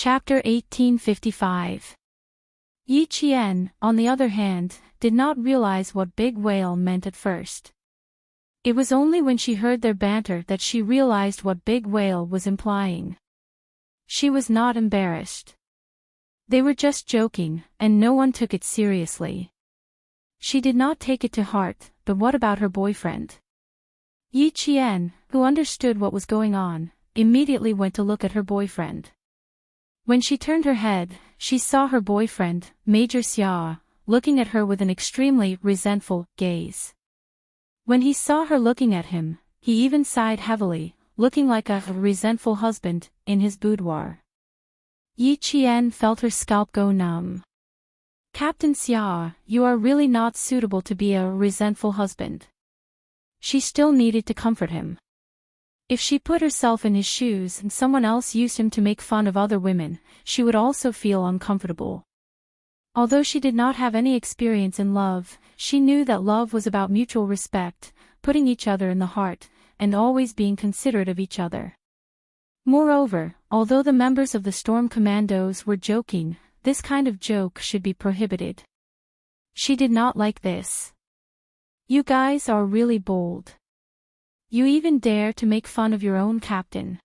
Chapter 1855. Yi Qian, on the other hand, did not realize what big whale meant at first. It was only when she heard their banter that she realized what big whale was implying. She was not embarrassed. They were just joking, and no one took it seriously. She did not take it to heart, but what about her boyfriend? Yi Qian, who understood what was going on, immediately went to look at her boyfriend. When she turned her head, she saw her boyfriend, Major Xia, looking at her with an extremely resentful gaze. When he saw her looking at him, he even sighed heavily, looking like a resentful husband in his boudoir. Yi Qian felt her scalp go numb. Captain Xia, you are really not suitable to be a resentful husband. She still needed to comfort him. If she put herself in his shoes and someone else used him to make fun of other women, she would also feel uncomfortable. Although she did not have any experience in love, she knew that love was about mutual respect, putting each other in the heart, and always being considerate of each other. Moreover, although the members of the Storm Commandos were joking, this kind of joke should be prohibited. She did not like this. You guys are really bold. You even dare to make fun of your own captain.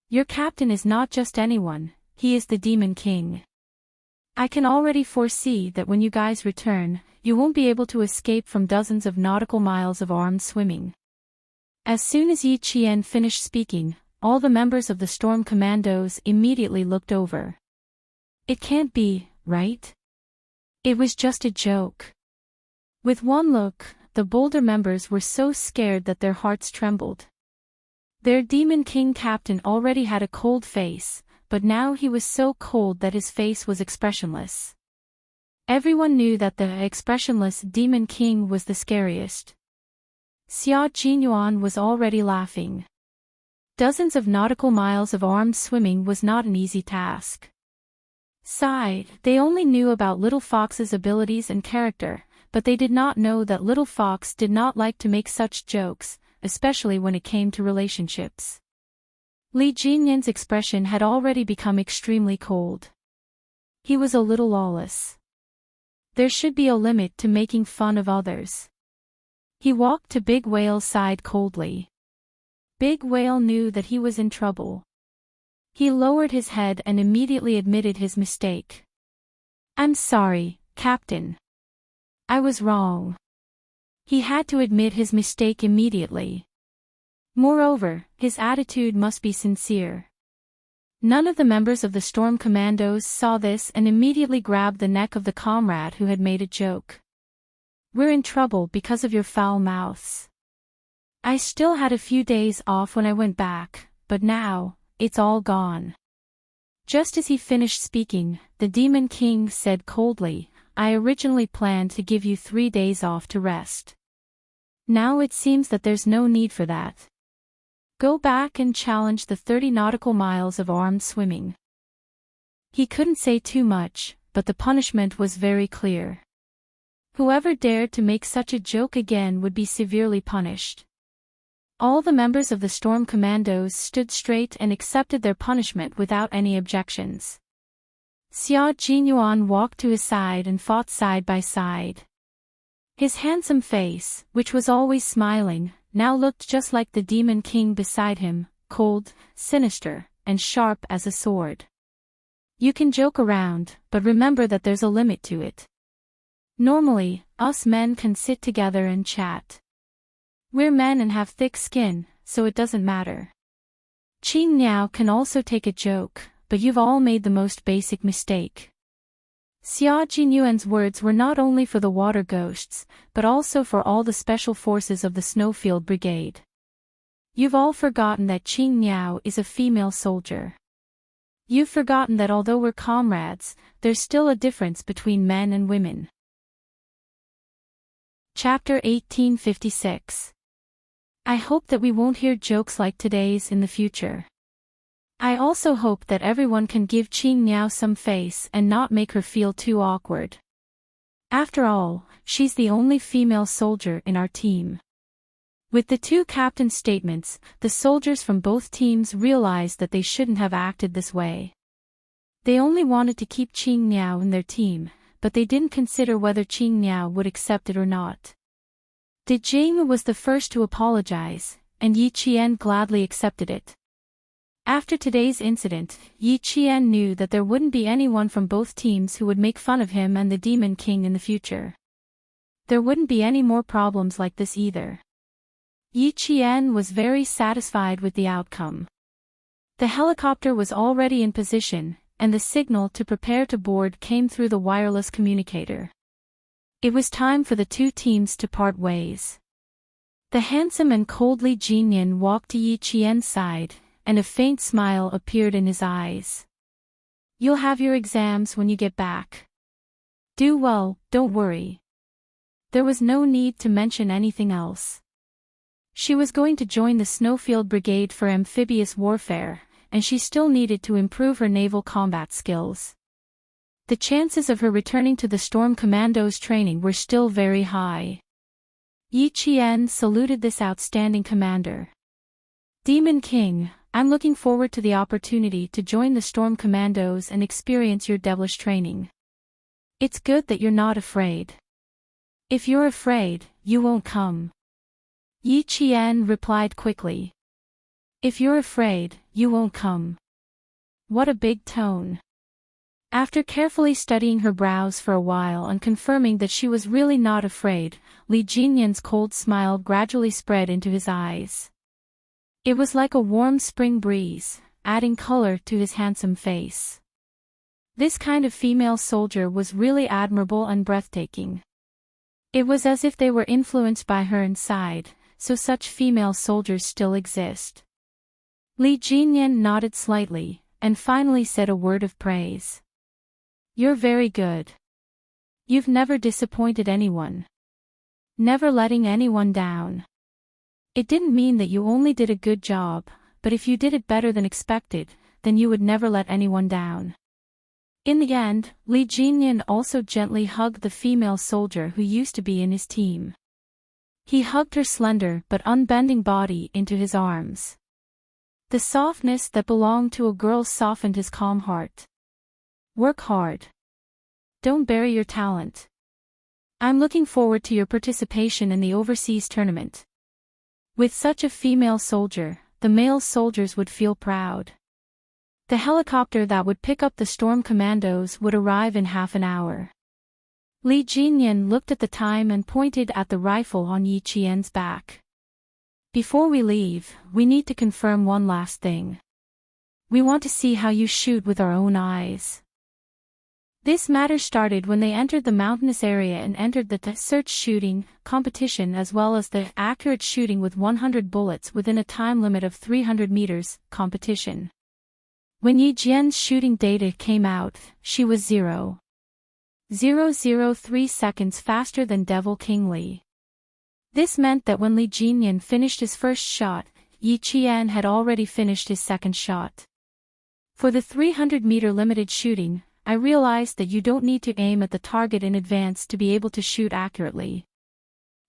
Your captain is not just anyone, he is the Demon King. I can already foresee that when you guys return, you won't be able to escape from dozens of nautical miles of armed swimming. As soon as Yi Qian finished speaking, all the members of the Storm Commandos immediately looked over. It can't be, right? It was just a joke. With one look, the bolder members were so scared that their hearts trembled. Their Demon King captain already had a cold face, but now he was so cold that his face was expressionless. Everyone knew that the expressionless Demon King was the scariest. Xia Jinyuan was already laughing. Dozens of nautical miles of armed swimming was not an easy task. Sighed, they only knew about Little Fox's abilities and character, but they did not know that Little Fox did not like to make such jokes, especially when it came to relationships. Li Jinyan's expression had already become extremely cold. He was a little lawless. There should be a limit to making fun of others. He walked to Big Whale's side coldly. Big Whale knew that he was in trouble. He lowered his head and immediately admitted his mistake. I'm sorry, Captain. I was wrong. He had to admit his mistake immediately. Moreover, his attitude must be sincere. None of the members of the Storm Commandos saw this and immediately grabbed the neck of the comrade who had made a joke. We're in trouble because of your foul mouths. I still had a few days off when I went back, but now, it's all gone. Just as he finished speaking, the Demon King said coldly, I originally planned to give you 3 days off to rest. Now it seems that there's no need for that. Go back and challenge the 30 nautical miles of armed swimming. He couldn't say too much, but the punishment was very clear. Whoever dared to make such a joke again would be severely punished. All the members of the Storm Commandos stood straight and accepted their punishment without any objections. Xia Jinyuan walked to his side and fought side by side. His handsome face, which was always smiling, now looked just like the Demon King beside him, cold, sinister, and sharp as a sword. You can joke around, but remember that there's a limit to it. Normally, us men can sit together and chat. We're men and have thick skin, so it doesn't matter. Qing Niao can also take a joke, but you've all made the most basic mistake. Xia Jinyuan's words were not only for the water ghosts, but also for all the special forces of the Snowfield Brigade. You've all forgotten that Qing Niao is a female soldier. You've forgotten that although we're comrades, there's still a difference between men and women. Chapter 1856. I hope that we won't hear jokes like today's in the future. I also hope that everyone can give Qing Niao some face and not make her feel too awkward. After all, she's the only female soldier in our team. With the two captains' statements, the soldiers from both teams realized that they shouldn't have acted this way. They only wanted to keep Qing Niao in their team, but they didn't consider whether Qing Niao would accept it or not. De Jing was the first to apologize, and Yi Qian gladly accepted it. After today's incident, Yi Qian knew that there wouldn't be anyone from both teams who would make fun of him and the Demon King in the future. There wouldn't be any more problems like this either. Yi Qian was very satisfied with the outcome. The helicopter was already in position, and the signal to prepare to board came through the wireless communicator. It was time for the two teams to part ways. The handsome and cold Li Jinyan walked to Yi Qian's side, and a faint smile appeared in his eyes. "You'll have your exams when you get back. Do well, don't worry." There was no need to mention anything else. She was going to join the Snowfield Brigade for amphibious warfare, and she still needed to improve her naval combat skills. The chances of her returning to the Storm Commandos training were still very high. Yi Qian saluted this outstanding commander. "Demon King, I'm looking forward to the opportunity to join the Storm Commandos and experience your devilish training. It's good that you're not afraid. If you're afraid, you won't come." Yi Qian replied quickly. "If you're afraid, you won't come." What a big tone. After carefully studying her brows for a while and confirming that she was really not afraid, Li Jinyan's cold smile gradually spread into his eyes. It was like a warm spring breeze, adding color to his handsome face. This kind of female soldier was really admirable and breathtaking. It was as if they were influenced by her inside, so such female soldiers still exist. Li Jinyan nodded slightly, and finally said a word of praise. "You're very good. You've never disappointed anyone. Never letting anyone down. It didn't mean that you only did a good job, but if you did it better than expected, then you would never let anyone down." In the end, Li Jinyan also gently hugged the female soldier who used to be in his team. He hugged her slender but unbending body into his arms. The softness that belonged to a girl softened his calm heart. "Work hard. Don't bury your talent. I'm looking forward to your participation in the overseas tournament." With such a female soldier, the male soldiers would feel proud. The helicopter that would pick up the Storm Commandos would arrive in half an hour. Li Jinyan looked at the time and pointed at the rifle on Yi Qian's back. "Before we leave, we need to confirm one last thing. We want to see how you shoot with our own eyes." This matter started when they entered the mountainous area and entered the search shooting competition as well as the accurate shooting with 100 bullets within a time limit of 300 meters competition. When Yi Jian's shooting data came out, she was 0.003 seconds faster than Devil King Li. This meant that when Li Jinyan finished his first shot, Yi Qian had already finished his second shot. For the 300-meter limited shooting, I realized that you don't need to aim at the target in advance to be able to shoot accurately.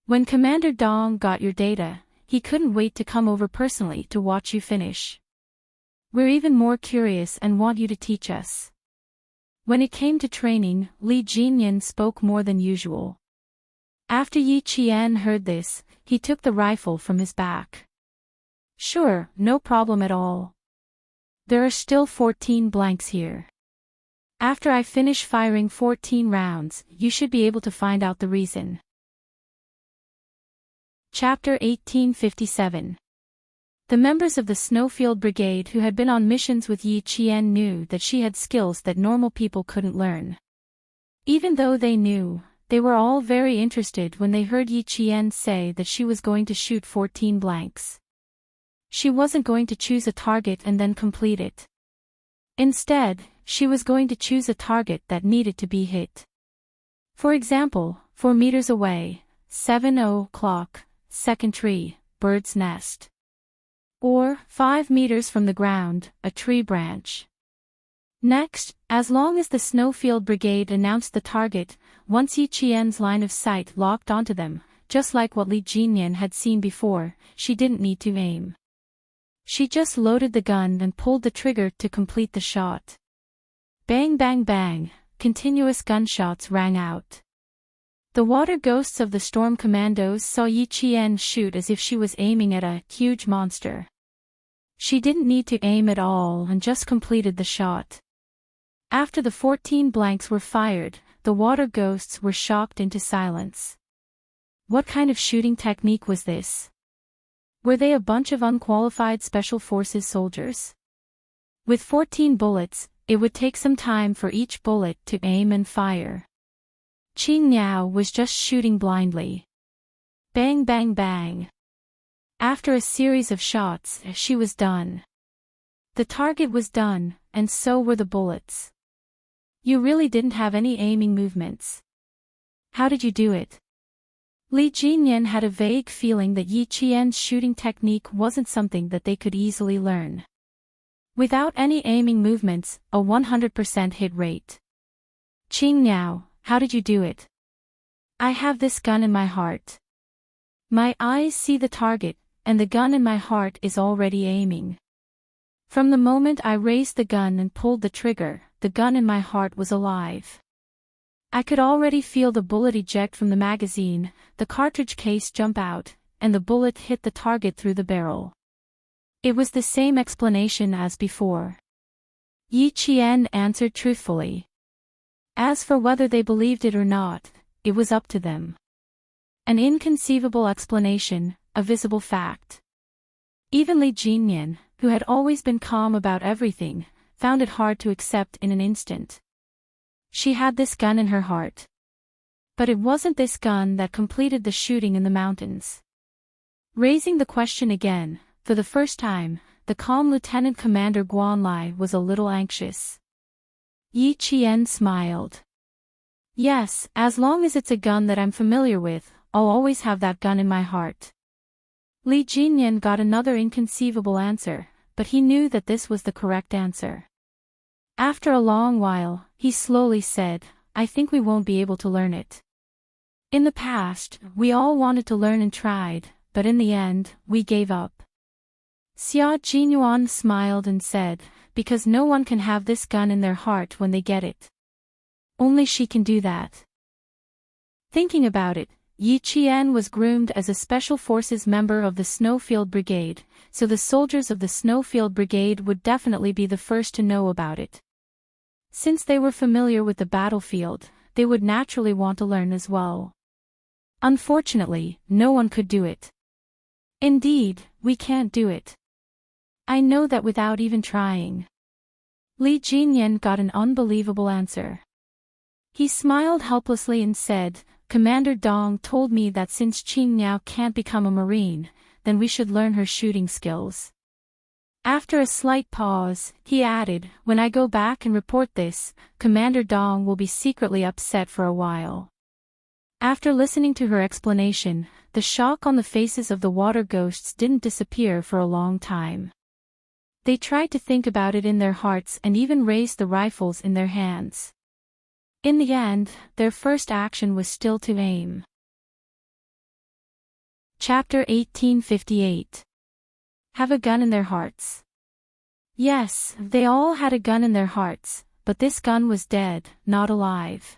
When Commander Dong got your data, he couldn't wait to come over personally to watch you finish. We're even more curious and want you to teach us. When it came to training, Li Jinyan spoke more than usual. After Yi Qian heard this, he took the rifle from his back. "Sure, no problem at all. There are still 14 blanks here. After I finish firing 14 rounds, you should be able to find out the reason." Chapter 1857. The members of the Snowfield Brigade who had been on missions with Yi Qian knew that she had skills that normal people couldn't learn. Even though they knew, they were all very interested when they heard Yi Qian say that she was going to shoot 14 blanks. She wasn't going to choose a target and then complete it. Instead, she was going to choose a target that needed to be hit. For example, 4 meters away, 7 o'clock, second tree, bird's nest. Or, 5 meters from the ground, a tree branch. Next, as long as the Snowfield Brigade announced the target, once Yi Qian's line of sight locked onto them, just like what Li Jinyan had seen before, she didn't need to aim. She just loaded the gun and pulled the trigger to complete the shot. Bang bang bang, continuous gunshots rang out. The water ghosts of the storm commandos saw Yi Qian shoot as if she was aiming at a huge monster. She didn't need to aim at all and just completed the shot. After the 14 blanks were fired, the water ghosts were shocked into silence. What kind of shooting technique was this? Were they a bunch of unqualified special forces soldiers? With 14 bullets, it would take some time for each bullet to aim and fire. Qing Niao was just shooting blindly. Bang bang bang. After a series of shots, she was done. The target was done, and so were the bullets. You really didn't have any aiming movements. How did you do it? Li Jinyan had a vague feeling that Yi Qian's shooting technique wasn't something that they could easily learn. Without any aiming movements, a 100% hit rate. Qing Niao, how did you do it? I have this gun in my heart. My eyes see the target, and the gun in my heart is already aiming. From the moment I raised the gun and pulled the trigger, the gun in my heart was alive. I could already feel the bullet eject from the magazine, the cartridge case jump out, and the bullet hit the target through the barrel. It was the same explanation as before. Yi Qian answered truthfully. As for whether they believed it or not, it was up to them. An inconceivable explanation, a visible fact. Even Li Jinyan, who had always been calm about everything, found it hard to accept in an instant. She had this gun in her heart. But it wasn't this gun that completed the shooting in the mountains. Raising the question again, for the first time, the calm Lieutenant Commander Guanlai was a little anxious. Yi Qian smiled. Yes, as long as it's a gun that I'm familiar with, I'll always have that gun in my heart. Li Jinyan got another inconceivable answer, but he knew that this was the correct answer. After a long while, he slowly said, I think we won't be able to learn it. In the past, we all wanted to learn and tried, but in the end, we gave up. Xia Jinyuan smiled and said, because no one can have this gun in their heart when they get it. Only she can do that. Thinking about it, Yi Qian was groomed as a Special Forces member of the Snowfield Brigade, so the soldiers of the Snowfield Brigade would definitely be the first to know about it. Since they were familiar with the battlefield, they would naturally want to learn as well. Unfortunately, no one could do it. Indeed, we can't do it. I know that without even trying. Li Jinyan got an unbelievable answer. He smiled helplessly and said, Commander Dong told me that since Qing Niao can't become a Marine, then we should learn her shooting skills. After a slight pause, he added, when I go back and report this, Commander Dong will be secretly upset for a while. After listening to her explanation, the shock on the faces of the water ghosts didn't disappear for a long time. They tried to think about it in their hearts and even raised the rifles in their hands. In the end, their first action was still to aim. Chapter 1858. Have a gun in their hearts. Yes, they all had a gun in their hearts, but this gun was dead, not alive.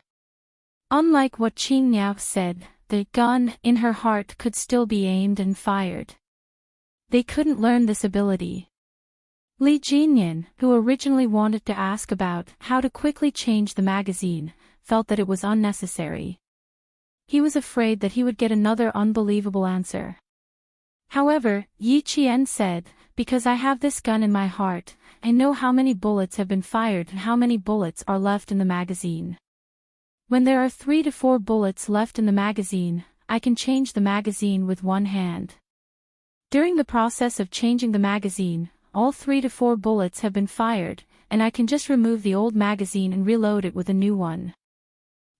Unlike what Qing Niao said, the gun in her heart could still be aimed and fired. They couldn't learn this ability. Li Jinyan, who originally wanted to ask about how to quickly change the magazine, felt that it was unnecessary. He was afraid that he would get another unbelievable answer. However, Yi Qian said, because I have this gun in my heart, I know how many bullets have been fired and how many bullets are left in the magazine. When there are 3 to 4 bullets left in the magazine, I can change the magazine with one hand. During the process of changing the magazine, all 3 to 4 bullets have been fired, and I can just remove the old magazine and reload it with a new one.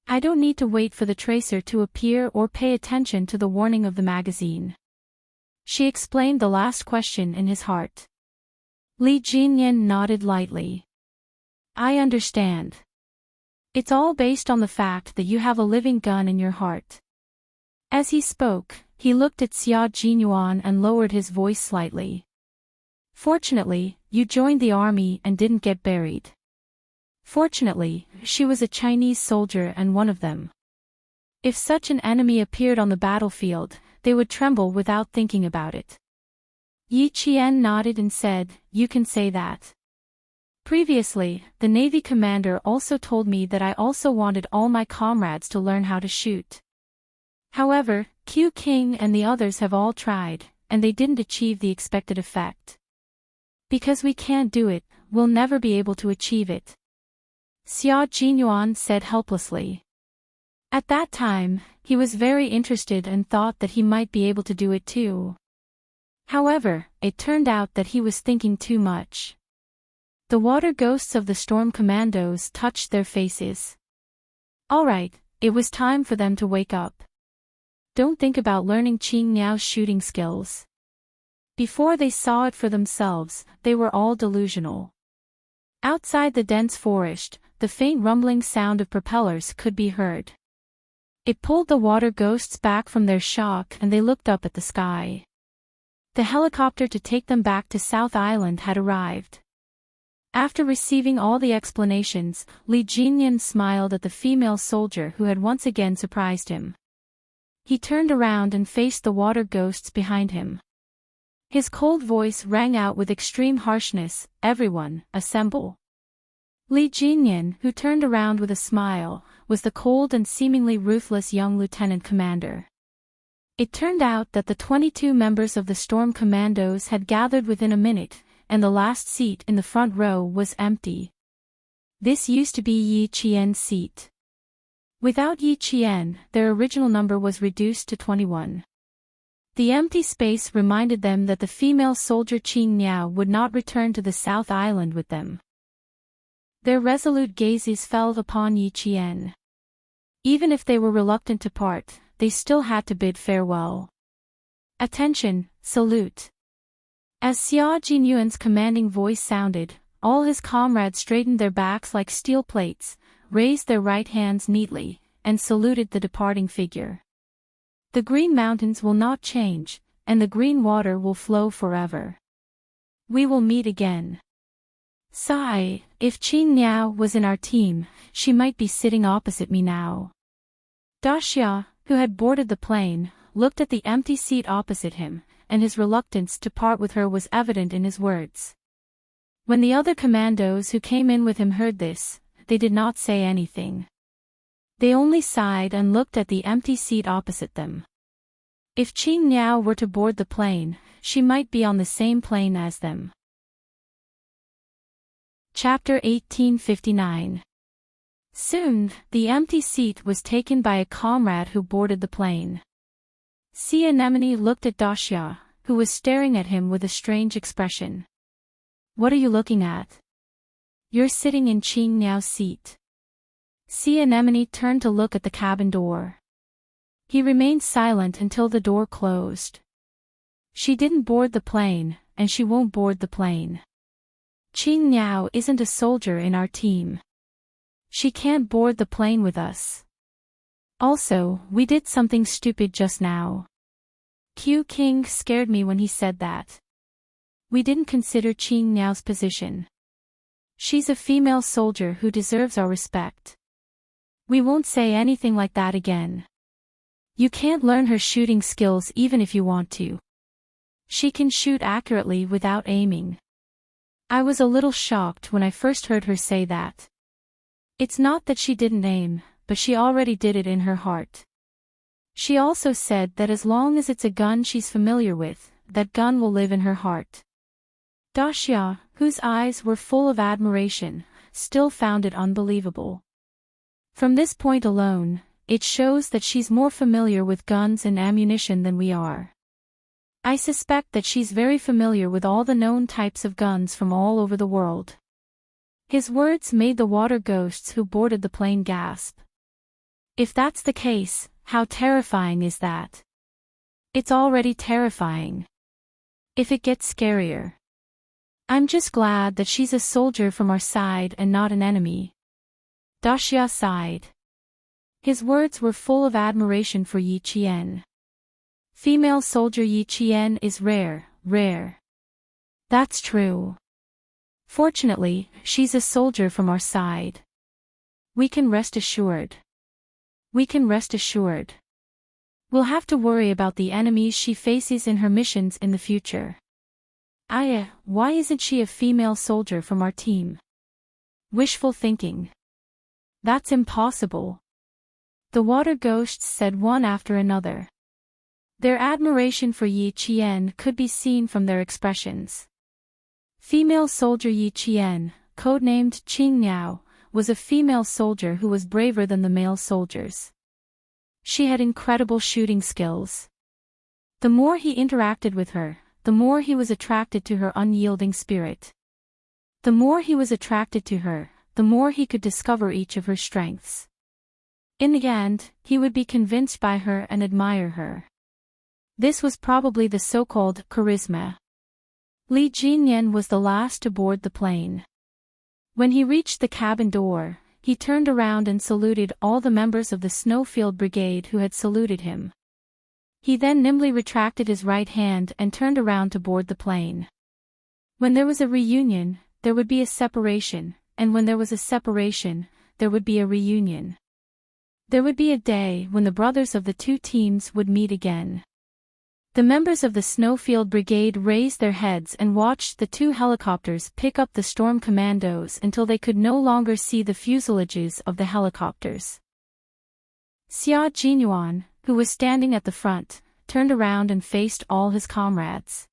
I don't need to wait for the tracer to appear or pay attention to the warning of the magazine. She explained the last question in his heart. Li Jinyan nodded lightly. I understand. It's all based on the fact that you have a living gun in your heart. As he spoke, he looked at Xia Jinyuan and lowered his voice slightly. Fortunately, you joined the army and didn't get buried. Fortunately, she was a Chinese soldier and one of them. If such an enemy appeared on the battlefield, they would tremble without thinking about it. Yi Qian nodded and said, "You can say that. Previously, the Navy commander also told me that I also wanted all my comrades to learn how to shoot. However, Q King and the others have all tried, and they didn't achieve the expected effect. Because we can't do it, we'll never be able to achieve it," Xia Jinyuan said helplessly. At that time, he was very interested and thought that he might be able to do it too. However, it turned out that he was thinking too much. The water ghosts of the storm commandos touched their faces. Alright, it was time for them to wake up. Don't think about learning Qing Niao's shooting skills. Before they saw it for themselves, they were all delusional. Outside the dense forest, the faint rumbling sound of propellers could be heard. It pulled the water ghosts back from their shock and they looked up at the sky. The helicopter to take them back to South Island had arrived. After receiving all the explanations, Li Jinyan smiled at the female soldier who had once again surprised him. He turned around and faced the water ghosts behind him. His cold voice rang out with extreme harshness, "Everyone, assemble." Li Jinyan, who turned around with a smile, was the cold and seemingly ruthless young lieutenant commander. It turned out that the 22 members of the Storm Commandos had gathered within a minute, and the last seat in the front row was empty. This used to be Yi Qian's seat. Without Yi Qian, their original number was reduced to 21. The empty space reminded them that the female soldier Qing Niao would not return to the South Island with them. Their resolute gazes fell upon Yi Qian. Even if they were reluctant to part, they still had to bid farewell. "Attention, salute." As Xia Jinyuan's commanding voice sounded, all his comrades straightened their backs like steel plates, raised their right hands neatly, and saluted the departing figure. "The green mountains will not change, and the green water will flow forever. We will meet again. Sigh, if Qing Niao was in our team, she might be sitting opposite me now." Daxia, who had boarded the plane, looked at the empty seat opposite him, and his reluctance to part with her was evident in his words. When the other commandos who came in with him heard this, they did not say anything. They only sighed and looked at the empty seat opposite them. If Qing Niao were to board the plane, she might be on the same plane as them. Chapter 1859. Soon, the empty seat was taken by a comrade who boarded the plane. Sea Anemone looked at Daxia, who was staring at him with a strange expression. "What are you looking at? You're sitting in Qing Niao's seat." Sea Anemone turned to look at the cabin door. He remained silent until the door closed. "She didn't board the plane, and she won't board the plane. Qing Niao isn't a soldier in our team. She can't board the plane with us. Also, we did something stupid just now. Q King scared me when he said that. We didn't consider Qing Niao's position. She's a female soldier who deserves our respect. We won't say anything like that again. You can't learn her shooting skills even if you want to. She can shoot accurately without aiming." I was a little shocked when I first heard her say that. It's not that she didn't aim, but she already did it in her heart. She also said that as long as it's a gun she's familiar with, that gun will live in her heart. Daxia, whose eyes were full of admiration, still found it unbelievable. From this point alone, it shows that she's more familiar with guns and ammunition than we are. I suspect that she's very familiar with all the known types of guns from all over the world. His words made the water ghosts who boarded the plane gasp. If that's the case, how terrifying is that? It's already terrifying. If it gets scarier. I'm just glad that she's a soldier from our side and not an enemy. Daxia sighed. His words were full of admiration for Yi Qian. Female soldier Yi Qian is rare, rare. That's true. Fortunately, she's a soldier from our side. We can rest assured. We can rest assured. We'll have to worry about the enemies she faces in her missions in the future. Why isn't she a female soldier from our team? Wishful thinking. That's impossible. The water ghosts said one after another. Their admiration for Yi Qian could be seen from their expressions. Female soldier Yi Qian, codenamed Qing Niao, was a female soldier who was braver than the male soldiers. She had incredible shooting skills. The more he interacted with her, the more he was attracted to her unyielding spirit. The more he was attracted to her, the more he could discover each of her strengths. In the end, he would be convinced by her and admire her. This was probably the so-called charisma. Li Jinyan was the last to board the plane. When he reached the cabin door, he turned around and saluted all the members of the Snowfield Brigade who had saluted him. He then nimbly retracted his right hand and turned around to board the plane. When there was a reunion, there would be a separation, and when there was a separation, there would be a reunion. There would be a day when the brothers of the two teams would meet again. The members of the Snowfield Brigade raised their heads and watched the two helicopters pick up the storm commandos until they could no longer see the fuselages of the helicopters. Xia Jinyuan, who was standing at the front, turned around and faced all his comrades.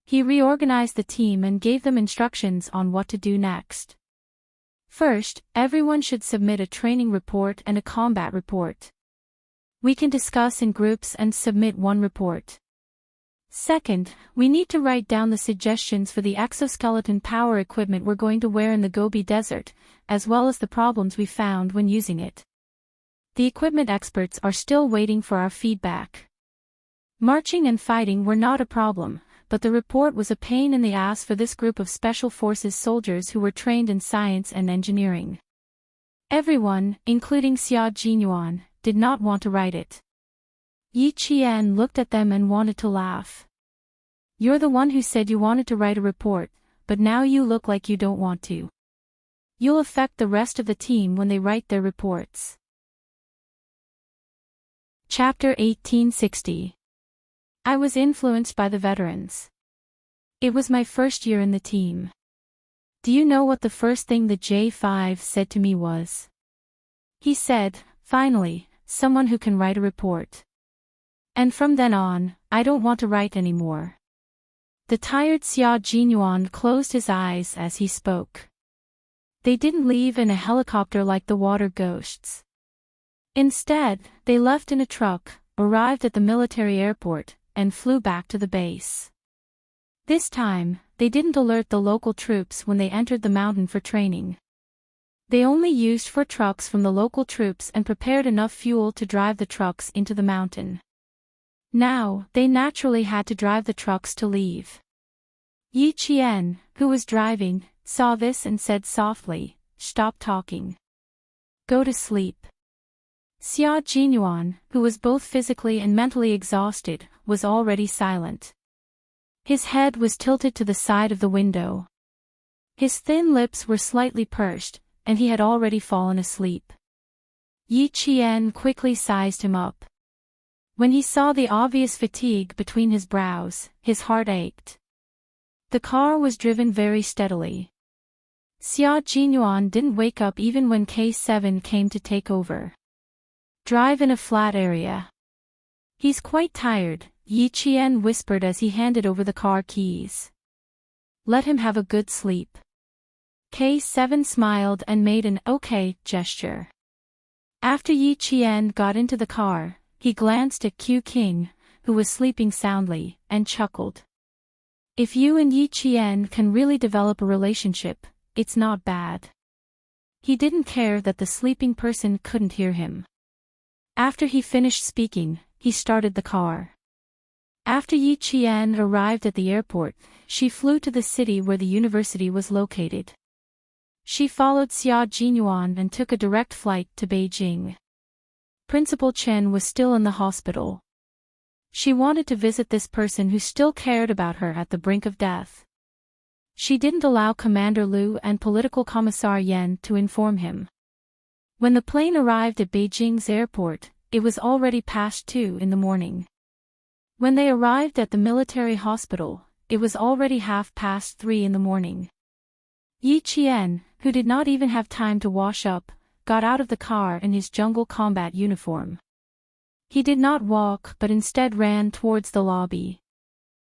He reorganized the team and gave them instructions on what to do next. First, everyone should submit a training report and a combat report. We can discuss in groups and submit one report. Second, we need to write down the suggestions for the exoskeleton power equipment we're going to wear in the Gobi Desert, as well as the problems we found when using it. The equipment experts are still waiting for our feedback. Marching and fighting were not a problem, but the report was a pain in the ass for this group of Special Forces soldiers who were trained in science and engineering. Everyone, including Xia Jinyuan, did not want to write it. Yi Qian looked at them and wanted to laugh. You're the one who said you wanted to write a report, but now you look like you don't want to. You'll affect the rest of the team when they write their reports. Chapter 1860. I was influenced by the veterans. It was my first year in the team. Do you know what the first thing the J5 said to me was? He said, "Finally, someone who can write a report." And from then on, I don't want to write anymore. The tired Xia Jinyuan closed his eyes as he spoke. They didn't leave in a helicopter like the water ghosts. Instead, they left in a truck, arrived at the military airport, and flew back to the base. This time, they didn't alert the local troops when they entered the mountain for training. They only used 4 trucks from the local troops and prepared enough fuel to drive the trucks into the mountain. Now, they naturally had to drive the trucks to leave. Yi Qian, who was driving, saw this and said softly, "Stop talking. Go to sleep." Xia Jinyuan, who was both physically and mentally exhausted, was already silent. His head was tilted to the side of the window. His thin lips were slightly pursed, and he had already fallen asleep. Yi Qian quickly sized him up. When he saw the obvious fatigue between his brows, his heart ached. The car was driven very steadily. Xia Jinyuan didn't wake up even when K7 came to take over. Drive in a flat area. He's quite tired, Yi Qian whispered as he handed over the car keys. Let him have a good sleep. K7 smiled and made an okay gesture. After Yi Qian got into the car, he glanced at Q King, who was sleeping soundly, and chuckled. If you and Yi Qian can really develop a relationship, it's not bad. He didn't care that the sleeping person couldn't hear him. After he finished speaking, he started the car. After Yi Qian arrived at the airport, she flew to the city where the university was located. She followed Xia Jinyuan and took a direct flight to Beijing. Principal Chen was still in the hospital. She wanted to visit this person who still cared about her at the brink of death. She didn't allow Commander Liu and Political Commissar Yan to inform him. When the plane arrived at Beijing's airport, it was already past 2 in the morning. When they arrived at the military hospital, it was already 3:30 in the morning. Yi Qian, who did not even have time to wash up, got out of the car in his jungle combat uniform. He did not walk but instead ran towards the lobby.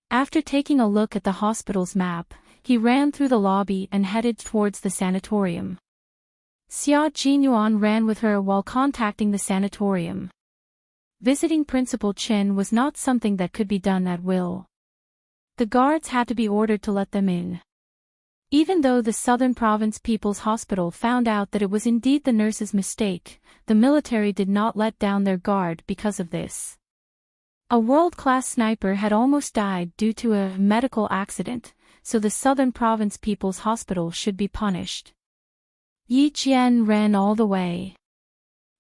After taking a look at the hospital's map, he ran through the lobby and headed towards the sanatorium. Xia Jinyuan ran with her while contacting the sanatorium. Visiting Principal Chen was not something that could be done at will. The guards had to be ordered to let them in. Even though the Southern Province People's Hospital found out that it was indeed the nurse's mistake, the military did not let down their guard because of this. A world-class sniper had almost died due to a medical accident, so the Southern Province People's Hospital should be punished. Yi Qian ran all the way.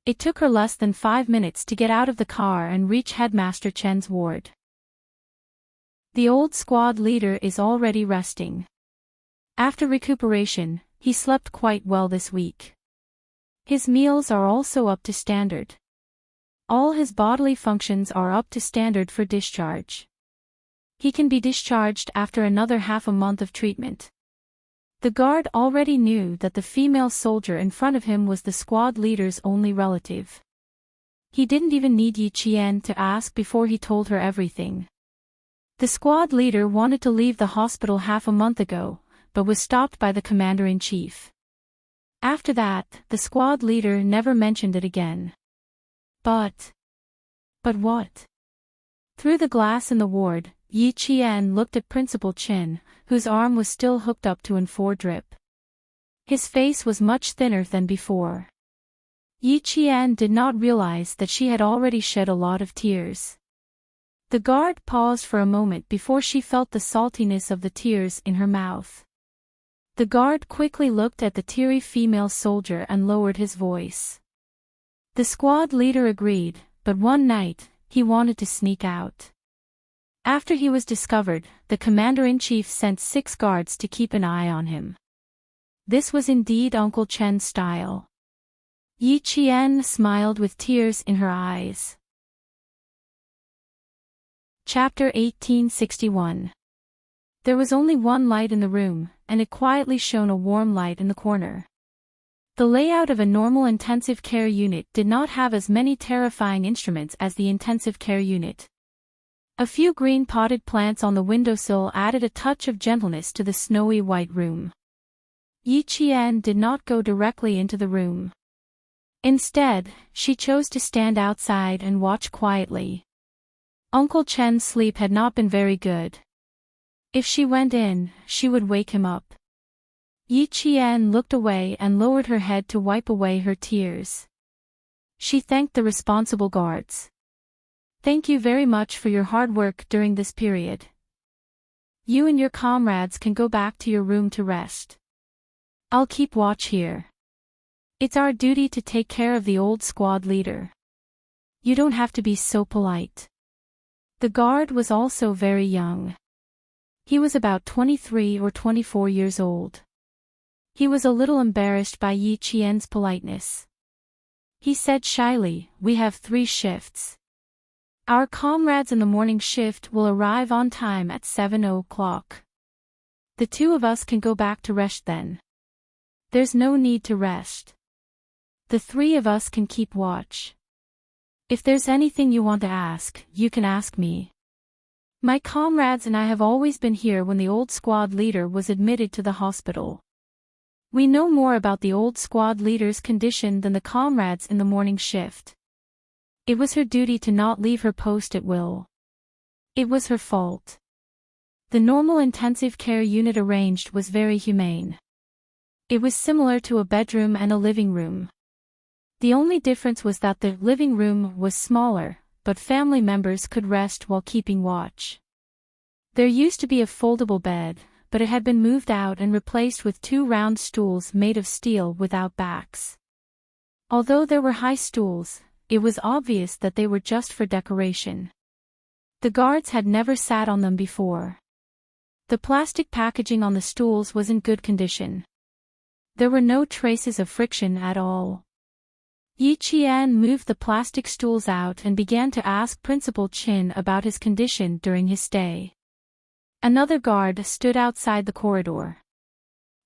It took her less than 5 minutes to get out of the car and reach Headmaster Chen's ward. The old squad leader is already resting. After recuperation, he slept quite well this week. His meals are also up to standard. All his bodily functions are up to standard for discharge. He can be discharged after another half a month of treatment. The guard already knew that the female soldier in front of him was the squad leader's only relative. He didn't even need Yi Qian to ask before he told her everything. The squad leader wanted to leave the hospital half a month ago, but was stopped by the commander-in-chief. After that, the squad leader never mentioned it again. But what? Through the glass in the ward, Yi Qian looked at Principal Chen, whose arm was still hooked up to an 4 drip. His face was much thinner than before. Yi Qian did not realize that she had already shed a lot of tears. The guard paused for a moment before she felt the saltiness of the tears in her mouth. The guard quickly looked at the teary female soldier and lowered his voice. The squad leader agreed, but one night, he wanted to sneak out. After he was discovered, the commander-in-chief sent 6 guards to keep an eye on him. This was indeed Uncle Chen's style. Yi Qian smiled with tears in her eyes. Chapter 1861. There was only one light in the room, and it quietly shone a warm light in the corner. The layout of a normal intensive care unit did not have as many terrifying instruments as the intensive care unit. A few green potted plants on the windowsill added a touch of gentleness to the snowy white room. Yi Qian did not go directly into the room. Instead, she chose to stand outside and watch quietly. Uncle Chen's sleep had not been very good. If she went in, she would wake him up. Yi Qian looked away and lowered her head to wipe away her tears. She thanked the responsible guards. Thank you very much for your hard work during this period. You and your comrades can go back to your room to rest. I'll keep watch here. It's our duty to take care of the old squad leader. You don't have to be so polite. The guard was also very young. He was about 23 or 24 years old. He was a little embarrassed by Yi Qian's politeness. He said shyly, "We have 3 shifts. Our comrades in the morning shift will arrive on time at 7 o'clock. The 2 of us can go back to rest then. There's no need to rest. The 3 of us can keep watch. If there's anything you want to ask, you can ask me. My comrades and I have always been here when the old squad leader was admitted to the hospital. We know more about the old squad leader's condition than the comrades in the morning shift. It was her duty to not leave her post at will. It was her fault. The normal intensive care unit arranged was very humane. It was similar to a bedroom and a living room. The only difference was that the living room was smaller, but family members could rest while keeping watch. There used to be a foldable bed, but it had been moved out and replaced with 2 round stools made of steel without backs. Although there were high stools, it was obvious that they were just for decoration. The guards had never sat on them before. The plastic packaging on the stools was in good condition. There were no traces of friction at all. Yi Qian moved the plastic stools out and began to ask Principal Qin about his condition during his stay. Another guard stood outside the corridor.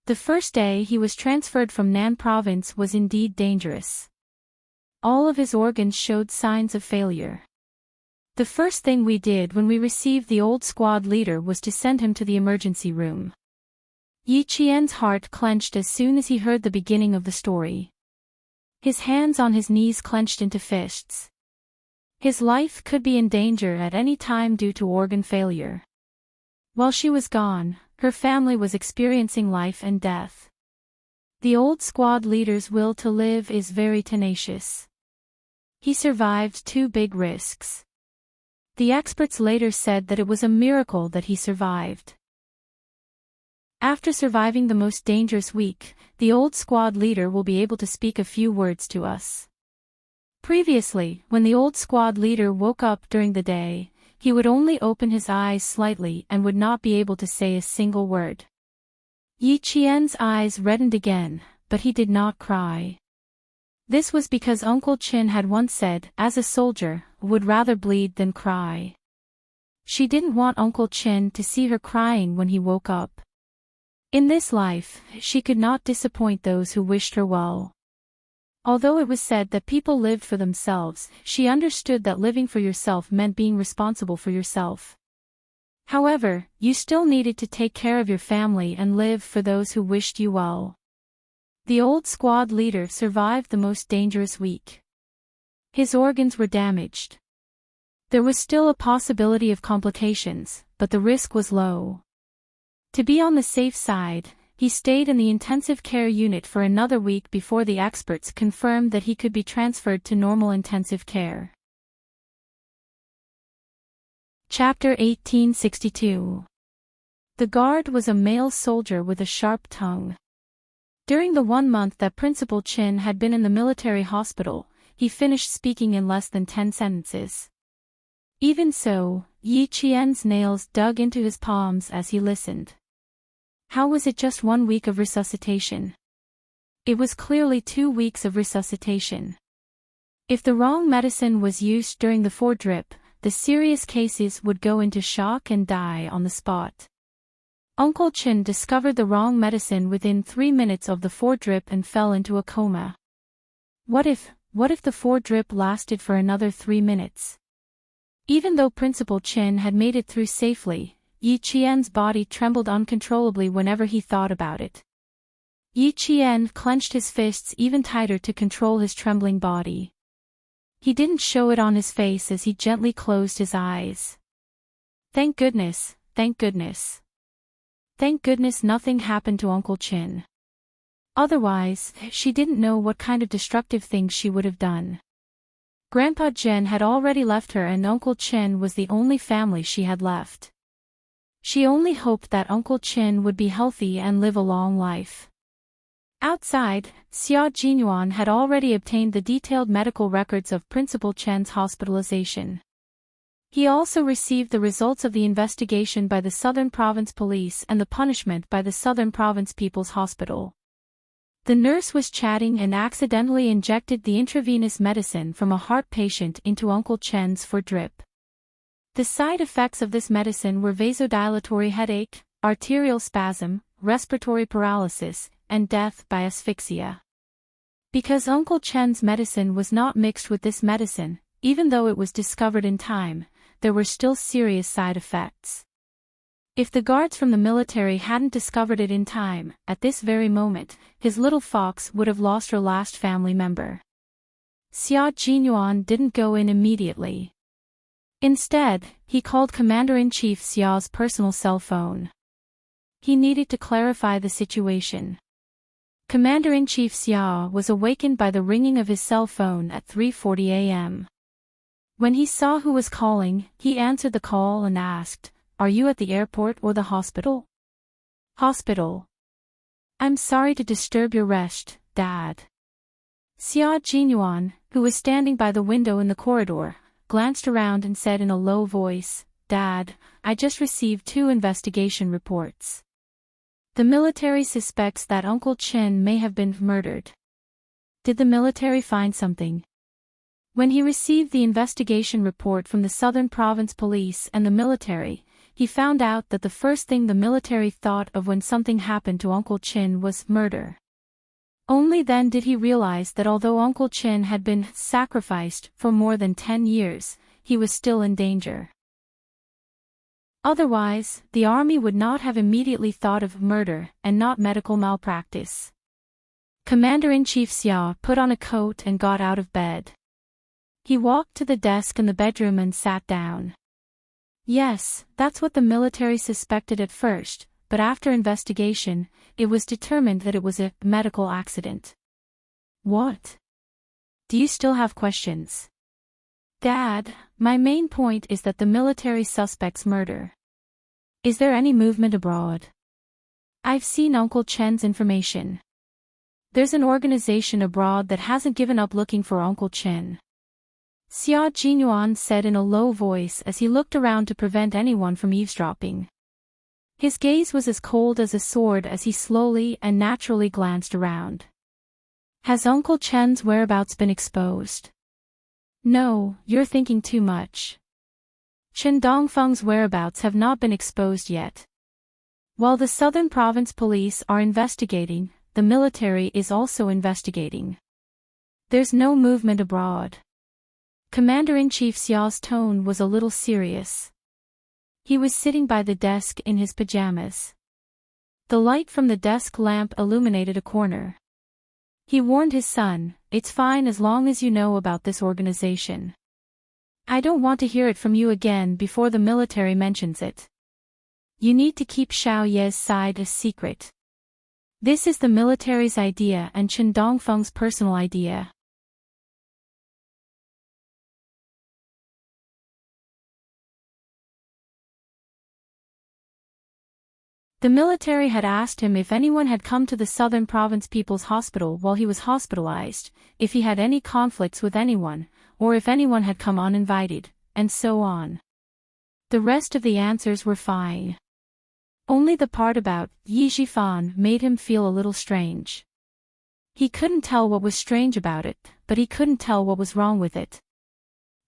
The first day he was transferred from Nan province was indeed dangerous. All of his organs showed signs of failure. The first thing we did when we received the old squad leader was to send him to the emergency room. Yi Qian's heart clenched as soon as he heard the beginning of the story. His hands on his knees clenched into fists. His life could be in danger at any time due to organ failure. While she was gone, her family was experiencing life and death. The old squad leader's will to live is very tenacious. He survived 2 big risks. The experts later said that it was a miracle that he survived. After surviving the most dangerous week, the old squad leader will be able to speak a few words to us. Previously, when the old squad leader woke up during the day, he would only open his eyes slightly and would not be able to say a single word. Yi Qian's eyes reddened again, but he did not cry. This was because Uncle Qin had once said, as a soldier, would rather bleed than cry. She didn't want Uncle Qin to see her crying when he woke up. In this life, she could not disappoint those who wished her well. Although it was said that people lived for themselves, she understood that living for yourself meant being responsible for yourself. However, you still needed to take care of your family and live for those who wished you well. The old squad leader survived the most dangerous week. His organs were damaged. There was still a possibility of complications, but the risk was low. To be on the safe side, he stayed in the intensive care unit for another week before the experts confirmed that he could be transferred to normal intensive care. Chapter 1862. The guard was a male soldier with a sharp tongue. During the 1 month that Principal Qin had been in the military hospital, he finished speaking in less than 10 sentences. Even so, Yi Qian's nails dug into his palms as he listened. How was it just 1 week of resuscitation? It was clearly 2 weeks of resuscitation. If the wrong medicine was used during the foredrip, the serious cases would go into shock and die on the spot. Uncle Qin discovered the wrong medicine within 3 minutes of the foredrip and fell into a coma. What if the foredrip lasted for another 3 minutes? Even though Principal Qin had made it through safely, Yi Qian's body trembled uncontrollably whenever he thought about it. Yi Qian clenched his fists even tighter to control his trembling body. He didn't show it on his face as he gently closed his eyes. Thank goodness, thank goodness. Thank goodness nothing happened to Uncle Qin. Otherwise, she didn't know what kind of destructive things she would have done. Grandpa Jin had already left her and Uncle Qin was the only family she had left. She only hoped that Uncle Qin would be healthy and live a long life. Outside, Xia Jinyuan had already obtained the detailed medical records of Principal Chen's hospitalization. He also received the results of the investigation by the Southern Province Police and the punishment by the Southern Province People's Hospital. The nurse was chatting and accidentally injected the intravenous medicine from a heart patient into Uncle Chen's foredrip. The side effects of this medicine were vasodilatory headache, arterial spasm, respiratory paralysis, and death by asphyxia. Because Uncle Chen's medicine was not mixed with this medicine, even though it was discovered in time, there were still serious side effects. If the guards from the military hadn't discovered it in time, at this very moment, his little fox would have lost her last family member. Xia Jinyuan didn't go in immediately. Instead, he called Commander-in-Chief Xia's personal cell phone. He needed to clarify the situation. Commander-in-Chief Xia was awakened by the ringing of his cell phone at 3:40 a.m. When he saw who was calling, he answered the call and asked, "Are you at the airport or the hospital?" "Hospital. I'm sorry to disturb your rest, Dad." Xia Jinyuan, who was standing by the window in the corridor, glanced around and said in a low voice, Dad, I just received 2 investigation reports. The military suspects that Uncle Chen may have been murdered. Did the military find something? When he received the investigation report from the Southern Province Police and the military, he found out that the first thing the military thought of when something happened to Uncle Chen was murder. Only then did he realize that although Uncle Chen had been sacrificed for more than 10 years, he was still in danger. Otherwise, the army would not have immediately thought of murder and not medical malpractice. Commander-in-Chief Xia put on a coat and got out of bed. He walked to the desk in the bedroom and sat down. Yes, that's what the military suspected at first, but after investigation, it was determined that it was a medical accident. What? Do you still have questions? Dad, my main point is that the military suspects murder. Is there any movement abroad? I've seen Uncle Chen's information. There's an organization abroad that hasn't given up looking for Uncle Chen. Xia Jinyuan said in a low voice as he looked around to prevent anyone from eavesdropping. His gaze was as cold as a sword as he slowly and naturally glanced around. Has Uncle Chen's whereabouts been exposed? No, you're thinking too much. Chen Dongfeng's whereabouts have not been exposed yet. While the Southern Province Police are investigating, the military is also investigating. There's no movement abroad. Commander-in-Chief Xiao's tone was a little serious. He was sitting by the desk in his pajamas. The light from the desk lamp illuminated a corner. He warned his son, "It's fine as long as you know about this organization. I don't want to hear it from you again before the military mentions it. You need to keep Xiao Ye's side a secret. This is the military's idea and Chen Dongfeng's personal idea." The military had asked him if anyone had come to the Southern Province People's Hospital while he was hospitalized, if he had any conflicts with anyone, or if anyone had come uninvited, and so on. The rest of the answers were fine. Only the part about Yi Zhifan made him feel a little strange. He couldn't tell what was strange about it, but he couldn't tell what was wrong with it.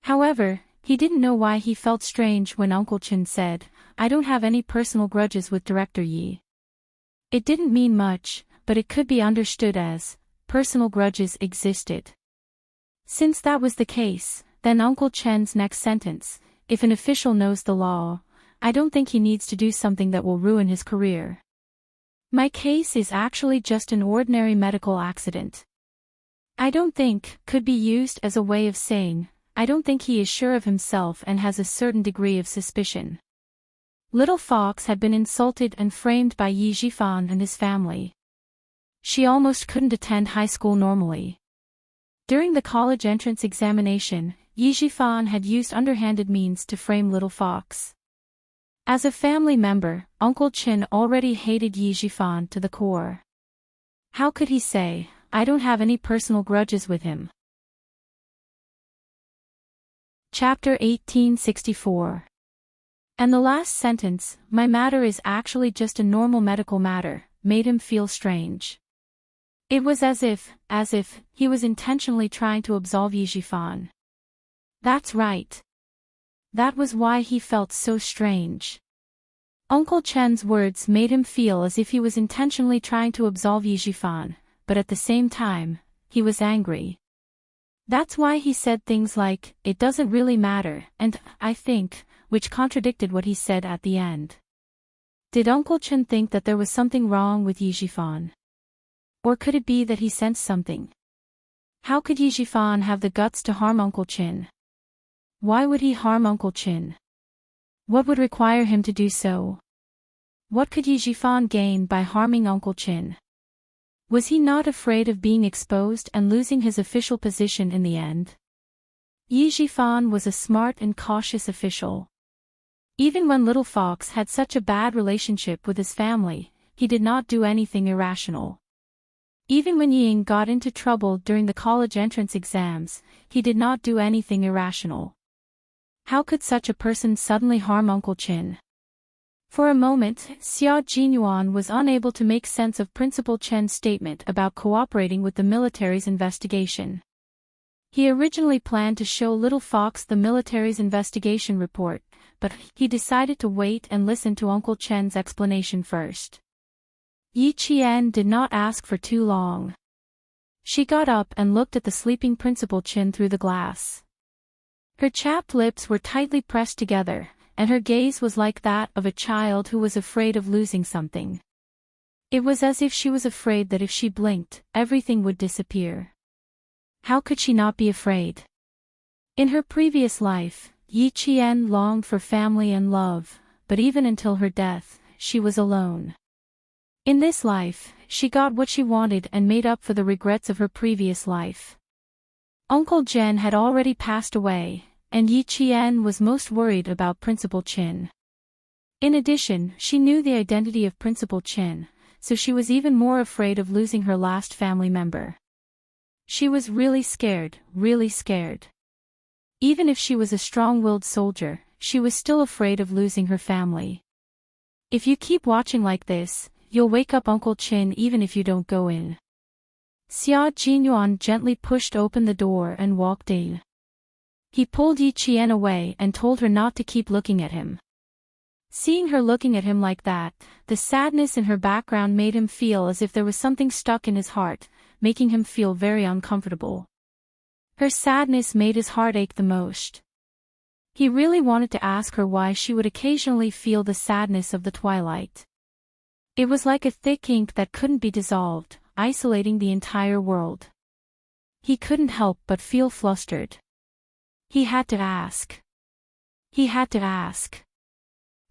However, he didn't know why he felt strange when Uncle Chen said, "I don't have any personal grudges with Director Yi." It didn't mean much, but it could be understood as, personal grudges existed. Since that was the case, then Uncle Chen's next sentence, "If an official knows the law, I don't think he needs to do something that will ruin his career. My case is actually just an ordinary medical accident." I don't think could be used as a way of saying, I don't think he is sure of himself and has a certain degree of suspicion. Little Fox had been insulted and framed by Yi Zhifan and his family. She almost couldn't attend high school normally. During the college entrance examination, Yi Zhifan had used underhanded means to frame Little Fox. As a family member, Uncle Chen already hated Yi Zhifan to the core. How could he say, "I don't have any personal grudges with him"? Chapter 1864. And the last sentence, "My matter is actually just a normal medical matter," made him feel strange. It was as if he was intentionally trying to absolve Yi Zhifan. That's right. That was why he felt so strange. Uncle Chen's words made him feel as if he was intentionally trying to absolve Yi Zhifan, but at the same time, he was angry. That's why he said things like, "It doesn't really matter," and "I think," which contradicted what he said at the end. Did Uncle Chen think that there was something wrong with Yi Zhifan? Or could it be that he sensed something? How could Yi Zhifan have the guts to harm Uncle Chen? Why would he harm Uncle Chen? What would require him to do so? What could Yi Zhifan gain by harming Uncle Chen? Was he not afraid of being exposed and losing his official position in the end? Yi Zhifan was a smart and cautious official. Even when Little Fox had such a bad relationship with his family, he did not do anything irrational. Even when Ying got into trouble during the college entrance exams, he did not do anything irrational. How could such a person suddenly harm Uncle Chin? For a moment, Xia Jinyuan was unable to make sense of Principal Chen's statement about cooperating with the military's investigation. He originally planned to show Little Fox the military's investigation report, but he decided to wait and listen to Uncle Chen's explanation first. Yi Qian did not ask for too long. She got up and looked at the sleeping Principal Chin through the glass. Her chapped lips were tightly pressed together, and her gaze was like that of a child who was afraid of losing something. It was as if she was afraid that if she blinked, everything would disappear. How could she not be afraid? In her previous life, Yi Qian longed for family and love, but even until her death, she was alone. In this life, she got what she wanted and made up for the regrets of her previous life. Uncle Jen had already passed away, and Yi Qian was most worried about Principal Chin. In addition, she knew the identity of Principal Chin, so she was even more afraid of losing her last family member. She was really scared, really scared. Even if she was a strong-willed soldier, she was still afraid of losing her family. If you keep watching like this, you'll wake up Uncle Chin even if you don't go in. Xia Jinyuan gently pushed open the door and walked in. He pulled Yi Qian away and told her not to keep looking at him. Seeing her looking at him like that, the sadness in her background made him feel as if there was something stuck in his heart, making him feel very uncomfortable. Her sadness made his heart ache the most. He really wanted to ask her why she would occasionally feel the sadness of the twilight. It was like a thick ink that couldn't be dissolved, isolating the entire world. He couldn't help but feel flustered. He had to ask. He had to ask.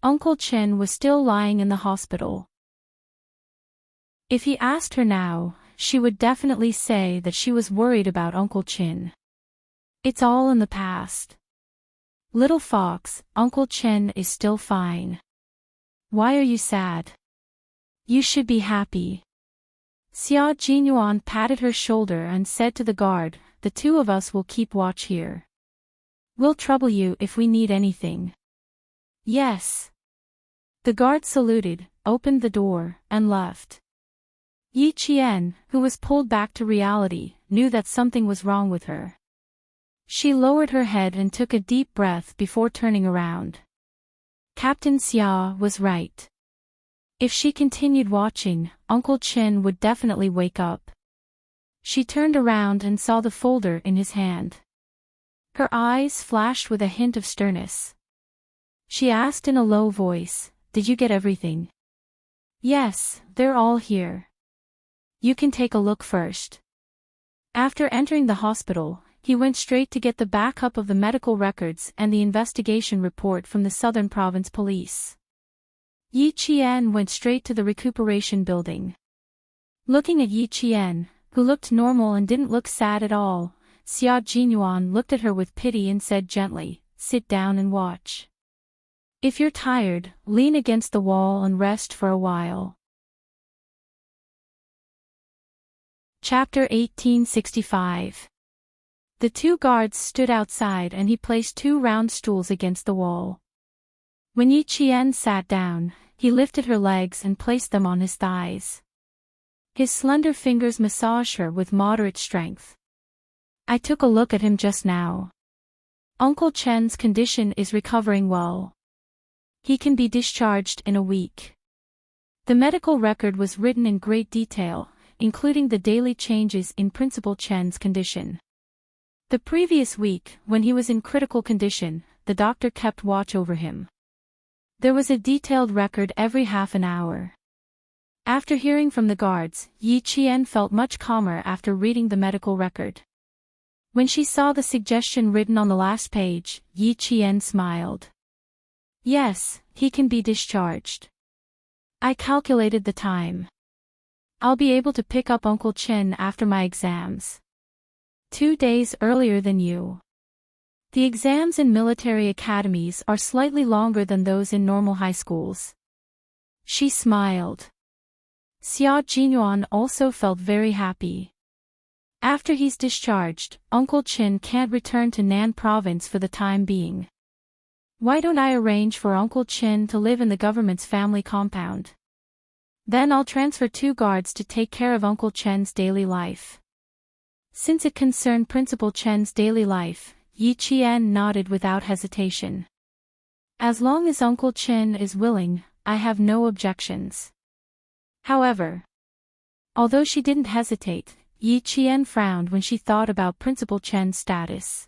Uncle Chen was still lying in the hospital. If he asked her now, she would definitely say that she was worried about Uncle Chin. It's all in the past. Little Fox, Uncle Chen is still fine. Why are you sad? You should be happy. Xia Jinyuan patted her shoulder and said to the guard, the two of us will keep watch here. We'll trouble you if we need anything. Yes. The guard saluted, opened the door, and left. Yi Qian, who was pulled back to reality, knew that something was wrong with her. She lowered her head and took a deep breath before turning around. Captain Xia was right. If she continued watching, Uncle Chin would definitely wake up. She turned around and saw the folder in his hand. Her eyes flashed with a hint of sternness. She asked in a low voice, "Did you get everything?" "Yes, they're all here. You can take a look first." After entering the hospital, he went straight to get the backup of the medical records and the investigation report from the Southern Province Police. Yi Qian went straight to the recuperation building. Looking at Yi Qian, who looked normal and didn't look sad at all, Xia Jinyuan looked at her with pity and said gently, "Sit down and watch. If you're tired, lean against the wall and rest for a while." Chapter 1865. The two guards stood outside and he placed two round stools against the wall. When Yi Qian sat down, he lifted her legs and placed them on his thighs. His slender fingers massaged her with moderate strength. "I took a look at him just now. Uncle Chen's condition is recovering well. He can be discharged in a week." The medical record was written in great detail, including the daily changes in Principal Chen's condition. The previous week, when he was in critical condition, the doctor kept watch over him. There was a detailed record every half an hour. After hearing from the guards, Yi Qian felt much calmer after reading the medical record. When she saw the suggestion written on the last page, Yi Qian smiled. "Yes, he can be discharged. I calculated the time. I'll be able to pick up Uncle Chen after my exams. 2 days earlier than you. The exams in military academies are slightly longer than those in normal high schools." She smiled. Xia Jinyuan also felt very happy. After he's discharged, Uncle Chen can't return to Nan province for the time being. Why don't I arrange for Uncle Chin to live in the government's family compound? Then I'll transfer 2 guards to take care of Uncle Chen's daily life. Since it concerned Principal Chen's daily life, Yi Qian nodded without hesitation. As long as Uncle Chen is willing, I have no objections. However, although she didn't hesitate, Yi Qian frowned when she thought about Principal Chen's status.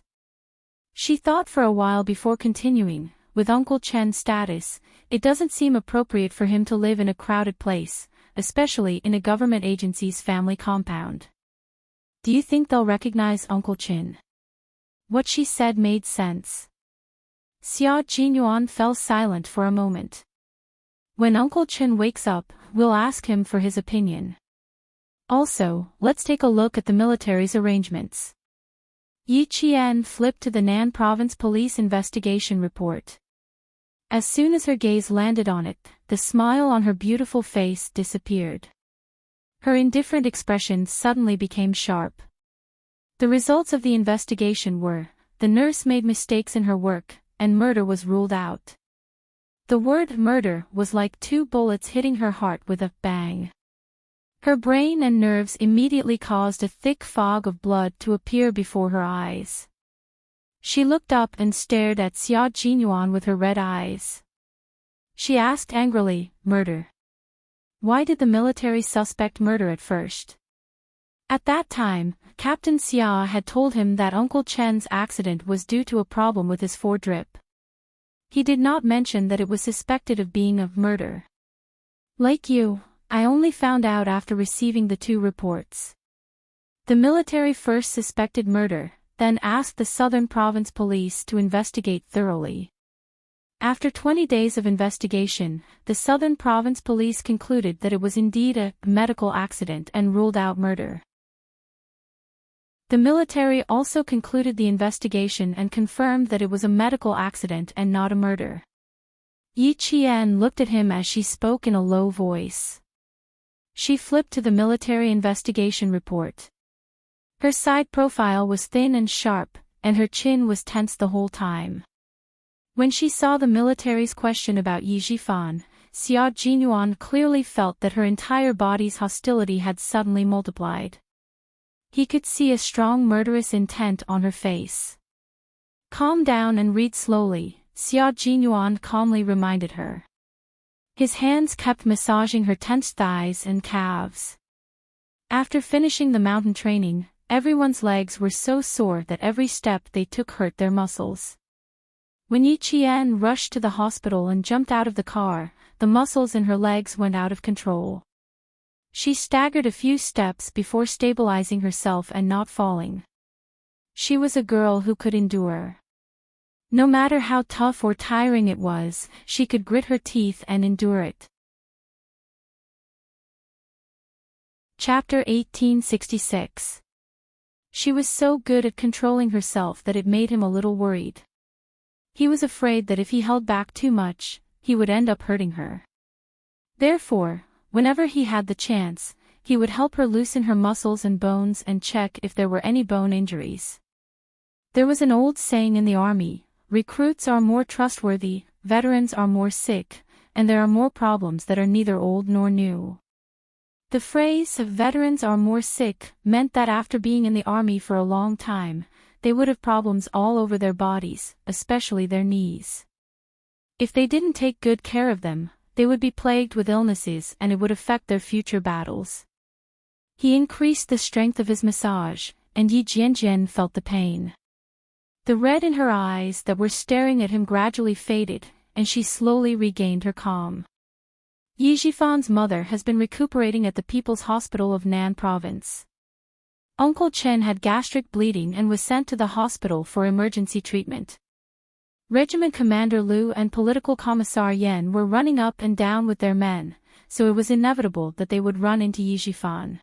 She thought for a while before continuing. With Uncle Chen's status, it doesn't seem appropriate for him to live in a crowded place, especially in a government agency's family compound. Do you think they'll recognize Uncle Chen? What she said made sense. Xia Jinyuan fell silent for a moment. When Uncle Chen wakes up, we'll ask him for his opinion. Also, let's take a look at the military's arrangements. Yi Qian flipped to the Nan Province Police Investigation Report. As soon as her gaze landed on it, the smile on her beautiful face disappeared. Her indifferent expression suddenly became sharp. The results of the investigation were, the nurse made mistakes in her work, and murder was ruled out. The word murder was like 2 bullets hitting her heart with a bang. Her brain and nerves immediately caused a thick fog of blood to appear before her eyes. She looked up and stared at Xia Jinyuan with her red eyes. She asked angrily, "Murder? Why did the military suspect murder at first?" At that time, Captain Xia had told him that Uncle Chen's accident was due to a problem with his foredrip. He did not mention that it was suspected of being a murder. Like you, I only found out after receiving the 2 reports. The military first suspected murder, then asked the Southern Province Police to investigate thoroughly. After 20 days of investigation, the Southern Province Police concluded that it was indeed a medical accident and ruled out murder. The military also concluded the investigation and confirmed that it was a medical accident and not a murder. Yi Qian looked at him as she spoke in a low voice. She flipped to the military investigation report. Her side profile was thin and sharp, and her chin was tense the whole time. When she saw the military's question about Yi Zhifan, Xia Jinyuan clearly felt that her entire body's hostility had suddenly multiplied. He could see a strong murderous intent on her face. "Calm down and read slowly," Xia Jinyuan calmly reminded her. His hands kept massaging her tensed thighs and calves. After finishing the mountain training, everyone's legs were so sore that every step they took hurt their muscles. When Yi Qian rushed to the hospital and jumped out of the car, the muscles in her legs went out of control. She staggered a few steps before stabilizing herself and not falling. She was a girl who could endure. No matter how tough or tiring it was, she could grit her teeth and endure it. Chapter 1866. She was so good at controlling herself that it made him a little worried. He was afraid that if he held back too much, he would end up hurting her. Therefore, whenever he had the chance, he would help her loosen her muscles and bones and check if there were any bone injuries. There was an old saying in the army, recruits are more trustworthy, veterans are more sick, and there are more problems that are neither old nor new. The phrase, veterans are more sick, meant that after being in the army for a long time, they would have problems all over their bodies, especially their knees. If they didn't take good care of them, they would be plagued with illnesses and it would affect their future battles. He increased the strength of his massage, and Yi Jianjian felt the pain. The red in her eyes that were staring at him gradually faded, and she slowly regained her calm. Yi Zhifan's mother has been recuperating at the People's Hospital of Nan Province. Uncle Chen had gastric bleeding and was sent to the hospital for emergency treatment. Regiment Commander Liu and Political Commissar Yan were running up and down with their men, so it was inevitable that they would run into Yi Zhifan.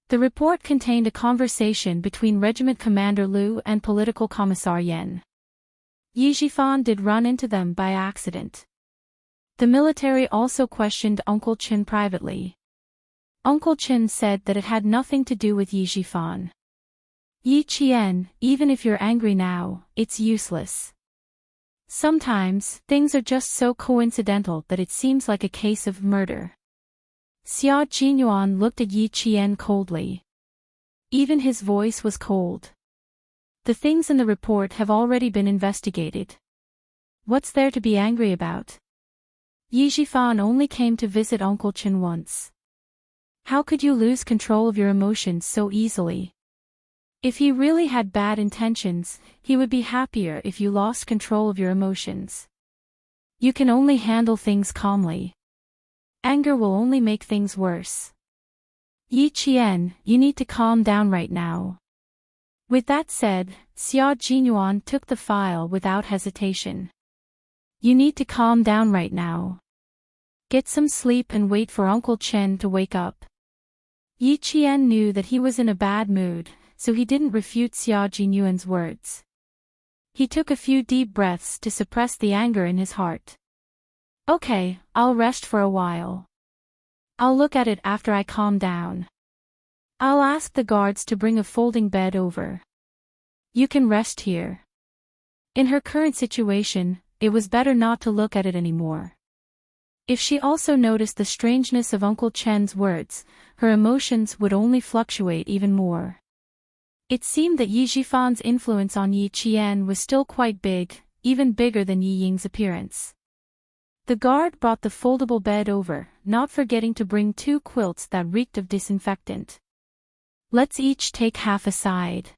The report contained a conversation between Regiment Commander Liu and Political Commissar Yan. Yi Zhifan did run into them by accident. The military also questioned Uncle Chen privately. Uncle Chen said that it had nothing to do with Yi Zhifan. "Yi Qian, even if you're angry now, it's useless. Sometimes, things are just so coincidental that it seems like a case of murder. Xia Jinyuan looked at Yi Qian coldly. Even his voice was cold. The things in the report have already been investigated. What's there to be angry about? Yi Zhifan only came to visit Uncle Chen once. How could you lose control of your emotions so easily? If he really had bad intentions, he would be happier if you lost control of your emotions. You can only handle things calmly. Anger will only make things worse. Yi Qian, you need to calm down right now. With that said, Xia Jinyuan took the file without hesitation. You need to calm down right now. Get some sleep and wait for Uncle Chen to wake up. Yi Qian knew that he was in a bad mood, so he didn't refute Xia Jinyuan's words. He took a few deep breaths to suppress the anger in his heart. Okay, I'll rest for a while. I'll look at it after I calm down. I'll ask the guards to bring a folding bed over. You can rest here. In her current situation, it was better not to look at it anymore. If she also noticed the strangeness of Uncle Chen's words, her emotions would only fluctuate even more. It seemed that Yi Zhifan's influence on Yi Qian was still quite big, even bigger than Yi Ying's appearance. The guard brought the foldable bed over, not forgetting to bring 2 quilts that reeked of disinfectant. Let's each take half a side.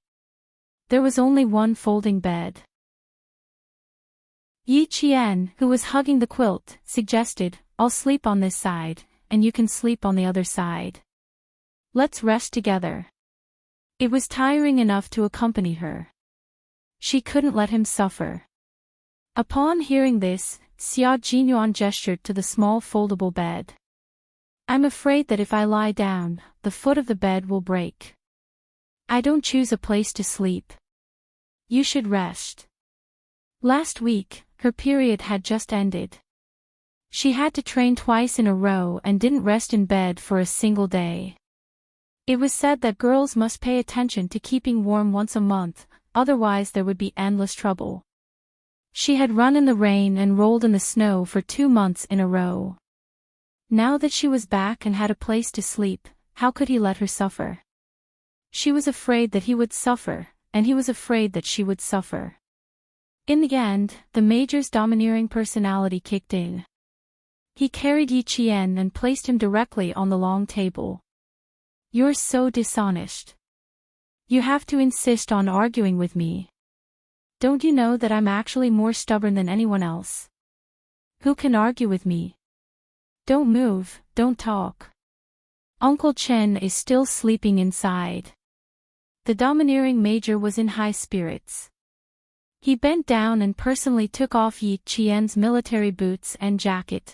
There was only one folding bed. Yi Qian, who was hugging the quilt, suggested, I'll sleep on this side, and you can sleep on the other side. Let's rest together. It was tiring enough to accompany her. She couldn't let him suffer. Upon hearing this, Xia Jinyuan gestured to the small foldable bed. I'm afraid that if I lie down, the foot of the bed will break. I don't choose a place to sleep. You should rest. Last week, her period had just ended. She had to train twice in a row and didn't rest in bed for a single day. It was said that girls must pay attention to keeping warm once a month, otherwise there would be endless trouble. She had run in the rain and rolled in the snow for 2 months in a row. Now that she was back and had a place to sleep, how could he let her suffer? She was afraid that he would suffer, and he was afraid that she would suffer. In the end, the Major's domineering personality kicked in. He carried Yi Qian and placed him directly on the long table. You're so dishonest. You have to insist on arguing with me. Don't you know that I'm actually more stubborn than anyone else? Who can argue with me? Don't move, don't talk. Uncle Chen is still sleeping inside. The domineering Major was in high spirits. He bent down and personally took off Yi Qian's military boots and jacket.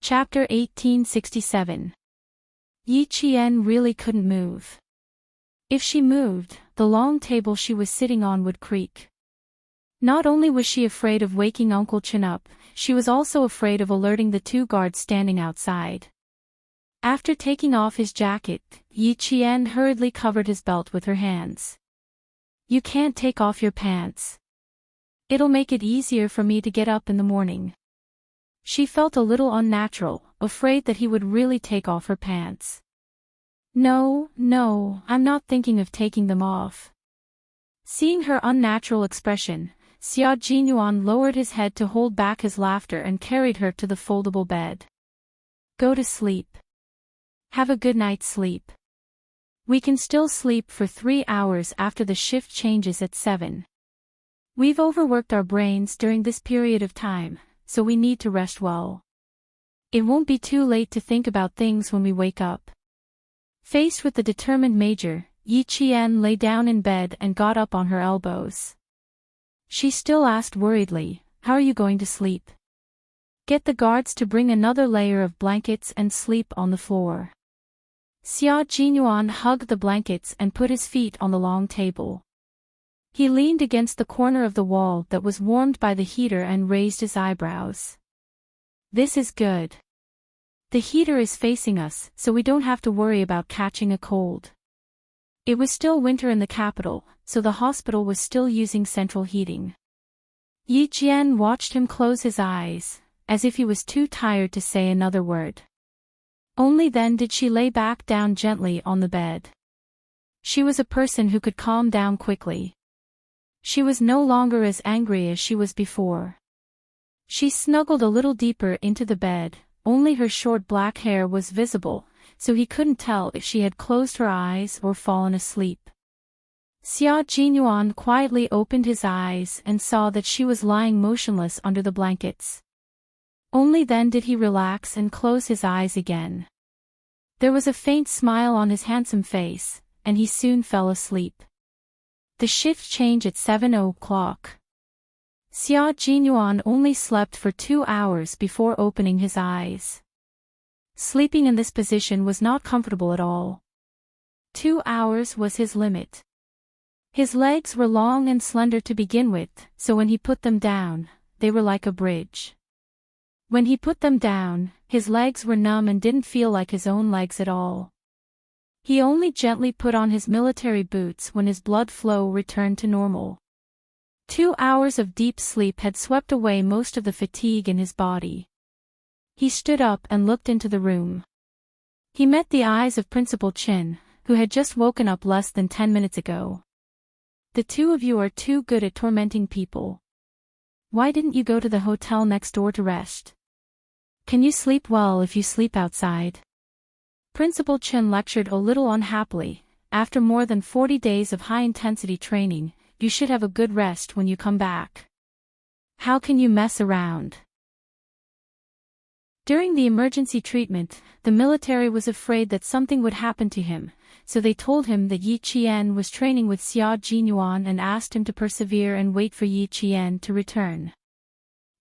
Chapter 1867. Yi Qian really couldn't move. If she moved, the long table she was sitting on would creak. Not only was she afraid of waking Uncle Chen up, she was also afraid of alerting the 2 guards standing outside. After taking off his jacket, Yi Qian hurriedly covered his belt with her hands. You can't take off your pants. It'll make it easier for me to get up in the morning. She felt a little unnatural, afraid that he would really take off her pants. No, I'm not thinking of taking them off. Seeing her unnatural expression, Xia Jinyuan lowered his head to hold back his laughter and carried her to the foldable bed. Go to sleep. Have a good night's sleep. We can still sleep for 3 hours after the shift changes at 7. We've overworked our brains during this period of time, so we need to rest well. It won't be too late to think about things when we wake up. Faced with the determined Major, Yi Qian lay down in bed and got up on her elbows. She still asked worriedly, How are you going to sleep? Get the guards to bring another layer of blankets and sleep on the floor. Xia Jinyuan hugged the blankets and put his feet on the long table. He leaned against the corner of the wall that was warmed by the heater and raised his eyebrows. This is good. The heater is facing us, so we don't have to worry about catching a cold. It was still winter in the capital, so the hospital was still using central heating. Yi Jian watched him close his eyes, as if he was too tired to say another word. Only then did she lay back down gently on the bed. She was a person who could calm down quickly. She was no longer as angry as she was before. She snuggled a little deeper into the bed, only her short black hair was visible, so he couldn't tell if she had closed her eyes or fallen asleep. Xia Jinyuan quietly opened his eyes and saw that she was lying motionless under the blankets. Only then did he relax and close his eyes again. There was a faint smile on his handsome face, and he soon fell asleep. The shift changed at 7 o'clock. Xia Jinyuan only slept for 2 hours before opening his eyes. Sleeping in this position was not comfortable at all. 2 hours was his limit. His legs were long and slender to begin with, so when he put them down, they were like a bridge. When he put them down, his legs were numb and didn't feel like his own legs at all. He only gently put on his military boots when his blood flow returned to normal. 2 hours of deep sleep had swept away most of the fatigue in his body. He stood up and looked into the room. He met the eyes of Principal Chin, who had just woken up less than 10 minutes ago. The two of you are too good at tormenting people. Why didn't you go to the hotel next door to rest? Can you sleep well if you sleep outside? Principal Chin lectured a little unhappily. After more than 40 days of high-intensity training, you should have a good rest when you come back. How can you mess around? During the emergency treatment, the military was afraid that something would happen to him, so they told him that Yi Qian was training with Xia Jinyuan and asked him to persevere and wait for Yi Qian to return.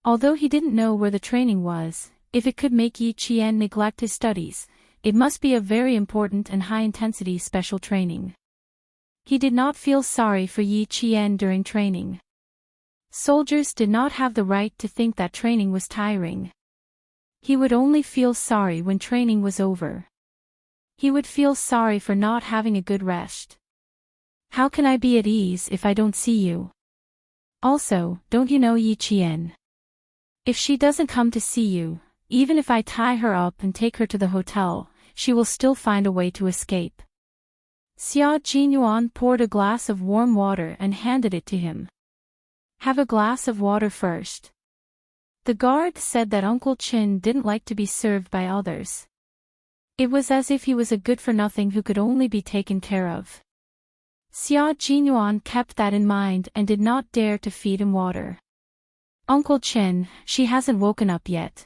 Although he didn't know where the training was, if it could make Yi Qian neglect his studies, it must be a very important and high-intensity special training. He did not feel sorry for Yi Qian during training. Soldiers did not have the right to think that training was tiring. He would only feel sorry when training was over. He would feel sorry for not having a good rest. How can I be at ease if I don't see you? Also, don't you know Yi Qian? If she doesn't come to see you, even if I tie her up and take her to the hotel, she will still find a way to escape. Xia Jinyuan poured a glass of warm water and handed it to him. Have a glass of water first. The guard said that Uncle Chin didn't like to be served by others. It was as if he was a good-for-nothing who could only be taken care of. Xia Jinyuan kept that in mind and did not dare to feed him water. Uncle Chin, she hasn't woken up yet.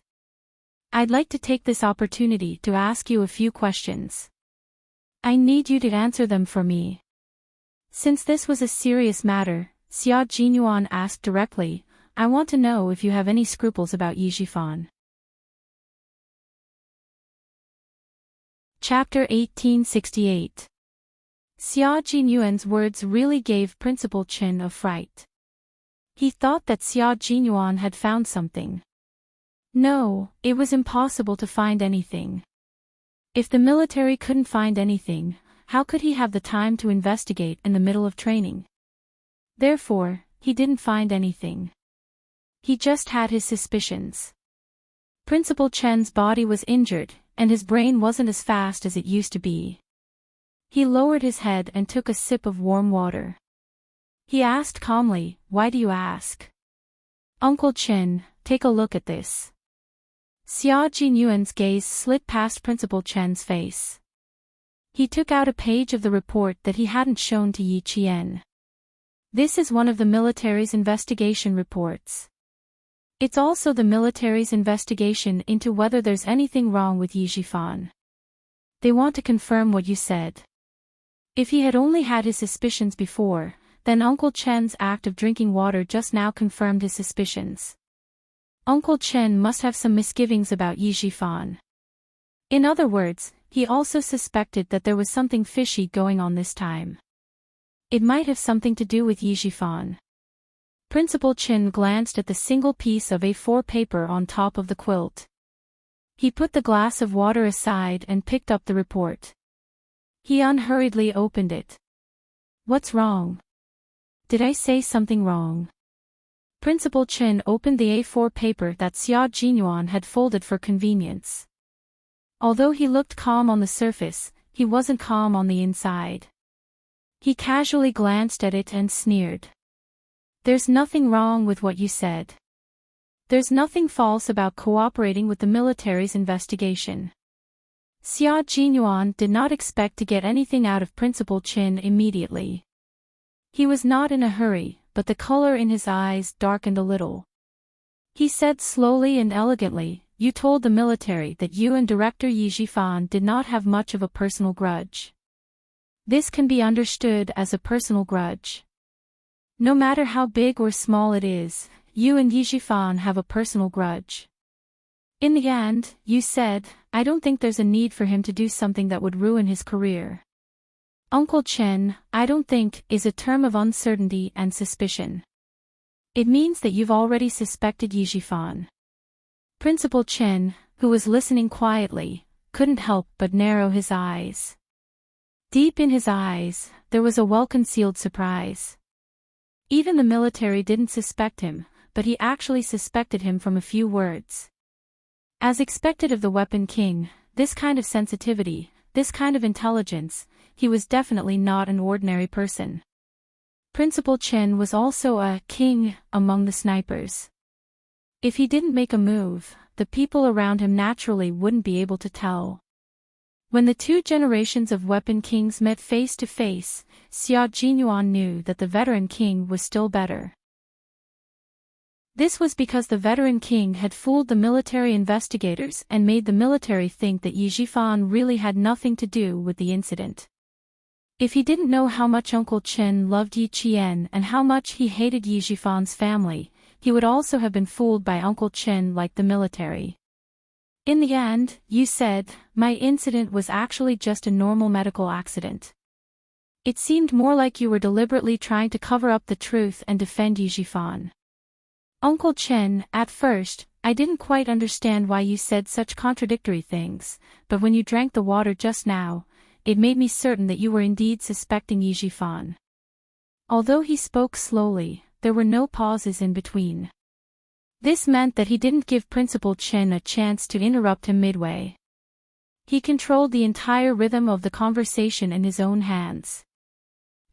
I'd like to take this opportunity to ask you a few questions. I need you to answer them for me. Since this was a serious matter, Xia Jinyuan asked directly, I want to know if you have any scruples about Yi Zhifan. Chapter 1868. Xia Jinyuan's words really gave Principal Chin a fright. He thought that Xia Jinyuan had found something. No, it was impossible to find anything. If the military couldn't find anything, how could he have the time to investigate in the middle of training? Therefore, he didn't find anything. He just had his suspicions. Principal Chen's body was injured, and his brain wasn't as fast as it used to be. He lowered his head and took a sip of warm water. He asked calmly, Why do you ask? Uncle Chen, take a look at this. Xia Jinyuan's gaze slid past Principal Chen's face. He took out a page of the report that he hadn't shown to Yi Qian. This is one of the military's investigation reports. It's also the military's investigation into whether there's anything wrong with Yi Zhifan. They want to confirm what you said. If he had only had his suspicions before, then Uncle Chen's act of drinking water just now confirmed his suspicions. Uncle Chen must have some misgivings about Yi Zhifan. In other words, he also suspected that there was something fishy going on this time. It might have something to do with Yi Zhifan. Principal Chin glanced at the single piece of A4 paper on top of the quilt. He put the glass of water aside and picked up the report. He unhurriedly opened it. What's wrong? Did I say something wrong? Principal Chen opened the A4 paper that Xia Jinyuan had folded for convenience. Although he looked calm on the surface, he wasn't calm on the inside. He casually glanced at it and sneered. There's nothing wrong with what you said. There's nothing false about cooperating with the military's investigation. Xia Jinyuan did not expect to get anything out of Principal Chen immediately. He was not in a hurry, but the color in his eyes darkened a little. He said slowly and elegantly, "You told the military that you and Director Yi Jifan did not have much of a personal grudge. This can be understood as a personal grudge. No matter how big or small it is, you and Yi Jifan have a personal grudge. In the end, you said, I don't think there's a need for him to do something that would ruin his career. Uncle Chen, I don't think, is a term of uncertainty and suspicion. It means that you've already suspected Yi Jifan." Principal Chen, who was listening quietly, couldn't help but narrow his eyes. Deep in his eyes, there was a well-concealed surprise. Even the military didn't suspect him, but he actually suspected him from a few words. As expected of the Weapon King, this kind of sensitivity, this kind of intelligence, he was definitely not an ordinary person. Principal Chen was also a king among the snipers. If he didn't make a move, the people around him naturally wouldn't be able to tell. When the two generations of Weapon Kings met face to face, Xia Jinyuan knew that the veteran king was still better. This was because the veteran king had fooled the military investigators and made the military think that Yi Jifan really had nothing to do with the incident. If he didn't know how much Uncle Chen loved Yi Qian and how much he hated Yi Jifan's family, he would also have been fooled by Uncle Chen like the military. In the end, you said, my incident was actually just a normal medical accident. It seemed more like you were deliberately trying to cover up the truth and defend Yi Jifan. Uncle Chen, at first, I didn't quite understand why you said such contradictory things, but when you drank the water just now, it made me certain that you were indeed suspecting Yi Jifan. Although he spoke slowly, there were no pauses in between. This meant that he didn't give Principal Chen a chance to interrupt him midway. He controlled the entire rhythm of the conversation in his own hands.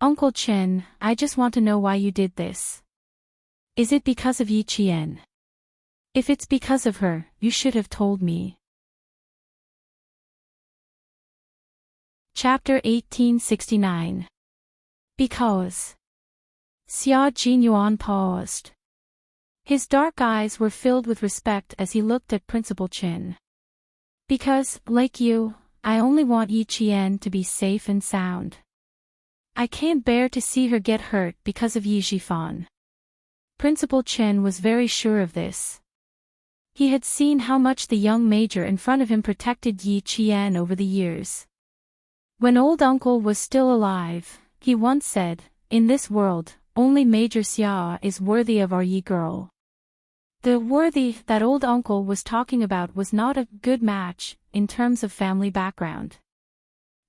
Uncle Chen, I just want to know why you did this. Is it because of Yi Qian? If it's because of her, you should have told me. Chapter 1869. Because. Xia Jinyuan paused. His dark eyes were filled with respect as he looked at Principal Chen. Because, like you, I only want Yi Qian to be safe and sound. I can't bear to see her get hurt because of Yi Jifan. Principal Chen was very sure of this. He had seen how much the young major in front of him protected Yi Qian over the years. When old uncle was still alive, he once said, in this world, only Major Xia is worthy of our Yi girl. The worthy that old uncle was talking about was not a good match, in terms of family background.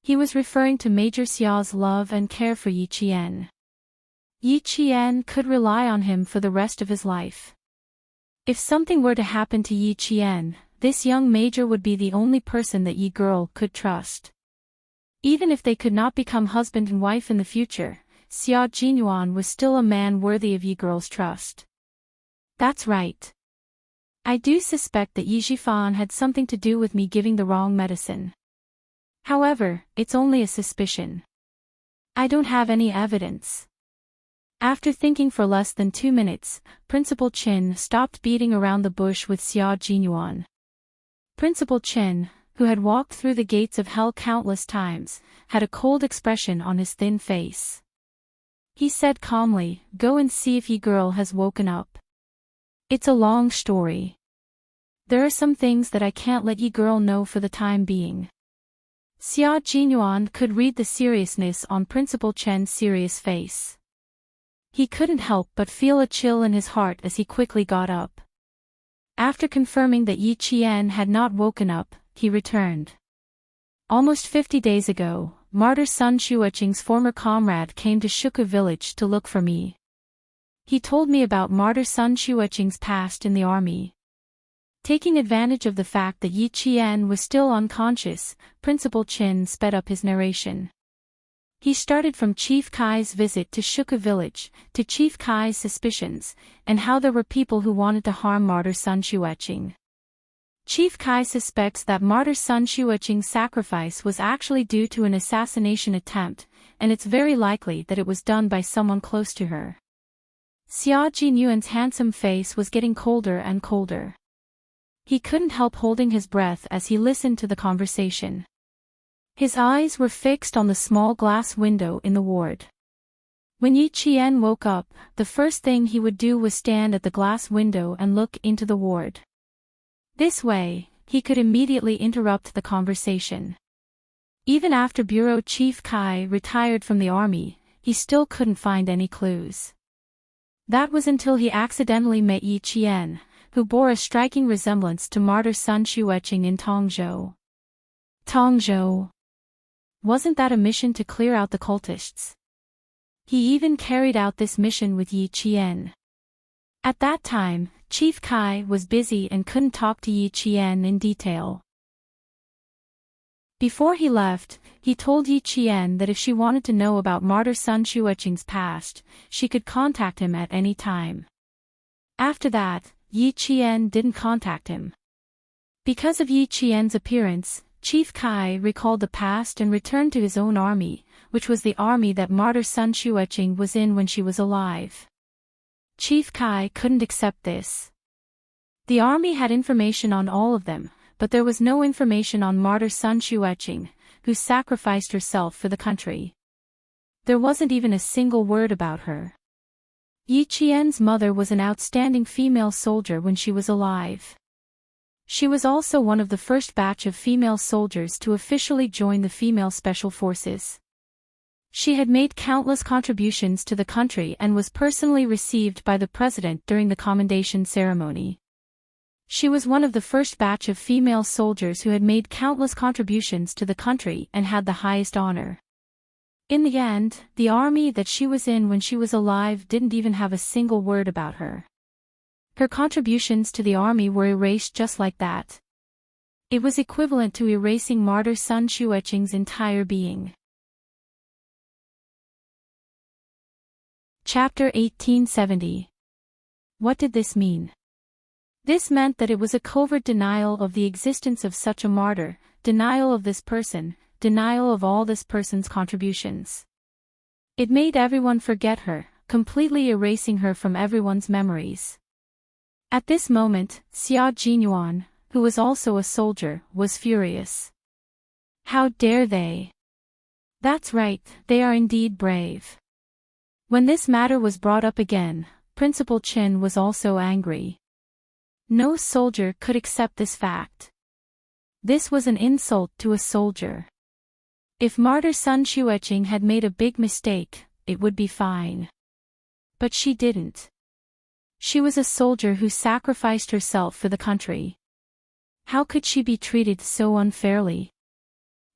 He was referring to Major Xia's love and care for Yi Qian. Yi Qian could rely on him for the rest of his life. If something were to happen to Yi Qian, this young major would be the only person that Yi girl could trust. Even if they could not become husband and wife in the future, Xia Jinyuan was still a man worthy of Yi girl's trust. That's right. I do suspect that Yi Jifan had something to do with me giving the wrong medicine. However, it's only a suspicion. I don't have any evidence. After thinking for less than 2 minutes, Principal Chen stopped beating around the bush with Xia Jinyuan. Principal Chen, who had walked through the gates of hell countless times, had a cold expression on his thin face. He said calmly, go and see if Yi girl has woken up. It's a long story. There are some things that I can't let Yi girl know for the time being. Xia Jinyuan could read the seriousness on Principal Chen's serious face. He couldn't help but feel a chill in his heart as he quickly got up. After confirming that Yi Qian had not woken up, he returned. Almost 50 days ago, Martyr Sun Xueching's former comrade came to Shuku village to look for me. He told me about Martyr Sun Xueching's past in the army. Taking advantage of the fact that Yi Qian was still unconscious, Principal Qin sped up his narration. He started from Chief Kai's visit to Shuku village, to Chief Kai's suspicions, and how there were people who wanted to harm Martyr Sun Xueching. Chief Kai suspects that Martyr Sun Xueching's sacrifice was actually due to an assassination attempt, and it's very likely that it was done by someone close to her. Xia Jinyuan's handsome face was getting colder and colder. He couldn't help holding his breath as he listened to the conversation. His eyes were fixed on the small glass window in the ward. When Yi Qian woke up, the first thing he would do was stand at the glass window and look into the ward. This way, he could immediately interrupt the conversation. Even after Bureau Chief Kai retired from the army, he still couldn't find any clues. That was until he accidentally met Yi Qian, who bore a striking resemblance to Martyr Sun Xueching in Tongzhou. Tongzhou. Wasn't that a mission to clear out the cultists? He even carried out this mission with Yi Qian. At that time, Chief Kai was busy and couldn't talk to Yi Qian in detail. Before he left, he told Yi Qian that if she wanted to know about Martyr Sun Xueching's past, she could contact him at any time. After that, Yi Qian didn't contact him. Because of Yi Qian's appearance, Chief Kai recalled the past and returned to his own army, which was the army that Martyr Sun Xueching was in when she was alive. Chief Kai couldn't accept this. The army had information on all of them, but there was no information on Martyr Sun Xueching, who sacrificed herself for the country. There wasn't even a single word about her. Yi Qian's mother was an outstanding female soldier when she was alive. She was also one of the first batch of female soldiers to officially join the female special forces. She had made countless contributions to the country and was personally received by the president during the commendation ceremony. She was one of the first batch of female soldiers who had made countless contributions to the country and had the highest honor. In the end, the army that she was in when she was alive didn't even have a single word about her. Her contributions to the army were erased just like that. It was equivalent to erasing Martyr Sun Xueching's entire being. Chapter 1870. What did this mean? This meant that it was a covert denial of the existence of such a martyr, denial of this person, denial of all this person's contributions. It made everyone forget her, completely erasing her from everyone's memories. At this moment, Xia Jinyuan, who was also a soldier, was furious. How dare they? That's right, they are indeed brave. When this matter was brought up again, Principal Qin was also angry. No soldier could accept this fact. This was an insult to a soldier. If Martyr Sun Xueching had made a big mistake, it would be fine. But she didn't. She was a soldier who sacrificed herself for the country. How could she be treated so unfairly?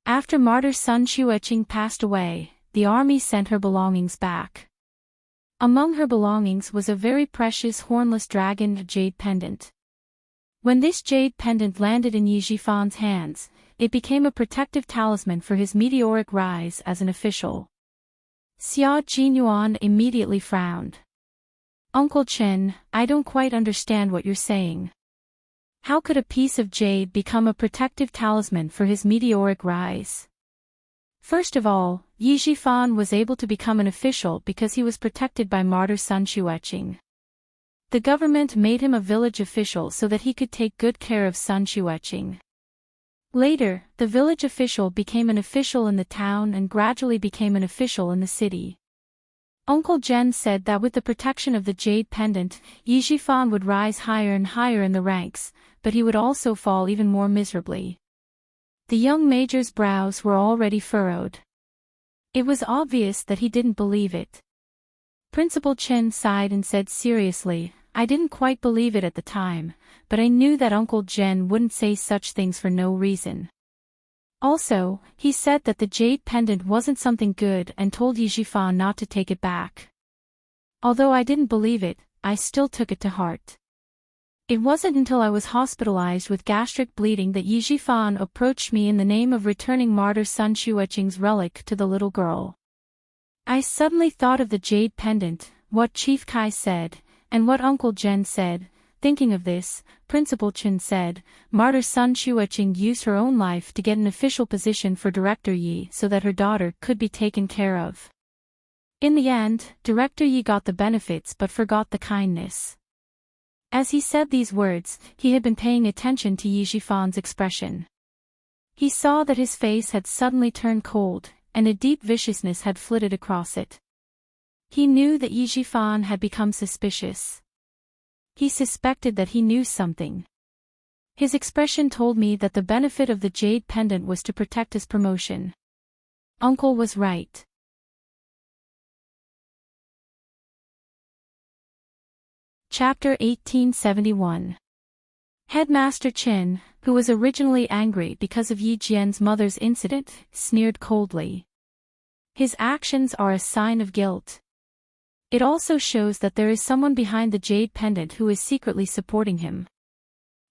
After Martyr Sun Xueching passed away, the army sent her belongings back. Among her belongings was a very precious hornless dragon jade pendant. When this jade pendant landed in Yi Jifan's hands, it became a protective talisman for his meteoric rise as an official. Xia Jinyuan immediately frowned. Uncle Chen, I don't quite understand what you're saying. How could a piece of jade become a protective talisman for his meteoric rise? First of all, Yi Jifan was able to become an official because he was protected by Martyr Sun Xueching. The government made him a village official so that he could take good care of Sun Xueching. Later, the village official became an official in the town and gradually became an official in the city. Uncle Jen said that with the protection of the jade pendant, Yi Jifan would rise higher and higher in the ranks, but he would also fall even more miserably. The young major's brows were already furrowed. It was obvious that he didn't believe it. Principal Chen sighed and said seriously, I didn't quite believe it at the time, but I knew that Uncle Jen wouldn't say such things for no reason. Also, he said that the jade pendant wasn't something good and told Yi Jifan not to take it back. Although I didn't believe it, I still took it to heart. It wasn't until I was hospitalized with gastric bleeding that Yi Jifan approached me in the name of returning martyr Sun Xueqing's relic to the little girl. I suddenly thought of the jade pendant, what Chief Kai said, and what Uncle Jen said. Thinking of this, Principal Chen said, martyr Sun Xueqing used her own life to get an official position for Director Yi so that her daughter could be taken care of. In the end, Director Yi got the benefits but forgot the kindness. As he said these words, he had been paying attention to Yi Jifan's expression. He saw that his face had suddenly turned cold, and a deep viciousness had flitted across it. He knew that Yi Jifan had become suspicious. He suspected that he knew something. His expression told me that the benefit of the jade pendant was to protect his promotion. Uncle was right. Chapter 1871. Headmaster Chin, who was originally angry because of Yi Jian's mother's incident, sneered coldly. His actions are a sign of guilt. It also shows that there is someone behind the jade pendant who is secretly supporting him.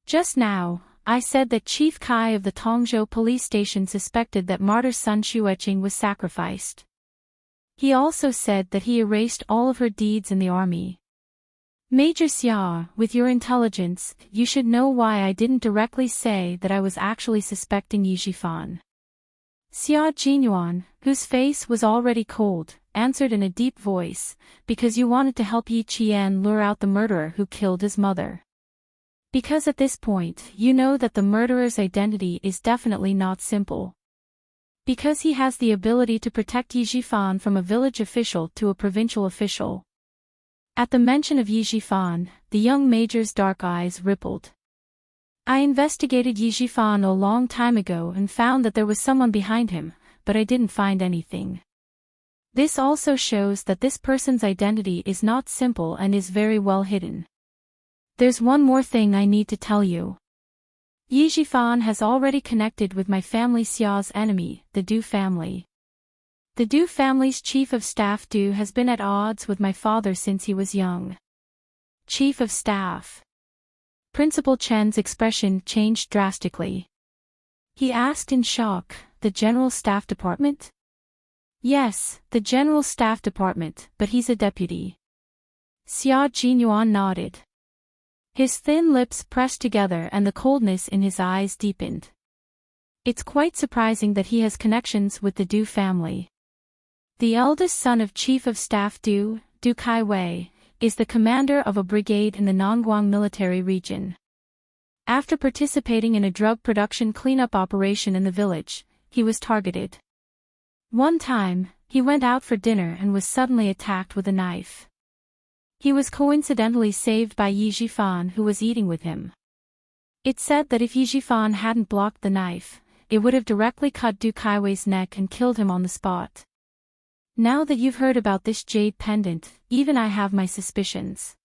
Just now, I said that Chief Kai of the Tongzhou police station suspected that martyr Sun Xueqing was sacrificed. He also said that he erased all of her deeds in the army. Major Xia, with your intelligence, you should know why I didn't directly say that I was actually suspecting Yi Jifan. Xia Jinyuan, whose face was already cold, answered in a deep voice, because you wanted to help Yi Qian lure out the murderer who killed his mother. Because at this point, you know that the murderer's identity is definitely not simple. Because he has the ability to protect Yi Jifan from a village official to a provincial official. At the mention of Yi Jifan, the young major's dark eyes rippled. I investigated Yi Jifan a long time ago and found that there was someone behind him, but I didn't find anything. This also shows that this person's identity is not simple and is very well hidden. There's one more thing I need to tell you. Yi Jifan has already connected with my family Xia's enemy, the Du family. The Du family's chief of staff Du has been at odds with my father since he was young. Chief of staff. Principal Chen's expression changed drastically. He asked in shock, the General Staff Department? Yes, the General Staff Department, but he's a deputy. Xia Jinyuan nodded. His thin lips pressed together and the coldness in his eyes deepened. It's quite surprising that he has connections with the Du family. The eldest son of Chief of Staff Du Kaiwei, is the commander of a brigade in the Nongguang military region. After participating in a drug production cleanup operation in the village, he was targeted. One time, he went out for dinner and was suddenly attacked with a knife. He was coincidentally saved by Yi Jifan, who was eating with him. It said that if Yi Jifan hadn't blocked the knife, it would have directly cut Du Kaiwei's neck and killed him on the spot. Now that you've heard about this jade pendant, even I have my suspicions.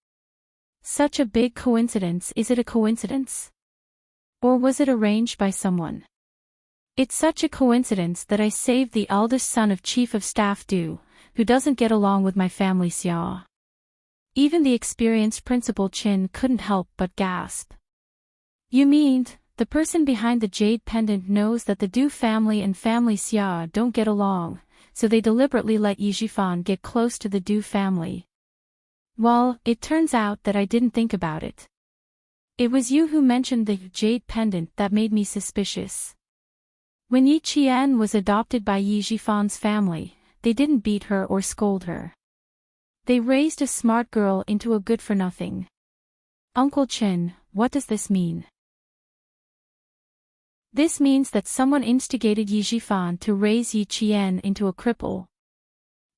Such a big coincidence, is it a coincidence? Or was it arranged by someone? It's such a coincidence that I saved the eldest son of Chief of Staff Du, who doesn't get along with my family Xia. Even the experienced Principal Chin couldn't help but gasp. You mean, the person behind the jade pendant knows that the Du family and family Xia don't get along, so they deliberately let Yi Jifan get close to the Du family. Well, it turns out that I didn't think about it. It was you who mentioned the jade pendant that made me suspicious. When Yi Qian was adopted by Yi Jifan's family, they didn't beat her or scold her. They raised a smart girl into a good-for-nothing. Uncle Chen, what does this mean? This means that someone instigated Yi Jifan to raise Yi Qian into a cripple.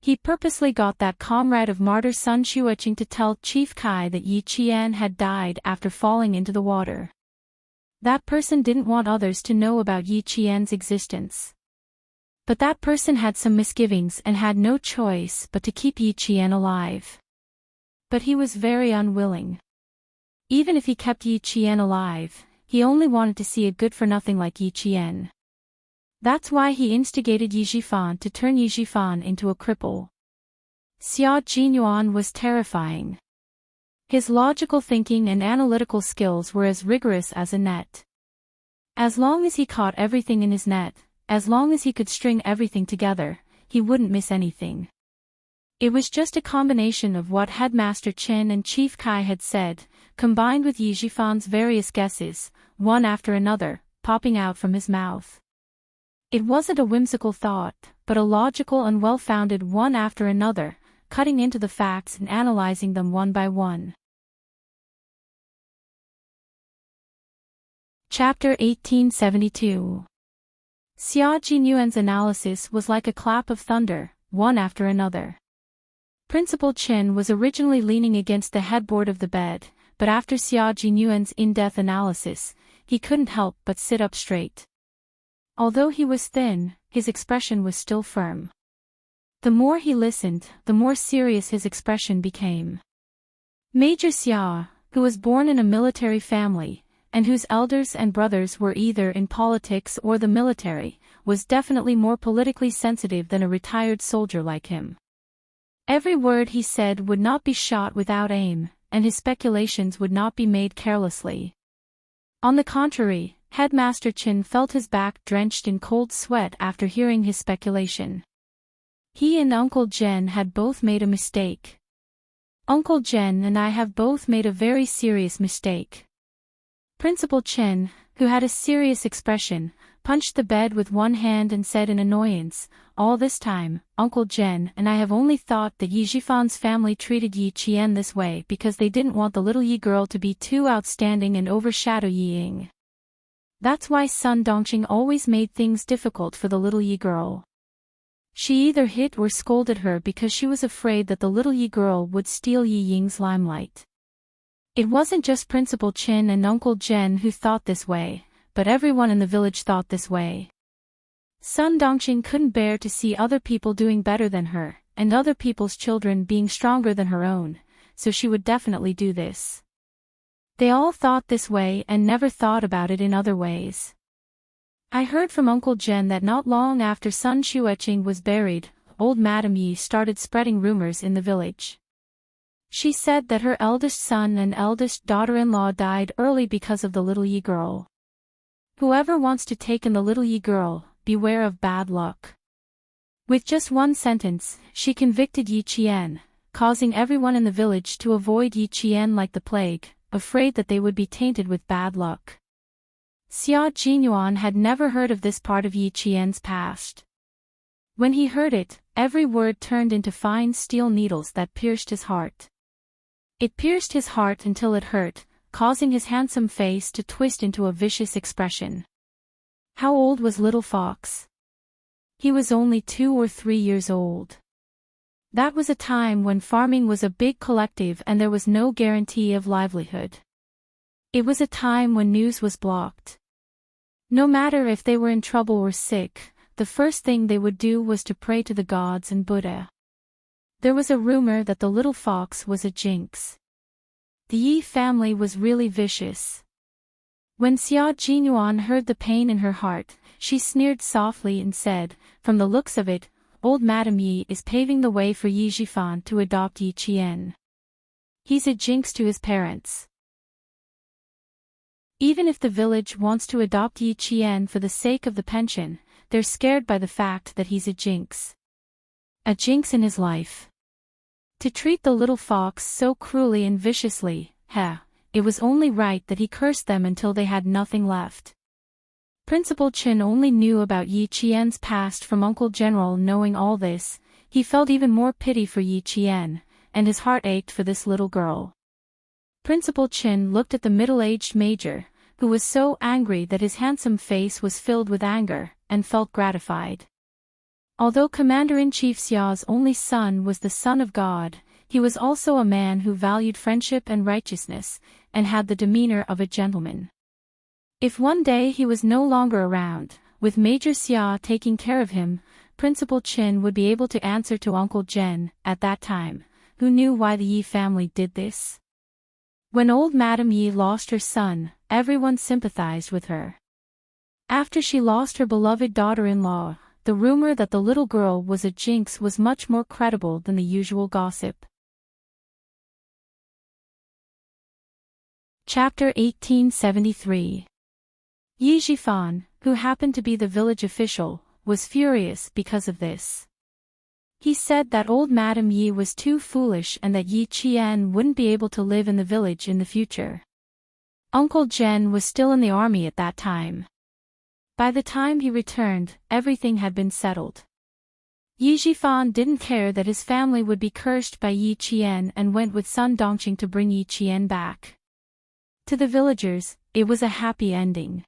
He purposely got that comrade of martyr Sun Xueqing to tell Chief Kai that Yi Qian had died after falling into the water. That person didn't want others to know about Yi Qian's existence. But that person had some misgivings and had no choice but to keep Yi Qian alive. But he was very unwilling. Even if he kept Yi Qian alive, he only wanted to see a good-for-nothing like Yi Qian. That's why he instigated Yi Jifan to turn Yi Jifan into a cripple. Xia Jinyuan was terrifying. His logical thinking and analytical skills were as rigorous as a net. As long as he caught everything in his net, as long as he could string everything together, he wouldn't miss anything. It was just a combination of what Headmaster Chen and Chief Kai had said, combined with Yi Jifan's various guesses, one after another, popping out from his mouth. It wasn't a whimsical thought, but a logical and well-founded one after another, cutting into the facts and analyzing them one by one. Chapter 1872. Xia Jinyuan's analysis was like a clap of thunder, one after another. Principal Chen was originally leaning against the headboard of the bed, but after Xia Jinyuan's in-depth analysis, he couldn't help but sit up straight. Although he was thin, his expression was still firm. The more he listened, the more serious his expression became. Major Xia, who was born in a military family, and whose elders and brothers were either in politics or the military, was definitely more politically sensitive than a retired soldier like him. Every word he said would not be shot without aim, and his speculations would not be made carelessly. On the contrary, Headmaster Chen felt his back drenched in cold sweat after hearing his speculation. He and Uncle Jen had both made a mistake. Uncle Jen and I have both made a very serious mistake. Principal Chen, who had a serious expression, punched the bed with one hand and said in annoyance, "All this time, Uncle Jen and I have only thought that Yi Jifan's family treated Yi Qian this way because they didn't want the little Yi girl to be too outstanding and overshadow Yi Ying. That's why Sun Dongqing always made things difficult for the little Yi girl. She either hit or scolded her because she was afraid that the little Yi girl would steal Yi Ying's limelight." It wasn't just Principal Chen and Uncle Jen who thought this way, but everyone in the village thought this way. Sun Dongqing couldn't bear to see other people doing better than her, and other people's children being stronger than her own, so she would definitely do this. They all thought this way and never thought about it in other ways. I heard from Uncle Jen that not long after Sun Xueqing was buried, old Madame Yi started spreading rumors in the village. She said that her eldest son and eldest daughter-in-law died early because of the little Yi girl. Whoever wants to take in the little Yi girl, beware of bad luck. With just one sentence, she convicted Yi Qian, causing everyone in the village to avoid Yi Qian like the plague, afraid that they would be tainted with bad luck. Xia Jinyuan had never heard of this part of Yi Qian's past. When he heard it, every word turned into fine steel needles that pierced his heart. It pierced his heart until it hurt, causing his handsome face to twist into a vicious expression. How old was Little Fox? He was only 2 or 3 years old. That was a time when farming was a big collective and there was no guarantee of livelihood. It was a time when news was blocked. No matter if they were in trouble or sick, the first thing they would do was to pray to the gods and Buddha. There was a rumor that the little fox was a jinx. The Yi family was really vicious. When Xia Jinyuan heard the pain in her heart, she sneered softly and said, "From the looks of it, old Madame Yi is paving the way for Yi Jifan to adopt Yi Qian. He's a jinx to his parents." Even if the village wants to adopt Yi Qian for the sake of the pension, they're scared by the fact that he's a jinx. A jinx in his life. To treat the little fox so cruelly and viciously, it was only right that he cursed them until they had nothing left. Principal Chen only knew about Yi Qian's past from Uncle General. Knowing all this, he felt even more pity for Yi Qian, and his heart ached for this little girl. Principal Chen looked at the middle-aged major, who was so angry that his handsome face was filled with anger, and felt gratified. Although Commander-in-Chief Xia's only son was the son of God, he was also a man who valued friendship and righteousness, and had the demeanor of a gentleman. If one day he was no longer around, with Major Xia taking care of him, Principal Chen would be able to answer to Uncle Jen, at that time, who knew why the Yi family did this. When old Madame Yi lost her son, everyone sympathized with her. After she lost her beloved daughter-in-law, the rumor that the little girl was a jinx was much more credible than the usual gossip. Chapter 1873. Yi Jifan, who happened to be the village official, was furious because of this. He said that old Madame Yi was too foolish and that Yi Qian wouldn't be able to live in the village in the future. Uncle Zhen was still in the army at that time. By the time he returned, everything had been settled. Yi Jifan didn't care that his family would be cursed by Yi Qian and went with Sun Dongqing to bring Yi Qian back. To the villagers, it was a happy ending.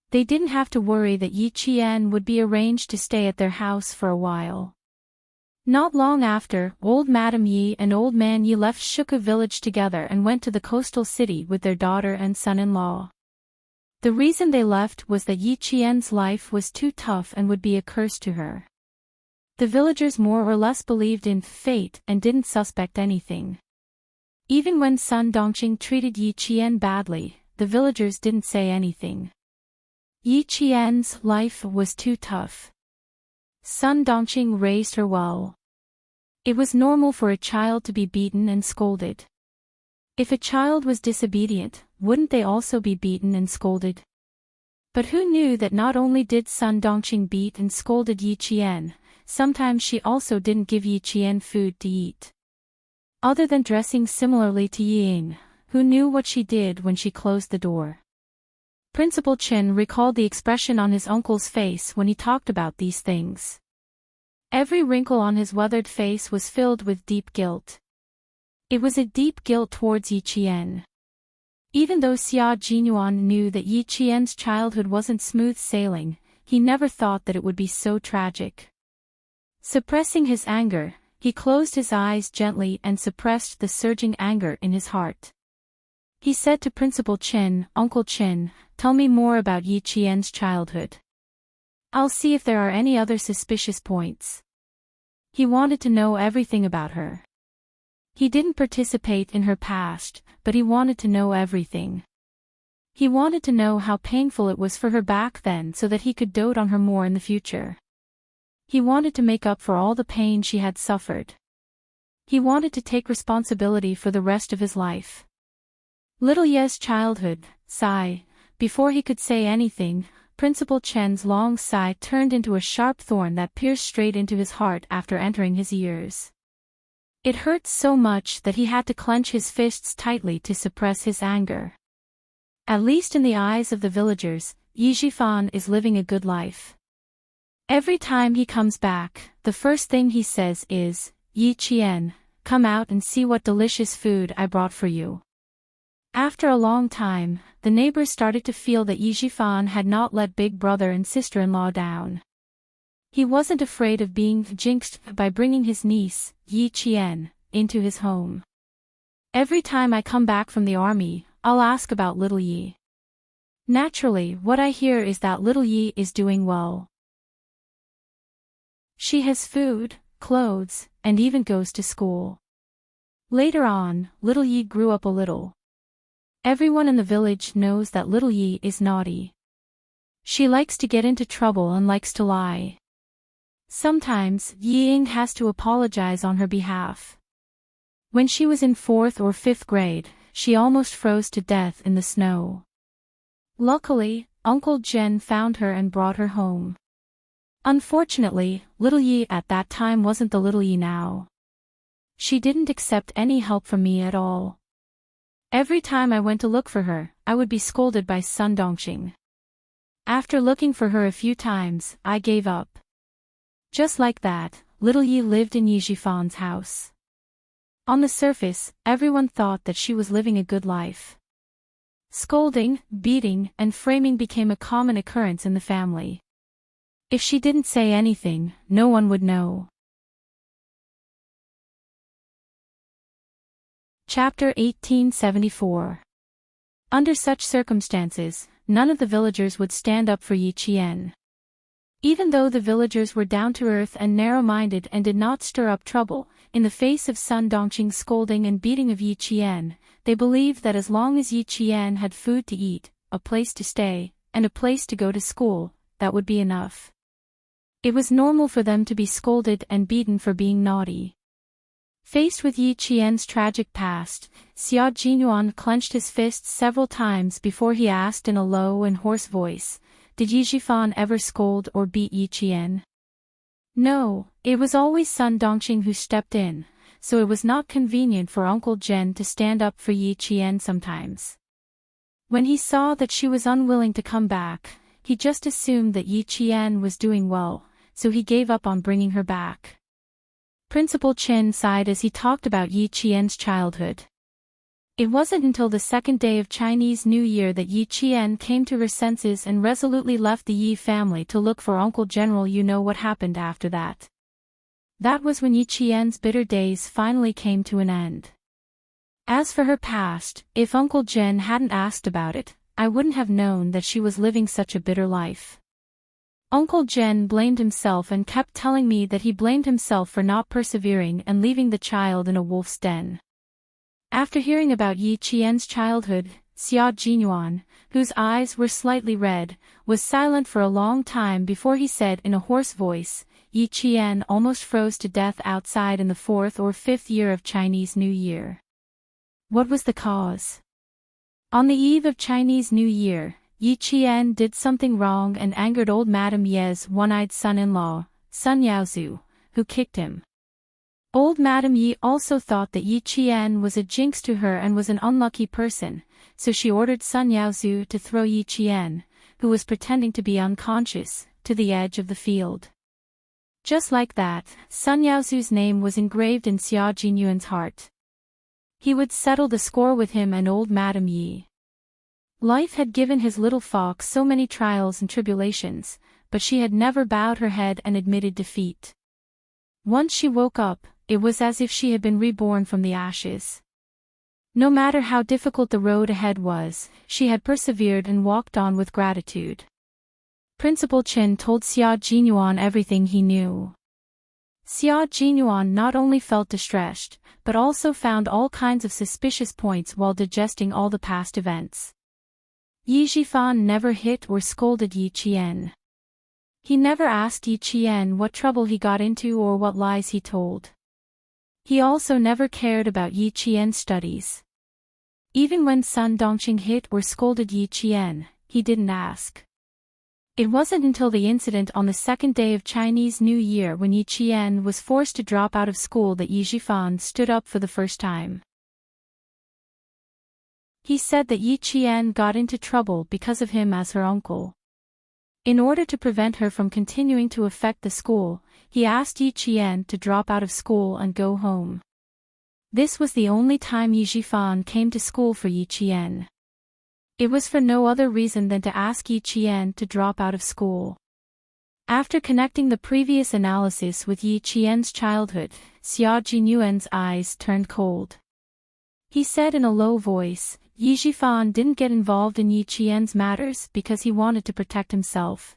They didn't have to worry that Yi Qian would be arranged to stay at their house for a while. Not long after, old Madame Yi and old man Yi left Shuka village together and went to the coastal city with their daughter and son-in-law. The reason they left was that Yi Qian's life was too tough and would be a curse to her. The villagers more or less believed in fate and didn't suspect anything. Even when Sun Dongqing treated Yi Qian badly, the villagers didn't say anything. Yi Qian's life was too tough. Sun Dongqing raised her well. It was normal for a child to be beaten and scolded. If a child was disobedient, wouldn't they also be beaten and scolded? But who knew that not only did Sun Dongqing beat and scolded Yi Qian, sometimes she also didn't give Yi Qian food to eat. Other than dressing similarly to Ying, who knew what she did when she closed the door. Principal Chen recalled the expression on his uncle's face when he talked about these things. Every wrinkle on his weathered face was filled with deep guilt. It was a deep guilt towards Yi Qian. Even though Xia Jinyuan knew that Yi Qian's childhood wasn't smooth sailing, he never thought that it would be so tragic. Suppressing his anger, he closed his eyes gently and suppressed the surging anger in his heart. He said to Principal Chen, "Uncle Chen, tell me more about Yi Qian's childhood. I'll see if there are any other suspicious points." He wanted to know everything about her. He didn't participate in her past, but he wanted to know everything. He wanted to know how painful it was for her back then so that he could dote on her more in the future. He wanted to make up for all the pain she had suffered. He wanted to take responsibility for the rest of his life. Little Ye's childhood, sigh. Before he could say anything, Principal Chen's long sigh turned into a sharp thorn that pierced straight into his heart after entering his ears. It hurt so much that he had to clench his fists tightly to suppress his anger. At least in the eyes of the villagers, Yi Jifan is living a good life. Every time he comes back, the first thing he says is, "Yi Qian, come out and see what delicious food I brought for you." After a long time, the neighbors started to feel that Yi Jifan had not let big brother and sister-in-law down. He wasn't afraid of being jinxed by bringing his niece, Yi Qian, into his home. "Every time I come back from the army, I'll ask about little Yi. Naturally, what I hear is that little Yi is doing well. She has food, clothes, and even goes to school." Later on, little Yi grew up a little. Everyone in the village knows that little Yi is naughty. She likes to get into trouble and likes to lie. Sometimes, Ying has to apologize on her behalf. When she was in 4th or 5th grade, she almost froze to death in the snow. Luckily, Uncle Zhen found her and brought her home. Unfortunately, little Yi at that time wasn't the little Yi now. She didn't accept any help from me at all. Every time I went to look for her, I would be scolded by Sun Dongqing. After looking for her a few times, I gave up. Just like that, little Yi lived in Yi Jifan's house. On the surface, everyone thought that she was living a good life. Scolding, beating, and framing became a common occurrence in the family. If she didn't say anything, no one would know. Chapter 1874. Under such circumstances, none of the villagers would stand up for Yi Qian. Even though the villagers were down-to-earth and narrow-minded and did not stir up trouble, in the face of Sun Dongqing's scolding and beating of Yi Qian, they believed that as long as Yi Qian had food to eat, a place to stay, and a place to go to school, that would be enough. It was normal for them to be scolded and beaten for being naughty. Faced with Yi Qian's tragic past, Xia Jinyuan clenched his fists several times before he asked in a low and hoarse voice, "Did Yi Zhifan ever scold or beat Yi Qian?" No, it was always Sun Dongqing who stepped in, so it was not convenient for Uncle Zhen to stand up for Yi Qian sometimes. When he saw that she was unwilling to come back, he just assumed that Yi Qian was doing well, so he gave up on bringing her back. Principal Chen sighed as he talked about Yi Qian's childhood. It wasn't until the second day of Chinese New Year that Yi Qian came to her senses and resolutely left the Yi family to look for Uncle General. You know what happened after that. That was when Yi Qian's bitter days finally came to an end. As for her past, if Uncle Zhen hadn't asked about it, I wouldn't have known that she was living such a bitter life. Uncle Zhen blamed himself and kept telling me that he blamed himself for not persevering and leaving the child in a wolf's den. After hearing about Yi Qian's childhood, Xia Jinyuan, whose eyes were slightly red, was silent for a long time before he said in a hoarse voice, "Yi Qian almost froze to death outside in the 4th or 5th year of Chinese New Year. What was the cause?" On the eve of Chinese New Year, Yi Qian did something wrong and angered old Madame Ye's one-eyed son-in-law, Sun Yaozu, who kicked him. Old Madame Yi also thought that Yi Qian was a jinx to her and was an unlucky person, so she ordered Sun Yaozu to throw Yi Qian, who was pretending to be unconscious, to the edge of the field. Just like that, Sun Yaozu's name was engraved in Xia Jinyuan's heart. He would settle the score with him and old Madame Yi. Life had given his little fox so many trials and tribulations, but she had never bowed her head and admitted defeat. Once she woke up, it was as if she had been reborn from the ashes. No matter how difficult the road ahead was, she had persevered and walked on with gratitude. Principal Chen told Xia Jinyuan everything he knew. Xia Jinyuan not only felt distressed, but also found all kinds of suspicious points while digesting all the past events. Yi Zhifan never hit or scolded Yi Qian. He never asked Yi Qian what trouble he got into or what lies he told. He also never cared about Yi Qian's studies. Even when Sun Dongqing hit or scolded Yi Qian, he didn't ask. It wasn't until the incident on the second day of Chinese New Year when Yi Qian was forced to drop out of school that Yi Zhifan stood up for the first time. He said that Yi Qian got into trouble because of him as her uncle. In order to prevent her from continuing to affect the school, he asked Yi Qian to drop out of school and go home. This was the only time Yi Zhifan came to school for Yi Qian. It was for no other reason than to ask Yi Qian to drop out of school. After connecting the previous analysis with Yi Qian's childhood, Xia Jinyuan's eyes turned cold. He said in a low voice, Yi Zhifan didn't get involved in Yi Qian's matters because he wanted to protect himself.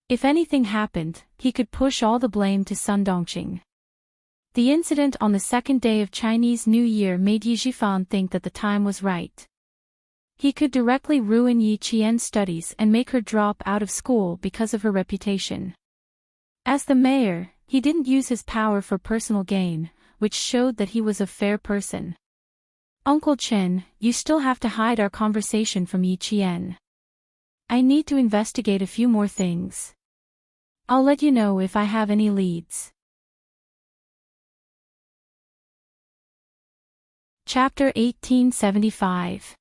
If anything happened, he could push all the blame to Sun Dongqing. The incident on the second day of Chinese New Year made Yi Zhifan think that the time was right. He could directly ruin Yi Qian's studies and make her drop out of school because of her reputation. As the mayor, he didn't use his power for personal gain, which showed that he was a fair person. Uncle Chen, you still have to hide our conversation from Yi Qian. I need to investigate a few more things. I'll let you know if I have any leads. Chapter 1875.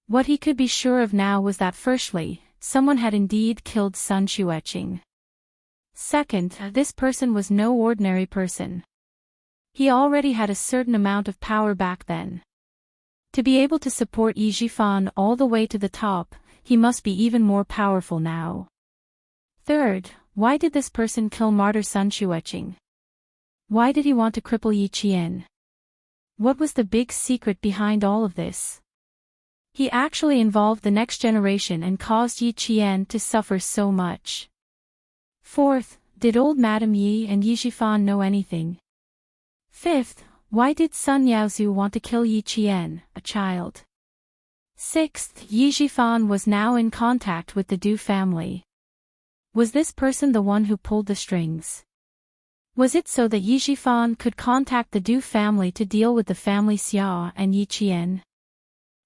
What he could be sure of now was that firstly, someone had indeed killed Sun Xueqing. Second, this person was no ordinary person. He already had a certain amount of power back then. To be able to support Yi Zhifan all the way to the top, he must be even more powerful now. Third, why did this person kill martyr Sun Xueqing? Why did he want to cripple Yi Qian? What was the big secret behind all of this? He actually involved the next generation and caused Yi Qian to suffer so much. Fourth, did old Madame Yi and Yi Zhifan know anything? Fifth, why did Sun Yaozu want to kill Yi Qian, a child? Sixth, Yi Jifan was now in contact with the Du family. Was this person the one who pulled the strings? Was it so that Yi Jifan could contact the Du family to deal with the family Xia and Yi Qian?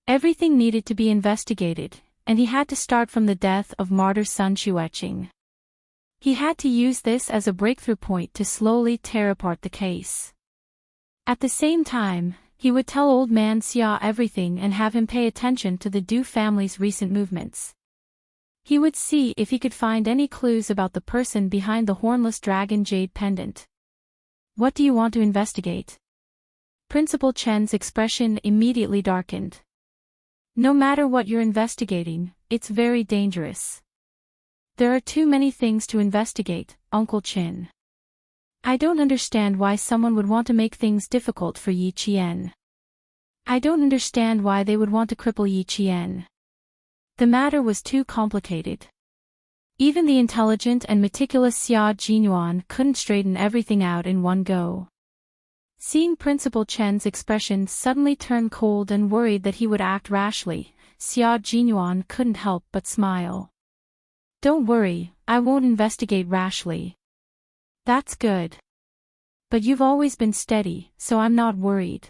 Everything needed to be investigated, and he had to start from the death of martyr son Xueqing. He had to use this as a breakthrough point to slowly tear apart the case. At the same time, he would tell old man Xia everything and have him pay attention to the Du family's recent movements. He would see if he could find any clues about the person behind the hornless dragon jade pendant. What do you want to investigate? Principal Chen's expression immediately darkened. No matter what you're investigating, it's very dangerous. There are too many things to investigate, Uncle Chin. I don't understand why someone would want to make things difficult for Yi Qian. I don't understand why they would want to cripple Yi Qian. The matter was too complicated. Even the intelligent and meticulous Xia Jinyuan couldn't straighten everything out in one go. Seeing Principal Chen's expression suddenly turn cold and worried that he would act rashly, Xia Jinyuan couldn't help but smile. Don't worry, I won't investigate rashly. That's good. But you've always been steady, so I'm not worried.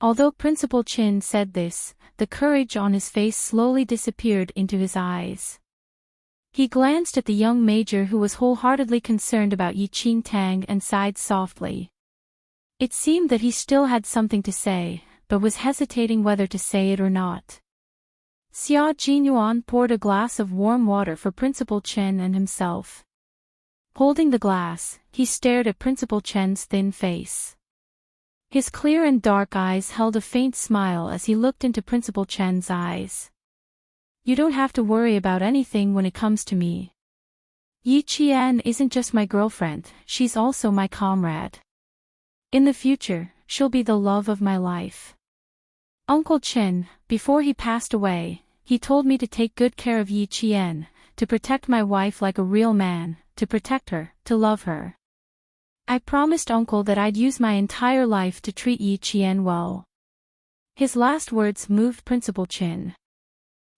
Although Principal Chin said this, the courage on his face slowly disappeared into his eyes. He glanced at the young major who was wholeheartedly concerned about Yi Qingtang and sighed softly. It seemed that he still had something to say, but was hesitating whether to say it or not. Xia Jinyuan poured a glass of warm water for Principal Chen and himself. Holding the glass, he stared at Principal Chen's thin face. His clear and dark eyes held a faint smile as he looked into Principal Chen's eyes. You don't have to worry about anything when it comes to me. Yi Qian isn't just my girlfriend, she's also my comrade. In the future, she'll be the love of my life. Uncle Chen, before he passed away, he told me to take good care of Yi Qian, to protect my wife like a real man, to protect her, to love her. I promised Uncle that I'd use my entire life to treat Yi Qian well. His last words moved Principal Chin.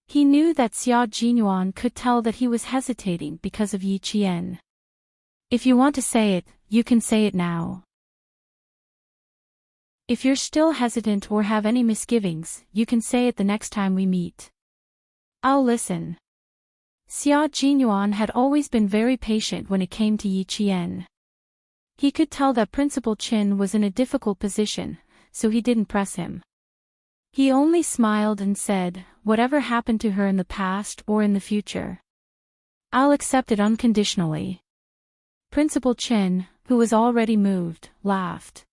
He knew that Xia Jinyuan could tell that he was hesitating because of Yi Qian. If you want to say it, you can say it now. If you're still hesitant or have any misgivings, you can say it the next time we meet. I'll listen. Xia Jinyuan had always been very patient when it came to Yi Qian. He could tell that Principal Chin was in a difficult position, so he didn't press him. He only smiled and said, whatever happened to her in the past or in the future, I'll accept it unconditionally. Principal Chin, who was already moved, laughed.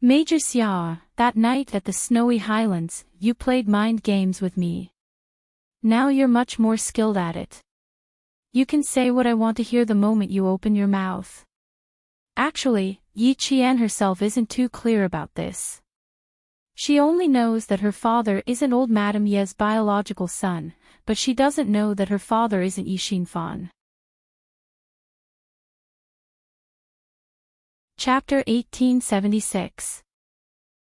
Major Xia, that night at the snowy highlands, you played mind games with me. Now you're much more skilled at it. You can say what I want to hear the moment you open your mouth. Actually, Yi Qian herself isn't too clear about this. She only knows that her father isn't old Madame Ye's biological son, but she doesn't know that her father isn't Yi Xinfan. Chapter 1876.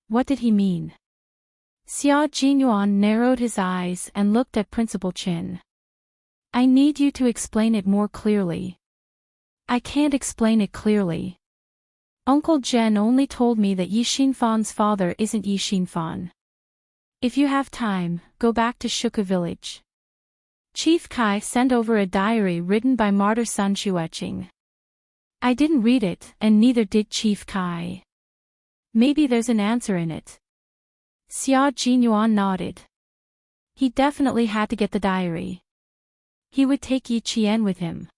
What did he mean? Xia Jinyuan narrowed his eyes and looked at Principal Chin. I need you to explain it more clearly. I can't explain it clearly. Uncle Zhen only told me that Yi Xinfan's father isn't Yi Xinfan. If you have time, go back to Shuka village. Chief Kai sent over a diary written by martyr son Xueqing. I didn't read it, and neither did Chief Kai. Maybe there's an answer in it. Xia Jinyuan nodded. He definitely had to get the diary. He would take Yi Qian with him.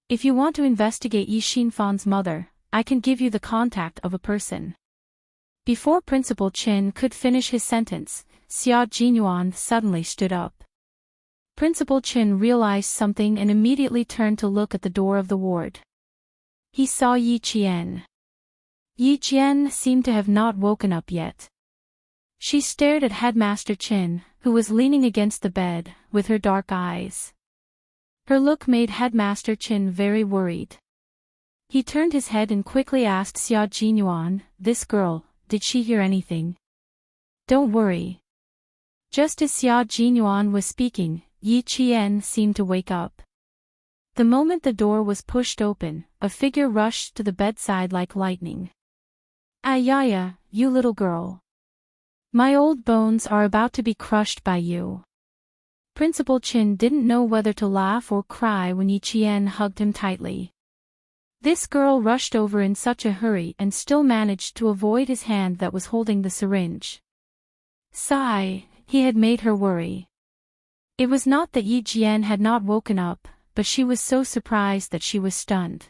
If you want to investigate Yi Xinfan's mother, I can give you the contact of a person. Before Principal Chin could finish his sentence, Xia Jinyuan suddenly stood up. Principal Chin realized something and immediately turned to look at the door of the ward. He saw Yi Qian. Yi Qian seemed to have not woken up yet. She stared at Headmaster Chin, who was leaning against the bed, with her dark eyes. Her look made Headmaster Chin very worried. He turned his head and quickly asked Xia Jinyuan, this girl, did she hear anything? Don't worry. Just as Xia Jinyuan was speaking, Yi Qian seemed to wake up. The moment the door was pushed open, a figure rushed to the bedside like lightning. Ayaya, you little girl. My old bones are about to be crushed by you. Principal Qin didn't know whether to laugh or cry when Yi Qian hugged him tightly. This girl rushed over in such a hurry and still managed to avoid his hand that was holding the syringe. Sigh, he had made her worry. It was not that Yi Qian had not woken up, but she was so surprised that she was stunned.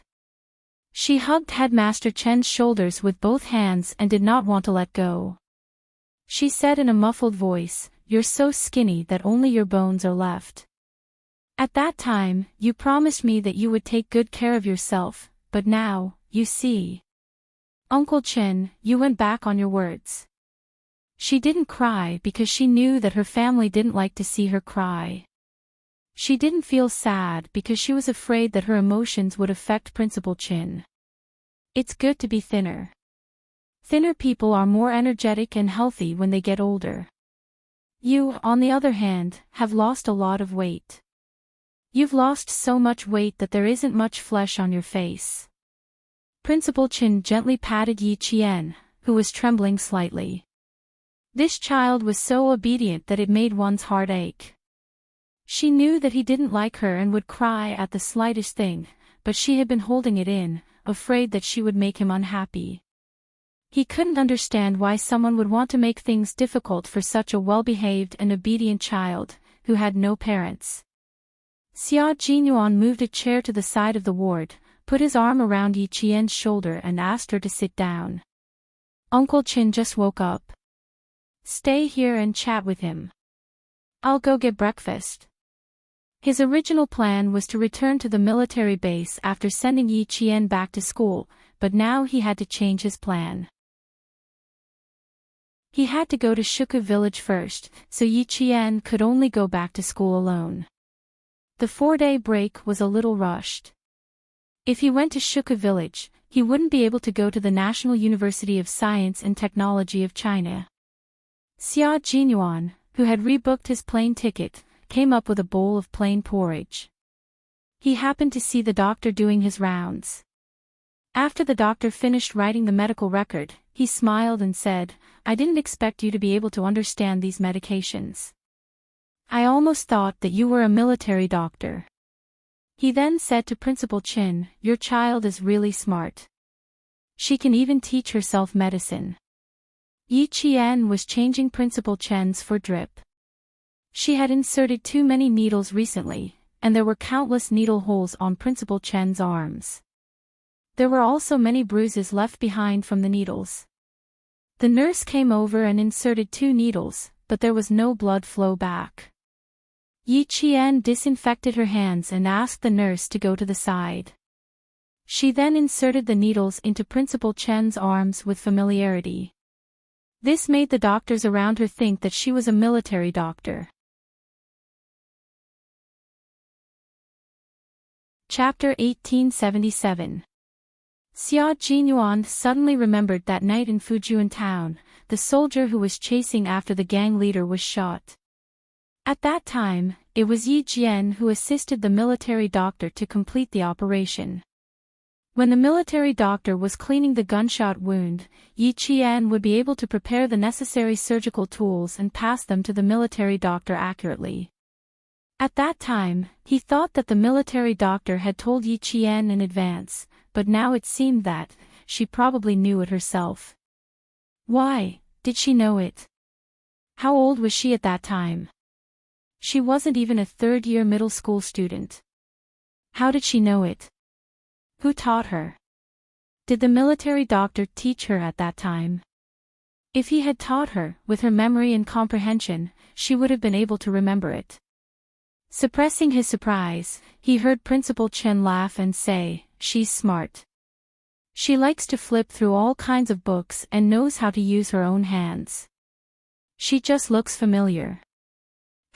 She hugged Headmaster Chen's shoulders with both hands and did not want to let go. She said in a muffled voice, "You're so skinny that only your bones are left. At that time, you promised me that you would take good care of yourself, but now, you see. Uncle Chen, you went back on your words." She didn't cry because she knew that her family didn't like to see her cry. She didn't feel sad because she was afraid that her emotions would affect Principal Qin. It's good to be thinner. Thinner people are more energetic and healthy when they get older. You, on the other hand, have lost a lot of weight. You've lost so much weight that there isn't much flesh on your face. Principal Qin gently patted Yi Qian, who was trembling slightly. This child was so obedient that it made one's heart ache. She knew that he didn't like her and would cry at the slightest thing, but she had been holding it in, afraid that she would make him unhappy. He couldn't understand why someone would want to make things difficult for such a well-behaved and obedient child, who had no parents. Xia Jinyuan moved a chair to the side of the ward, put his arm around Yi Qian's shoulder and asked her to sit down. Uncle Qin just woke up. Stay here and chat with him. I'll go get breakfast. His original plan was to return to the military base after sending Yi Qian back to school, but now he had to change his plan. He had to go to Shuku village first, so Yi Qian could only go back to school alone. The 4-day break was a little rushed. If he went to Shuku village, he wouldn't be able to go to the National University of Science and Technology of China. Xia Jinyuan, who had rebooked his plane ticket, came up with a bowl of plain porridge. He happened to see the doctor doing his rounds. After the doctor finished writing the medical record, he smiled and said, "I didn't expect you to be able to understand these medications. I almost thought that you were a military doctor." He then said to Principal Qin, "Your child is really smart. She can even teach herself medicine." Yi Qian was changing Principal Chen's for drip. She had inserted too many needles recently, and there were countless needle holes on Principal Chen's arms. There were also many bruises left behind from the needles. The nurse came over and inserted 2 needles, but there was no blood flow back. Yi Qian disinfected her hands and asked the nurse to go to the side. She then inserted the needles into Principal Chen's arms with familiarity. This made the doctors around her think that she was a military doctor. Chapter 1877. Xia Jinyuan suddenly remembered that night in Fujian town, the soldier who was chasing after the gang leader was shot. At that time, it was Yi Jian who assisted the military doctor to complete the operation. When the military doctor was cleaning the gunshot wound, Yi Qian would be able to prepare the necessary surgical tools and pass them to the military doctor accurately. At that time, he thought that the military doctor had told Yi Qian in advance, but now it seemed that she probably knew it herself. Why did she know it? How old was she at that time? She wasn't even a third-year middle school student. How did she know it? Who taught her? Did the military doctor teach her at that time? If he had taught her, with her memory and comprehension, she would have been able to remember it. Suppressing his surprise, he heard Principal Chen laugh and say, "She's smart. She likes to flip through all kinds of books and knows how to use her own hands. She just looks familiar.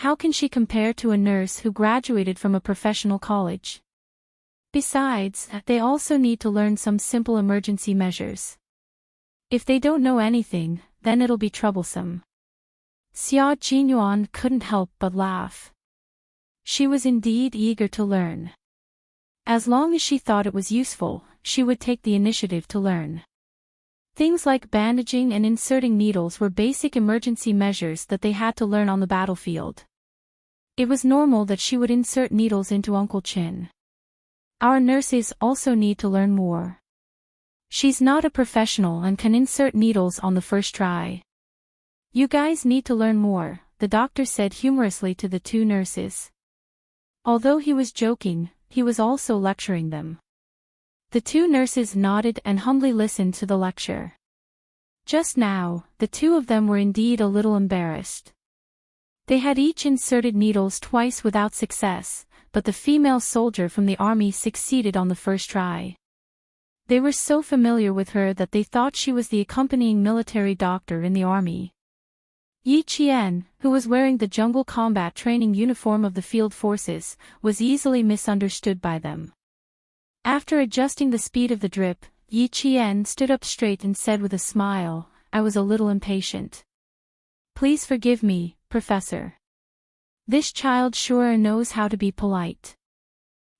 How can she compare to a nurse who graduated from a professional college? Besides, they also need to learn some simple emergency measures. If they don't know anything, then it'll be troublesome." Xia Jinyuan couldn't help but laugh. She was indeed eager to learn. As long as she thought it was useful, she would take the initiative to learn. Things like bandaging and inserting needles were basic emergency measures that they had to learn on the battlefield. It was normal that she would insert needles into Uncle Chin. Our nurses also need to learn more. She's not a professional and can insert needles on the first try. You guys need to learn more, the doctor said humorously to the two nurses. Although he was joking, he was also lecturing them. The two nurses nodded and humbly listened to the lecture. Just now, the two of them were indeed a little embarrassed. They had each inserted needles twice without success, but the female soldier from the army succeeded on the first try. They were so familiar with her that they thought she was the accompanying military doctor in the army. Yi Qian, who was wearing the jungle combat training uniform of the field forces, was easily misunderstood by them. After adjusting the speed of the drip, Yi Qian stood up straight and said with a smile, "I was a little impatient. Please forgive me, Professor. This child sure knows how to be polite."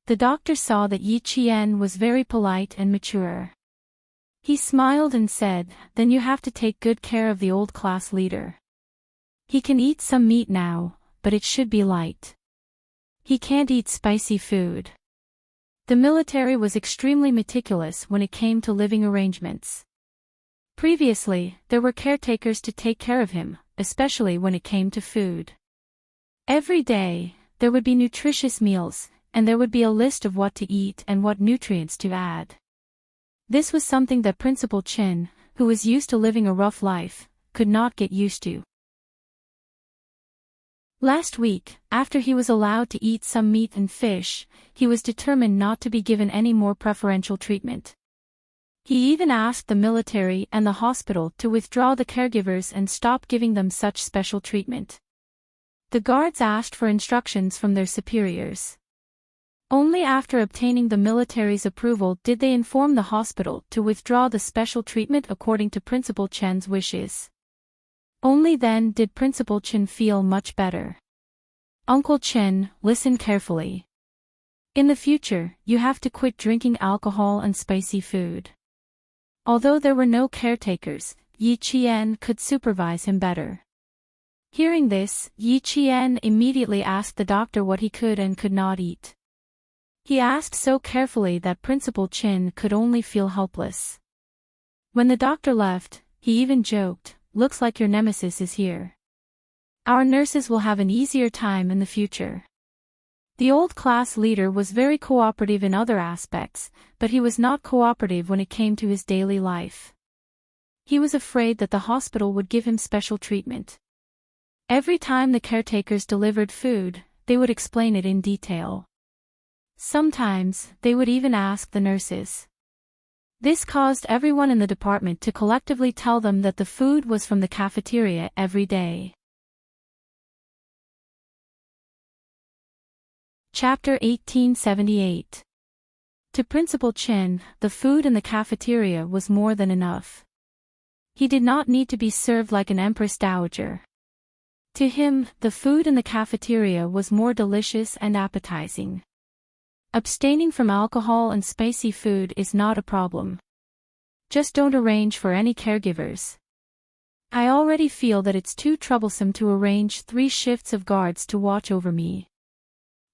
The doctor saw that Yi Qian was very polite and mature. He smiled and said, "Then you have to take good care of the old class leader. He can eat some meat now, but it should be light. He can't eat spicy food." The military was extremely meticulous when it came to living arrangements. Previously, there were caretakers to take care of him, especially when it came to food. Every day, there would be nutritious meals, and there would be a list of what to eat and what nutrients to add. This was something that Principal Chin, who was used to living a rough life, could not get used to. Last week, after he was allowed to eat some meat and fish, he was determined not to be given any more preferential treatment. He even asked the military and the hospital to withdraw the caregivers and stop giving them such special treatment. The guards asked for instructions from their superiors. Only after obtaining the military's approval did they inform the hospital to withdraw the special treatment according to Principal Chen's wishes. Only then did Principal Chen feel much better. "Uncle Chen, listen carefully. In the future, you have to quit drinking alcohol and spicy food." Although there were no caretakers, Yi Qian could supervise him better. Hearing this, Yi Qian immediately asked the doctor what he could and could not eat. He asked so carefully that Principal Chen could only feel helpless. When the doctor left, he even joked, "Looks like your nemesis is here. Our nurses will have an easier time in the future." The old class leader was very cooperative in other aspects, but he was not cooperative when it came to his daily life. He was afraid that the hospital would give him special treatment. Every time the caretakers delivered food, they would explain it in detail. Sometimes, they would even ask the nurses. This caused everyone in the department to collectively tell them that the food was from the cafeteria every day. Chapter 1878. To Principal Chen, the food in the cafeteria was more than enough. He did not need to be served like an empress dowager. To him, the food in the cafeteria was more delicious and appetizing. Abstaining from alcohol and spicy food is not a problem. Just don't arrange for any caregivers. I already feel that it's too troublesome to arrange 3 shifts of guards to watch over me.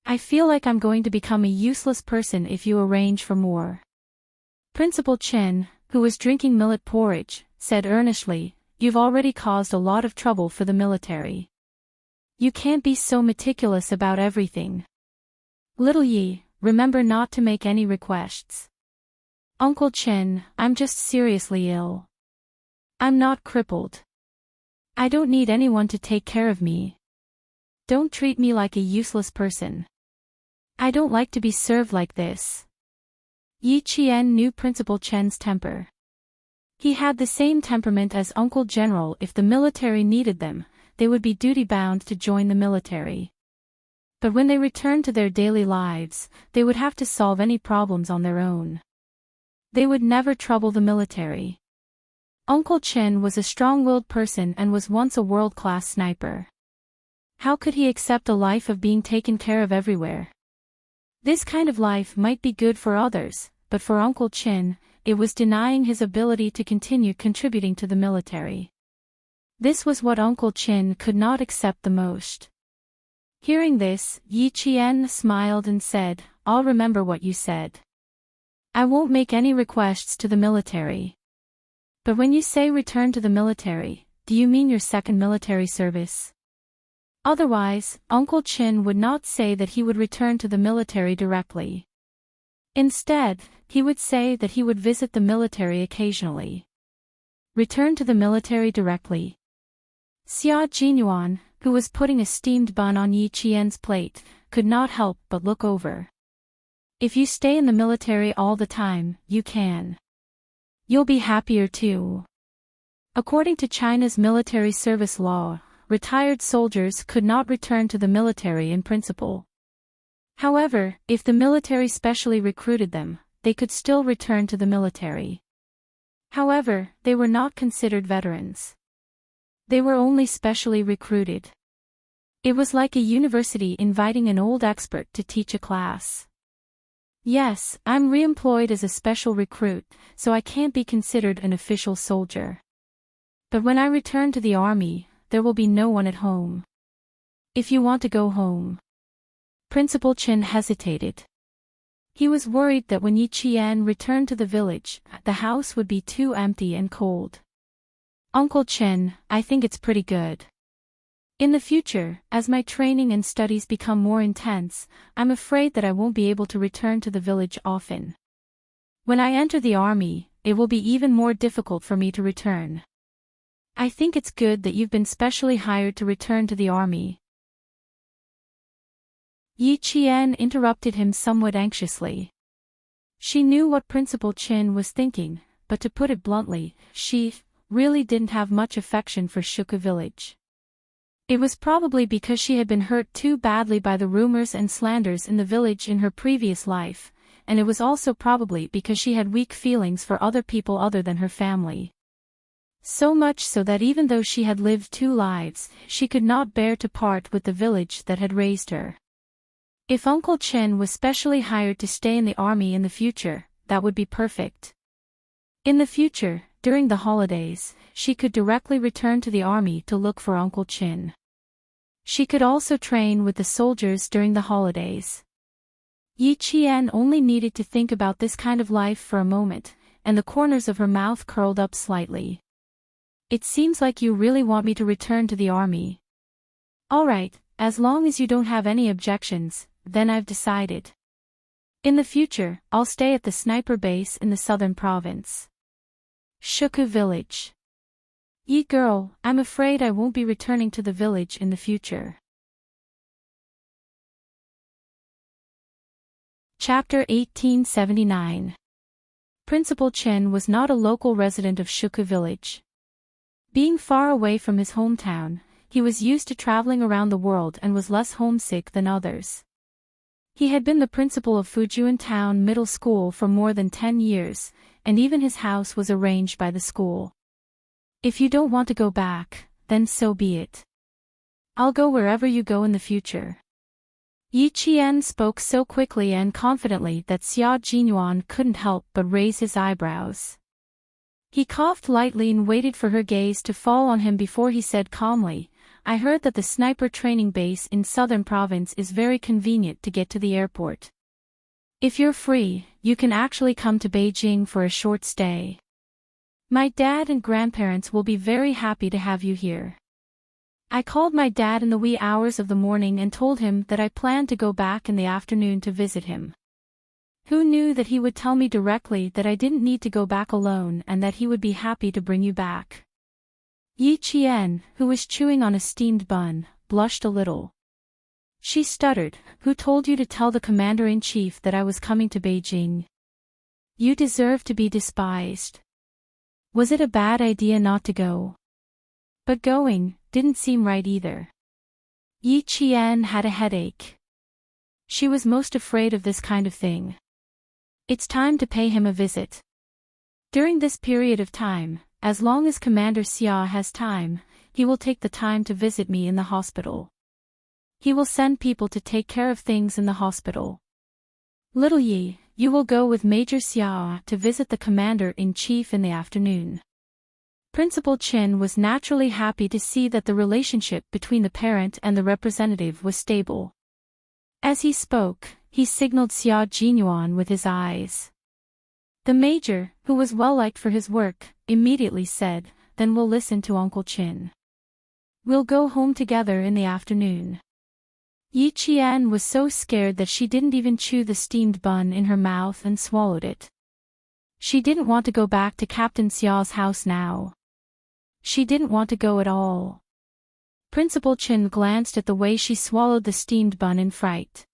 I feel like I'm going to become a useless person if you arrange for more. Principal Chen, who was drinking millet porridge, said earnestly, "You've already caused a lot of trouble for the military. You can't be so meticulous about everything. Little Yi, remember not to make any requests." "Uncle Chen, I'm just seriously ill. I'm not crippled. I don't need anyone to take care of me. Don't treat me like a useless person. I don't like to be served like this." Yi Qian knew Principal Chen's temper. He had the same temperament as Uncle General. If the military needed them, they would be duty-bound to join the military. But when they returned to their daily lives, they would have to solve any problems on their own. They would never trouble the military. Uncle Chin was a strong-willed person and was once a world-class sniper. How could he accept a life of being taken care of everywhere? This kind of life might be good for others, but for Uncle Chin, it was denying his ability to continue contributing to the military. This was what Uncle Chin could not accept the most. Hearing this, Yi Qian smiled and said, "I'll remember what you said. I won't make any requests to the military." But when you say return to the military, do you mean your second military service? Otherwise, Uncle Chin would not say that he would return to the military directly. Instead, he would say that he would visit the military occasionally. Return to the military directly. Xia Jinyuan, who was putting a steamed bun on Yi Qian's plate, could not help but look over. If you stay in the military all the time, you can. You'll be happier too. According to China's military service law, retired soldiers could not return to the military in principle. However, if the military specially recruited them, they could still return to the military. However, they were not considered veterans. They were only specially recruited. It was like a university inviting an old expert to teach a class. Yes, I'm re-employed as a special recruit, so I can't be considered an official soldier. But when I return to the army, there will be no one at home. If you want to go home. Principal Chin hesitated. He was worried that when Yi Qian returned to the village, the house would be too empty and cold. Uncle Chin, I think it's pretty good. In the future, as my training and studies become more intense, I'm afraid that I won't be able to return to the village often. When I enter the army, it will be even more difficult for me to return. I think it's good that you've been specially hired to return to the army. Yi Qian interrupted him somewhat anxiously. She knew what Principal Chin was thinking, but to put it bluntly, she really didn't have much affection for Shuka village. It was probably because she had been hurt too badly by the rumors and slanders in the village in her previous life, and it was also probably because she had weak feelings for other people other than her family. So much so that even though she had lived 2 lives, she could not bear to part with the village that had raised her. If Uncle Chen was specially hired to stay in the army in the future, that would be perfect. In the future, during the holidays, she could directly return to the army to look for Uncle Chin. She could also train with the soldiers during the holidays. Yi Qian only needed to think about this kind of life for a moment, and the corners of her mouth curled up slightly. It seems like you really want me to return to the army. All right, as long as you don't have any objections, then I've decided. In the future, I'll stay at the sniper base in the southern province. Shuku village. Yi girl, I'm afraid I won't be returning to the village in the future. Chapter 1879. Principal Chen was not a local resident of Shuku village. Being far away from his hometown, he was used to traveling around the world and was less homesick than others. He had been the principal of Fujian Town Middle School for more than 10 years, and even his house was arranged by the school. If you don't want to go back, then so be it. I'll go wherever you go in the future. Yi Qian spoke so quickly and confidently that Xia Jinyuan couldn't help but raise his eyebrows. He coughed lightly and waited for her gaze to fall on him before he said calmly, I heard that the sniper training base in southern province is very convenient to get to the airport. If you're free, you can actually come to Beijing for a short stay. My dad and grandparents will be very happy to have you here. I called my dad in the wee hours of the morning and told him that I planned to go back in the afternoon to visit him. Who knew that he would tell me directly that I didn't need to go back alone and that he would be happy to bring you back? Yi Qian, who was chewing on a steamed bun, blushed a little. She stuttered, Who told you to tell the commander-in-chief that I was coming to Beijing? You deserve to be despised. Was it a bad idea not to go? But going didn't seem right either. Yi Qian had a headache. She was most afraid of this kind of thing. It's time to pay him a visit. During this period of time, as long as Commander Xia has time, he will take the time to visit me in the hospital. He will send people to take care of things in the hospital. Little Yi, you will go with Major Xia to visit the Commander-in-Chief in the afternoon. Principal Qin was naturally happy to see that the relationship between the parent and the representative was stable. As he spoke, he signaled Xia Jinyuan with his eyes. The major, who was well liked for his work, immediately said, "Then we'll listen to Uncle Qin. We'll go home together in the afternoon." Yi Qian was so scared that she didn't even chew the steamed bun in her mouth and swallowed it. She didn't want to go back to Captain Xiao's house now. She didn't want to go at all. Principal Qin glanced at the way she swallowed the steamed bun in fright.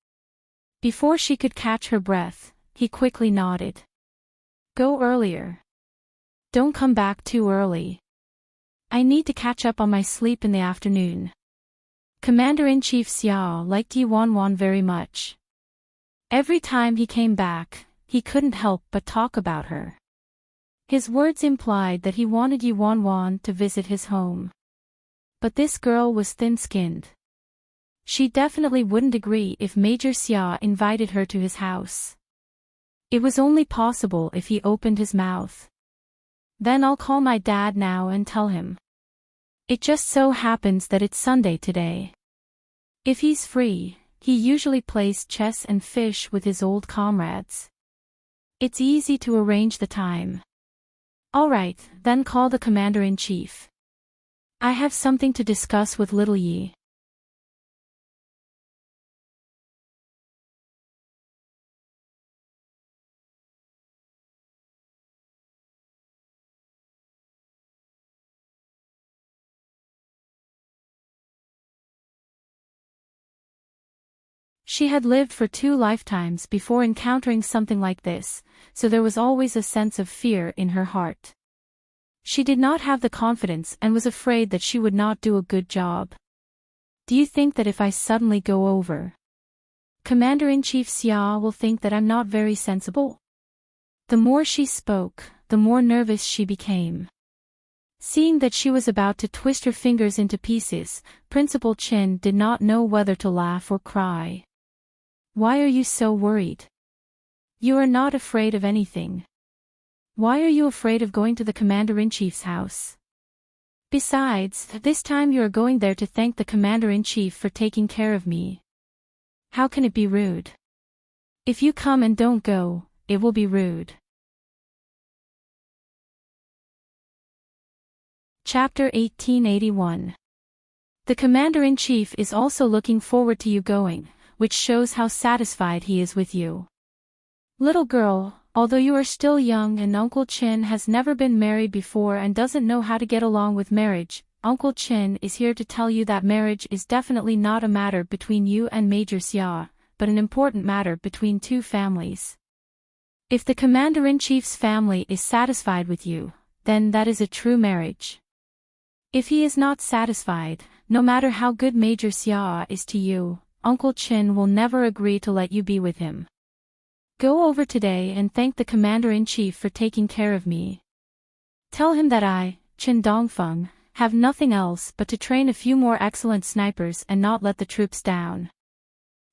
Before she could catch her breath, he quickly nodded. "Go earlier. Don't come back too early. I need to catch up on my sleep in the afternoon." Commander-in-Chief Xiao liked Yi Wanwan very much. Every time he came back, he couldn't help but talk about her. His words implied that he wanted Yi Wanwan to visit his home. But this girl was thin-skinned. She definitely wouldn't agree if Major Xia invited her to his house. It was only possible if he opened his mouth. "Then I'll call my dad now and tell him. It just so happens that it's Sunday today. If he's free, he usually plays chess and fish with his old comrades. It's easy to arrange the time." "All right, then call the Commander-in-Chief. I have something to discuss with little Yi." She had lived for 2 lifetimes before encountering something like this, so there was always a sense of fear in her heart. She did not have the confidence and was afraid that she would not do a good job. "Do you think that if I suddenly go over, Commander-in-Chief Xia will think that I'm not very sensible?" The more she spoke, the more nervous she became. Seeing that she was about to twist her fingers into pieces, Principal Qin did not know whether to laugh or cry. "Why are you so worried? You are not afraid of anything. Why are you afraid of going to the Commander-in-Chief's house? Besides, this time you are going there to thank the Commander-in-Chief for taking care of me. How can it be rude? If you come and don't go, it will be rude." Chapter 1881. The Commander-in-Chief is also looking forward to you going, which shows how satisfied he is with you. Little girl, although you are still young and Uncle Qin has never been married before and doesn't know how to get along with marriage, Uncle Qin is here to tell you that marriage is definitely not a matter between you and Major Xia, but an important matter between 2 families. If the Commander-in-Chief's family is satisfied with you, then that is a true marriage. If he is not satisfied, no matter how good Major Xia is to you, Uncle Qin will never agree to let you be with him. Go over today and thank the Commander-in-Chief for taking care of me. Tell him that I, Qin Dongfeng, have nothing else but to train a few more excellent snipers and not let the troops down."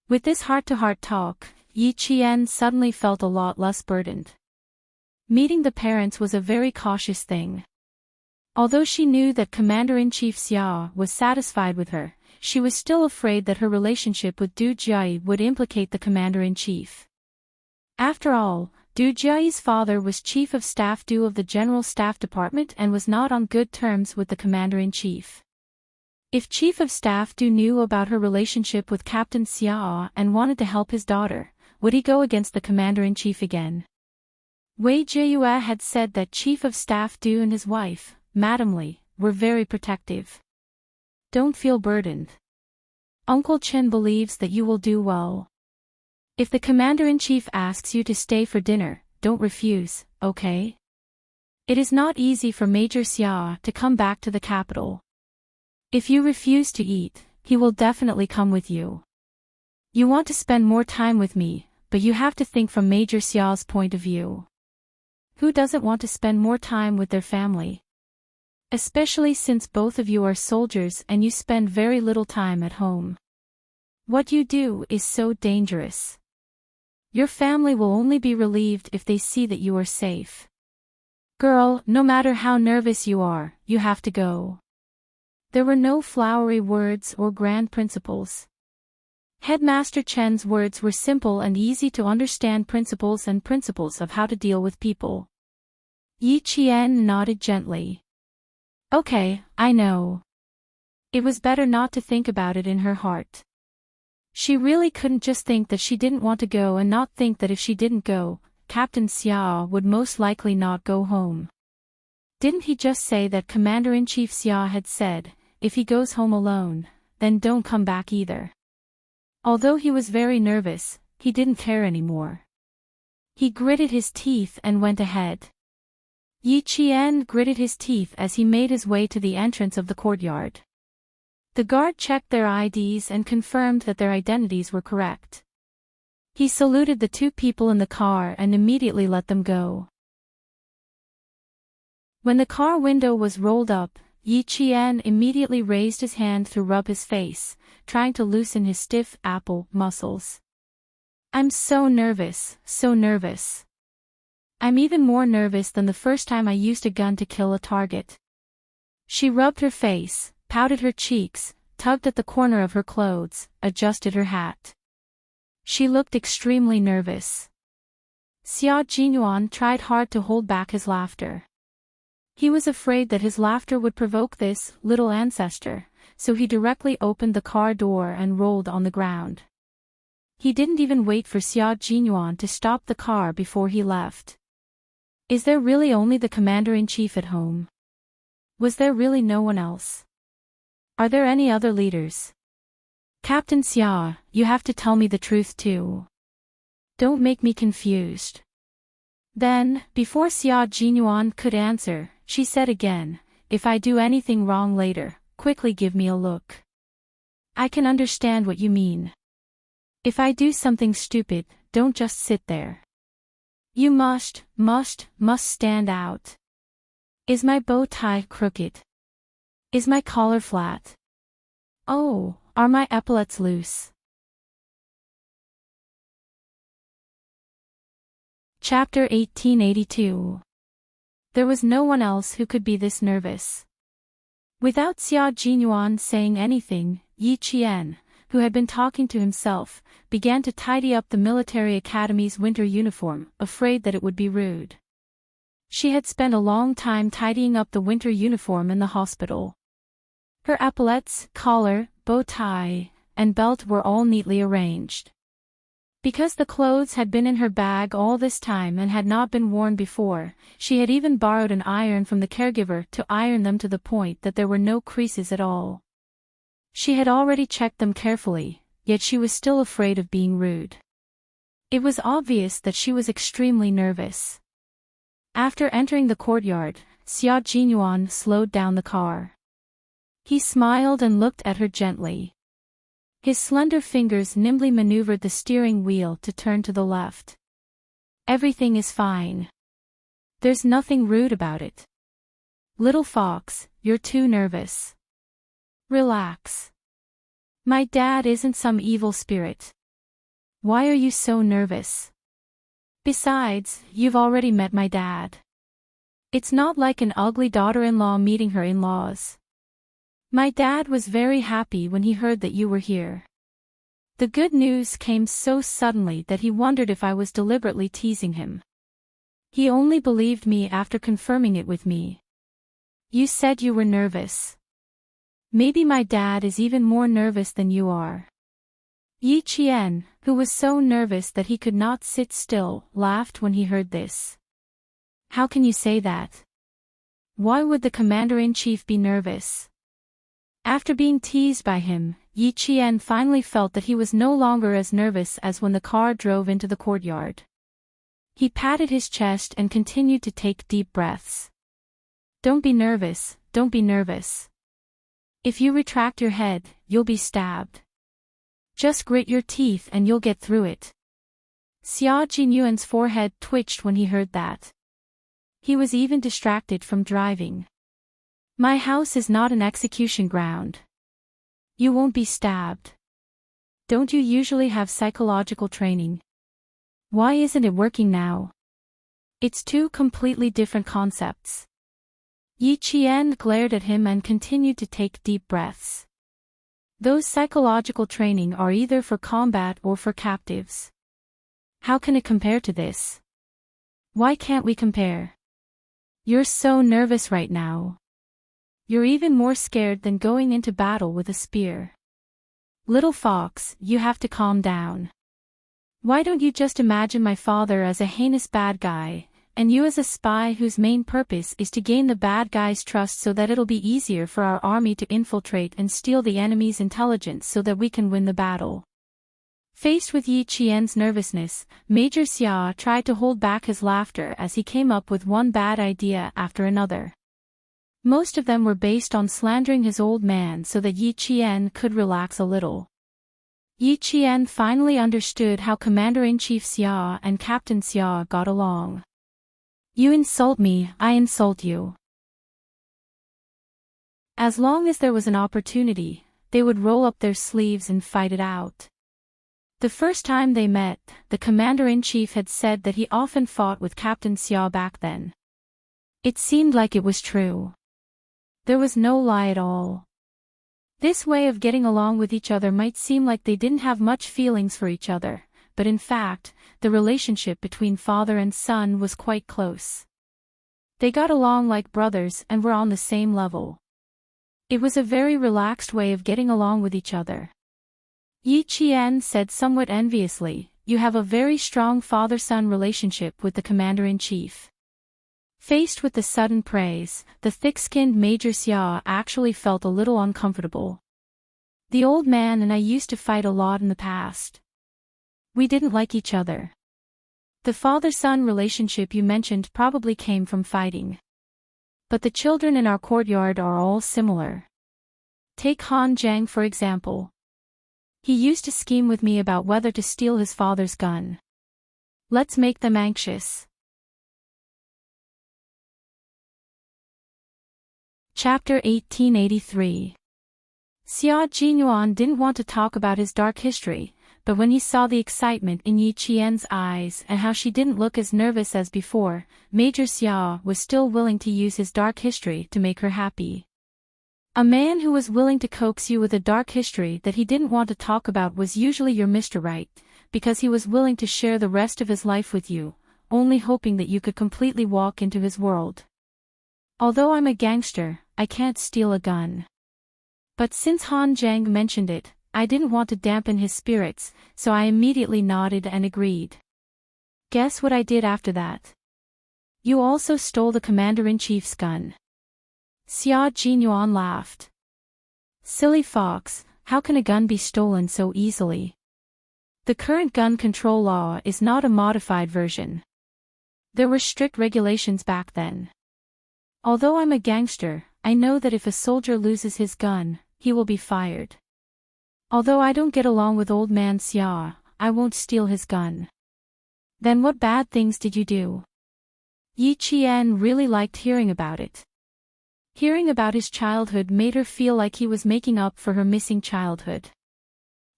With this heart-to-heart talk, Yi Qian suddenly felt a lot less burdened. Meeting the parents was a very cautious thing. Although she knew that Commander-in-Chief Xia was satisfied with her, she was still afraid that her relationship with Du Jiayi would implicate the Commander-in-Chief. After all, Du Jiayi's father was Chief of Staff Du of the General Staff Department and was not on good terms with the Commander-in-Chief. If Chief of Staff Du knew about her relationship with Captain Xia and wanted to help his daughter, would he go against the Commander-in-Chief again? Wei Jieyue had said that Chief of Staff Du and his wife, Madame Li, were very protective. Don't feel burdened. Uncle Qin believes that you will do well. If the Commander-in-Chief asks you to stay for dinner, don't refuse, okay? It is not easy for Major Xia to come back to the capital. If you refuse to eat, he will definitely come with you. You want to spend more time with me, but you have to think from Major Xiao's point of view. Who doesn't want to spend more time with their family? Especially since both of you are soldiers and you spend very little time at home. What you do is so dangerous. Your family will only be relieved if they see that you are safe. Girl, no matter how nervous you are, you have to go. There were no flowery words or grand principles. Headmaster Chen's words were simple and easy to understand principles of how to deal with people. Yi Qian nodded gently. Okay, I know. It was better not to think about it in her heart. She really couldn't just think that she didn't want to go and not think that if she didn't go, Captain Xia would most likely not go home. Didn't he just say that Commander-in-Chief Xia had said, if he goes home alone, then don't come back either? Although he was very nervous, he didn't care anymore. He gritted his teeth and went ahead. Yi Qian gritted his teeth as he made his way to the entrance of the courtyard. The guard checked their IDs and confirmed that their identities were correct. He saluted the two people in the car and immediately let them go. When the car window was rolled up, Yi Qian immediately raised his hand to rub his face, trying to loosen his stiff apple muscles. I'm so nervous, so nervous. I'm even more nervous than the first time I used a gun to kill a target. She rubbed her face, pouted her cheeks, tugged at the corner of her clothes, adjusted her hat. She looked extremely nervous. Xia Jinyuan tried hard to hold back his laughter. He was afraid that his laughter would provoke this little ancestor, so he directly opened the car door and rolled on the ground. He didn't even wait for Xia Jinyuan to stop the car before he left. Is there really only the commander-in-chief at home? Was there really no one else? Are there any other leaders? Captain Xia, you have to tell me the truth too. Don't make me confused. Then, before Xia Jinyuan could answer, she said again, if I do anything wrong later, quickly give me a look. I can understand what you mean. If I do something stupid, don't just sit there. You must stand out. Is my bow tie crooked? Is my collar flat? Oh, are my epaulets loose? Chapter 1882. There was no one else who could be this nervous. Without Xia Jinyuan saying anything, Yi Qian, who had been talking to himself, began to tidy up the military academy's winter uniform, afraid that it would be rude. She had spent a long time tidying up the winter uniform in the hospital. Her epaulets, collar, bow tie, and belt were all neatly arranged. Because the clothes had been in her bag all this time and had not been worn before, she had even borrowed an iron from the caregiver to iron them to the point that there were no creases at all. She had already checked them carefully, yet she was still afraid of being rude. It was obvious that she was extremely nervous. After entering the courtyard, Xia Jinyuan slowed down the car. He smiled and looked at her gently. His slender fingers nimbly maneuvered the steering wheel to turn to the left. Everything is fine. There's nothing rude about it. Little fox, you're too nervous. Relax. My dad isn't some evil spirit. Why are you so nervous? Besides, you've already met my dad. It's not like an ugly daughter-in-law meeting her in-laws. My dad was very happy when he heard that you were here. The good news came so suddenly that he wondered if I was deliberately teasing him. He only believed me after confirming it with me. You said you were nervous. Maybe my dad is even more nervous than you are. Yi Qian, who was so nervous that he could not sit still, laughed when he heard this. How can you say that? Why would the commander-in-chief be nervous? After being teased by him, Yi Qian finally felt that he was no longer as nervous as when the car drove into the courtyard. He patted his chest and continued to take deep breaths. Don't be nervous, don't be nervous. If you retract your head, you'll be stabbed. Just grit your teeth and you'll get through it. Xia Jinyuan's forehead twitched when he heard that. He was even distracted from driving. My house is not an execution ground. You won't be stabbed. Don't you usually have psychological training? Why isn't it working now? It's two completely different concepts. Yi Qian glared at him and continued to take deep breaths. Those psychological training are either for combat or for captives. How can it compare to this? Why can't we compare? You're so nervous right now. You're even more scared than going into battle with a spear. Little fox, you have to calm down. Why don't you just imagine my father as a heinous bad guy, and you as a spy whose main purpose is to gain the bad guy's trust so that it'll be easier for our army to infiltrate and steal the enemy's intelligence so that we can win the battle. Faced with Yi Qian's nervousness, Major Xia tried to hold back his laughter as he came up with one bad idea after another. Most of them were based on slandering his old man so that Yi Qian could relax a little. Yi Qian finally understood how Commander-in-Chief Xia and Captain Xia got along. You insult me, I insult you. As long as there was an opportunity, they would roll up their sleeves and fight it out. The first time they met, the Commander-in-Chief had said that he often fought with Captain Xia back then. It seemed like it was true. There was no lie at all. This way of getting along with each other might seem like they didn't have much feelings for each other, but in fact, the relationship between father and son was quite close. They got along like brothers and were on the same level. It was a very relaxed way of getting along with each other. Yi Qian said somewhat enviously, "You have a very strong father-son relationship with the Commander-in-Chief." Faced with the sudden praise, the thick-skinned Major Xia actually felt a little uncomfortable. The old man and I used to fight a lot in the past. We didn't like each other. The father-son relationship you mentioned probably came from fighting. But the children in our courtyard are all similar. Take Han Zhang for example. He used to scheme with me about whether to steal his father's gun. Let's make them anxious. Chapter 1883. Xia Jinyuan didn't want to talk about his dark history, but when he saw the excitement in Yi Qian's eyes and how she didn't look as nervous as before, Major Xia was still willing to use his dark history to make her happy. A man who was willing to coax you with a dark history that he didn't want to talk about was usually your Mr. Right, because he was willing to share the rest of his life with you, only hoping that you could completely walk into his world. Although I'm a gangster, I can't steal a gun. But since Han Zhang mentioned it, I didn't want to dampen his spirits, so I immediately nodded and agreed. Guess what I did after that? You also stole the Commander-in-Chief's gun. Xia Jinyuan laughed. Silly fox, how can a gun be stolen so easily? The current gun control law is not a modified version. There were strict regulations back then. Although I'm a gangster, I know that if a soldier loses his gun, he will be fired. Although I don't get along with old man Xia, I won't steal his gun. Then what bad things did you do? Yi Qian really liked hearing about it. Hearing about his childhood made her feel like he was making up for her missing childhood.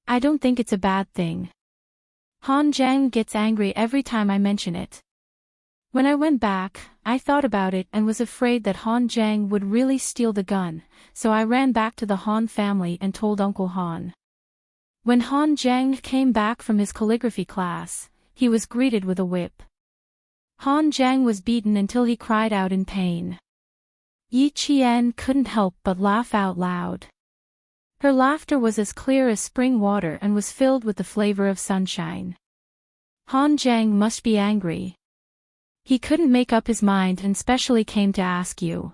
I don't think it's a bad thing. Han Zhang gets angry every time I mention it. When I went back, I thought about it and was afraid that Han Zhang would really steal the gun, so I ran back to the Han family and told Uncle Han. When Han Zhang came back from his calligraphy class, he was greeted with a whip. Han Zhang was beaten until he cried out in pain. Yi Qian couldn't help but laugh out loud. Her laughter was as clear as spring water and was filled with the flavor of sunshine. Han Zhang must be angry. He couldn't make up his mind and specially came to ask you.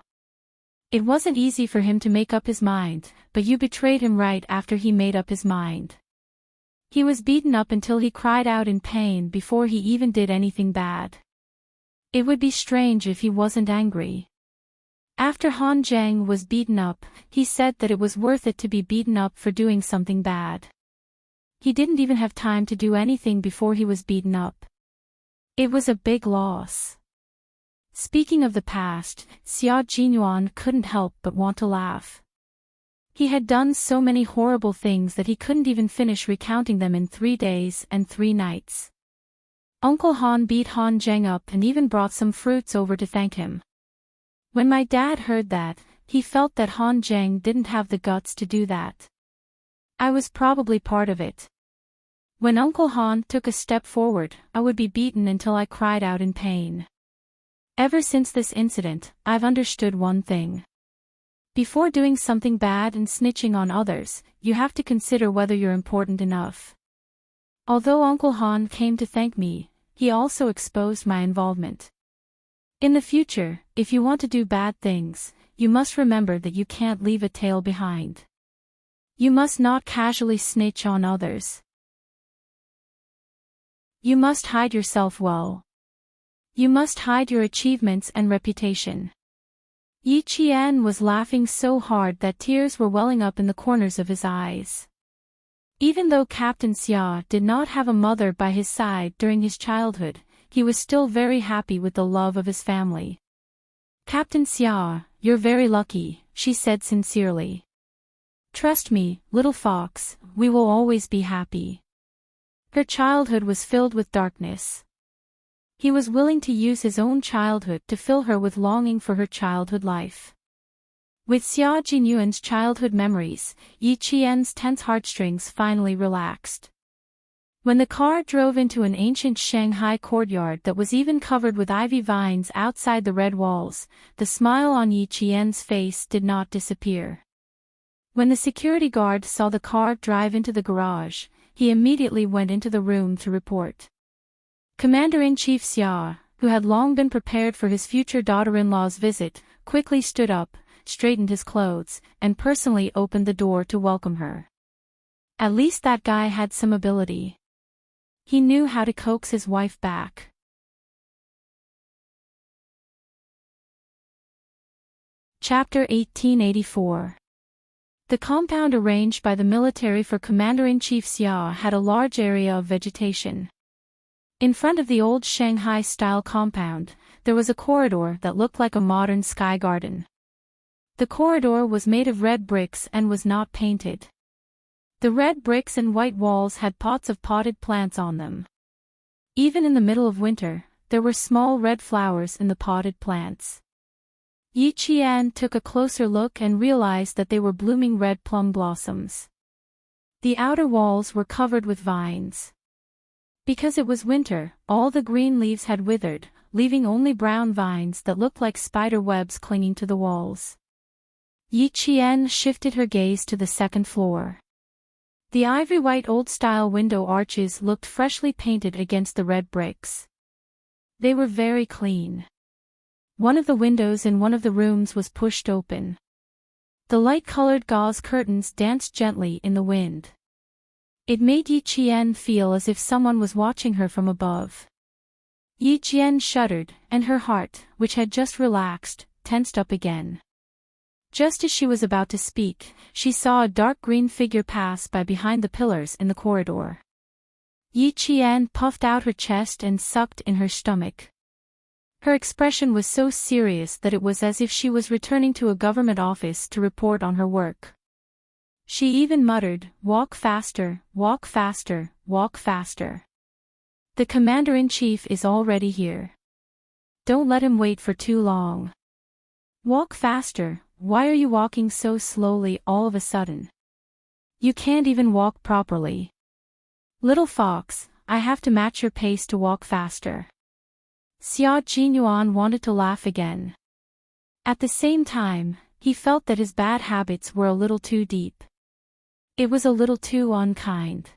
It wasn't easy for him to make up his mind, but you betrayed him right after he made up his mind. He was beaten up until he cried out in pain before he even did anything bad. It would be strange if he wasn't angry. After Han Zhang was beaten up, he said that it was worth it to be beaten up for doing something bad. He didn't even have time to do anything before he was beaten up. It was a big loss. Speaking of the past, Xia Jinyuan couldn't help but want to laugh. He had done so many horrible things that he couldn't even finish recounting them in 3 days and 3 nights. Uncle Han beat Han Zheng up and even brought some fruits over to thank him. When my dad heard that, he felt that Han Zheng didn't have the guts to do that. I was probably part of it. When Uncle Han took a step forward, I would be beaten until I cried out in pain. Ever since this incident, I've understood one thing. Before doing something bad and snitching on others, you have to consider whether you're important enough. Although Uncle Han came to thank me, he also exposed my involvement. In the future, if you want to do bad things, you must remember that you can't leave a tail behind. You must not casually snitch on others. You must hide yourself well. You must hide your achievements and reputation. Yi Qian was laughing so hard that tears were welling up in the corners of his eyes. Even though Captain Xia did not have a mother by his side during his childhood, he was still very happy with the love of his family. Captain Xia, you're very lucky, she said sincerely. Trust me, little fox, we will always be happy. Her childhood was filled with darkness. He was willing to use his own childhood to fill her with longing for her childhood life. With Xia Jinyuan's childhood memories, Yi Qian's tense heartstrings finally relaxed. When the car drove into an ancient Shanghai courtyard that was even covered with ivy vines outside the red walls, the smile on Yi Qian's face did not disappear. When the security guard saw the car drive into the garage, he immediately went into the room to report. Commander-in-Chief Xia, who had long been prepared for his future daughter-in-law's visit, quickly stood up, straightened his clothes, and personally opened the door to welcome her. At least that guy had some ability. He knew how to coax his wife back. Chapter 1884. The compound arranged by the military for Commander-in-Chief Xia had a large area of vegetation. In front of the old Shanghai-style compound, there was a corridor that looked like a modern sky garden. The corridor was made of red bricks and was not painted. The red bricks and white walls had pots of potted plants on them. Even in the middle of winter, there were small red flowers in the potted plants. Yi Qian took a closer look and realized that they were blooming red plum blossoms. The outer walls were covered with vines. Because it was winter, all the green leaves had withered, leaving only brown vines that looked like spider webs clinging to the walls. Yi Qian shifted her gaze to the second floor. The ivory-white old-style window arches looked freshly painted against the red bricks. They were very clean. One of the windows in one of the rooms was pushed open. The light-colored gauze curtains danced gently in the wind. It made Yi Qian feel as if someone was watching her from above. Yi Qian shuddered, and her heart, which had just relaxed, tensed up again. Just as she was about to speak, she saw a dark green figure pass by behind the pillars in the corridor. Yi Qian puffed out her chest and sucked in her stomach. Her expression was so serious that it was as if she was returning to a government office to report on her work. She even muttered, "Walk faster, walk faster, walk faster. The commander-in-chief is already here. Don't let him wait for too long. Walk faster, why are you walking so slowly all of a sudden? You can't even walk properly. Little fox, I have to match your pace to walk faster." Xia Jinyuan wanted to laugh again. At the same time, he felt that his bad habits were a little too deep. It was a little too unkind.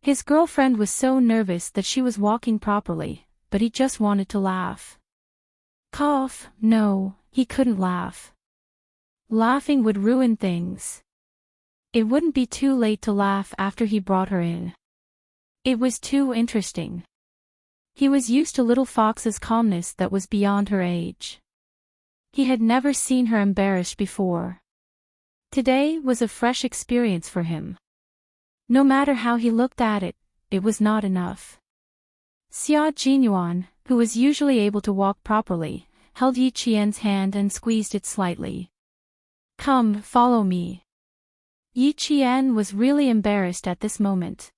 His girlfriend was so nervous that she was walking properly, but he just wanted to laugh. Cough, no, he couldn't laugh. Laughing would ruin things. It wouldn't be too late to laugh after he brought her in. It was too interesting. He was used to Little Fox's calmness that was beyond her age. He had never seen her embarrassed before. Today was a fresh experience for him. No matter how he looked at it, it was not enough. Xia Jinyuan, who was usually able to walk properly, held Yi Qian's hand and squeezed it slightly. "Come, follow me." Yi Qian was really embarrassed at this moment.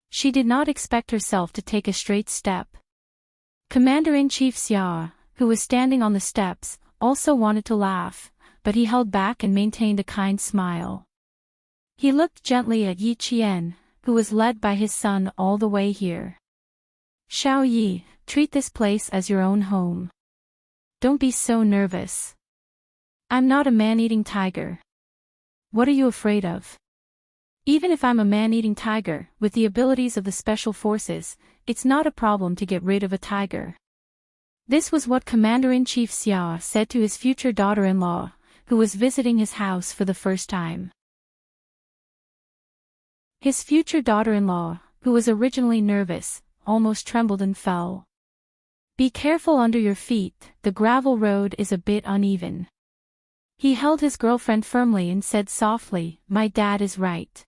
She did not expect herself to take a straight step. Commander-in-Chief Xia, who was standing on the steps, also wanted to laugh, but he held back and maintained a kind smile. He looked gently at Yi Qian, who was led by his son all the way here. "Xiao Yi, treat this place as your own home. Don't be so nervous. I'm not a man-eating tiger. What are you afraid of? Even if I'm a man-eating tiger, with the abilities of the special forces, it's not a problem to get rid of a tiger." This was what Commander-in-Chief Xia said to his future daughter-in-law, who was visiting his house for the first time. His future daughter-in-law, who was originally nervous, almost trembled and fell. "Be careful under your feet, the gravel road is a bit uneven." He held his girlfriend firmly and said softly, "My dad is right.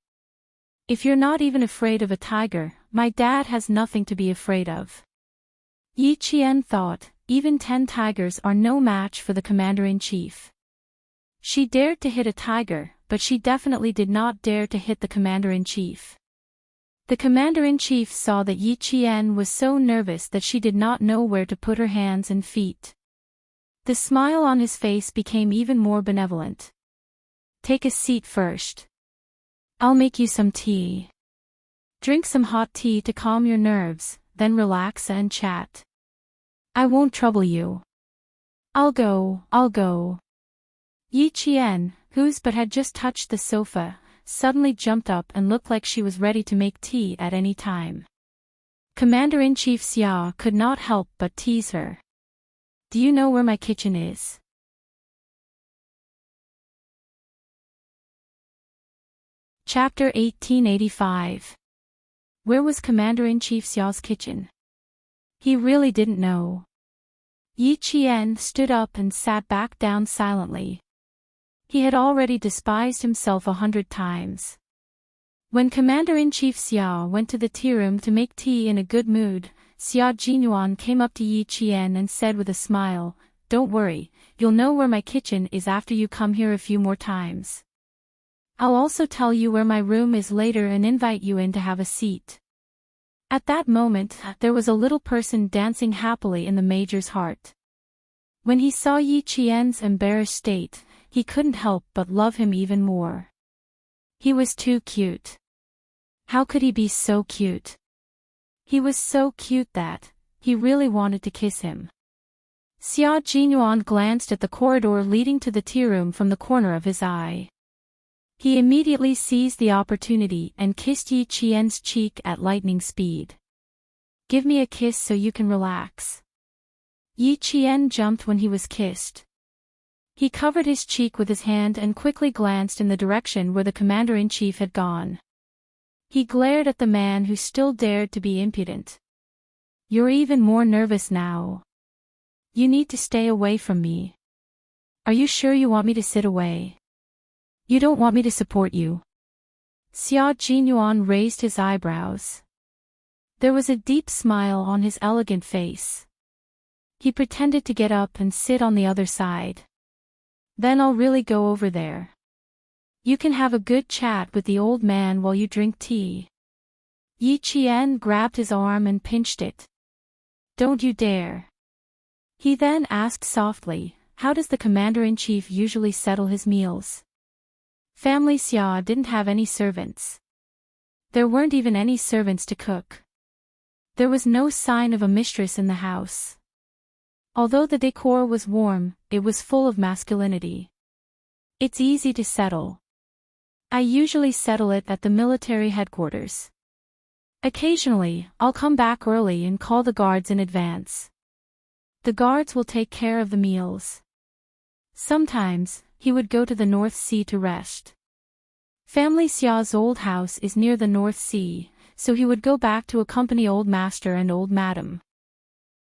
If you're not even afraid of a tiger, my dad has nothing to be afraid of." Yi Qian thought, even 10 tigers are no match for the commander-in-chief. She dared to hit a tiger, but she definitely did not dare to hit the commander-in-chief. The commander-in-chief saw that Yi Qian was so nervous that she did not know where to put her hands and feet. The smile on his face became even more benevolent. "Take a seat first. I'll make you some tea. Drink some hot tea to calm your nerves, then relax and chat. I won't trouble you. I'll go." Yi Qian, whose butt had just touched the sofa, suddenly jumped up and looked like she was ready to make tea at any time. Commander-in-Chief Xia could not help but tease her. "Do you know where my kitchen is?" Chapter 1885. Where was Commander-in-Chief Xiao's kitchen? He really didn't know. Yi Qian stood up and sat back down silently. He had already despised himself 100 times. When Commander-in-Chief Xia went to the tea room to make tea in a good mood, Xia Jinyuan came up to Yi Qian and said with a smile, "Don't worry, you'll know where my kitchen is after you come here a few more times. I'll also tell you where my room is later and invite you in to have a seat." At that moment, there was a little person dancing happily in the major's heart. When he saw Yi Qian's embarrassed state, he couldn't help but love him even more. He was too cute. How could he be so cute? He was so cute that he really wanted to kiss him. Xia Jinyuan glanced at the corridor leading to the tea room from the corner of his eye. He immediately seized the opportunity and kissed Yi Qian's cheek at lightning speed. "Give me a kiss so you can relax." Yi Qian jumped when he was kissed. He covered his cheek with his hand and quickly glanced in the direction where the commander-in-chief had gone. He glared at the man who still dared to be impudent. "You're even more nervous now. You need to stay away from me. Are you sure you want me to sit away? You don't want me to support you?" Xia Jinyuan raised his eyebrows. There was a deep smile on his elegant face. He pretended to get up and sit on the other side. "Then I'll really go over there. You can have a good chat with the old man while you drink tea." Yi Qian grabbed his arm and pinched it. "Don't you dare." He then asked softly, "How does the commander-in-chief usually settle his meals?" Family Xia didn't have any servants. There weren't even any servants to cook. There was no sign of a mistress in the house. Although the decor was warm, it was full of masculinity. "It's easy to settle. I usually settle it at the military headquarters. Occasionally, I'll come back early and call the guards in advance. The guards will take care of the meals." Sometimes, he would go to the North Sea to rest. Family Xia's old house is near the North Sea, so he would go back to accompany Old Master and Old Madam.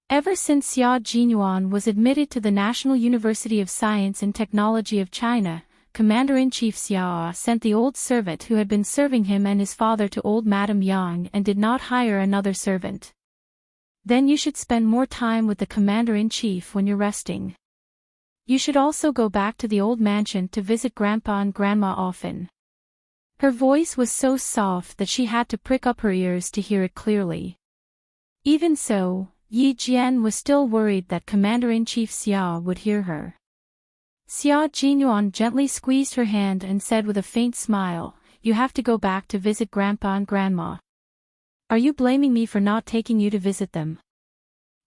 Ever since Xia Jinyuan was admitted to the National University of Science and Technology of China, Commander-in-Chief Xia sent the old servant who had been serving him and his father to Old Madam Yang and did not hire another servant. Then you should spend more time with the commander-in-chief when you're resting. You should also go back to the old mansion to visit Grandpa and Grandma often. Her voice was so soft that she had to prick up her ears to hear it clearly. Even so, Yi Jian was still worried that Commander-in-Chief Xia would hear her. Xia Jinyuan gently squeezed her hand and said with a faint smile, "You have to go back to visit Grandpa and Grandma. Are you blaming me for not taking you to visit them?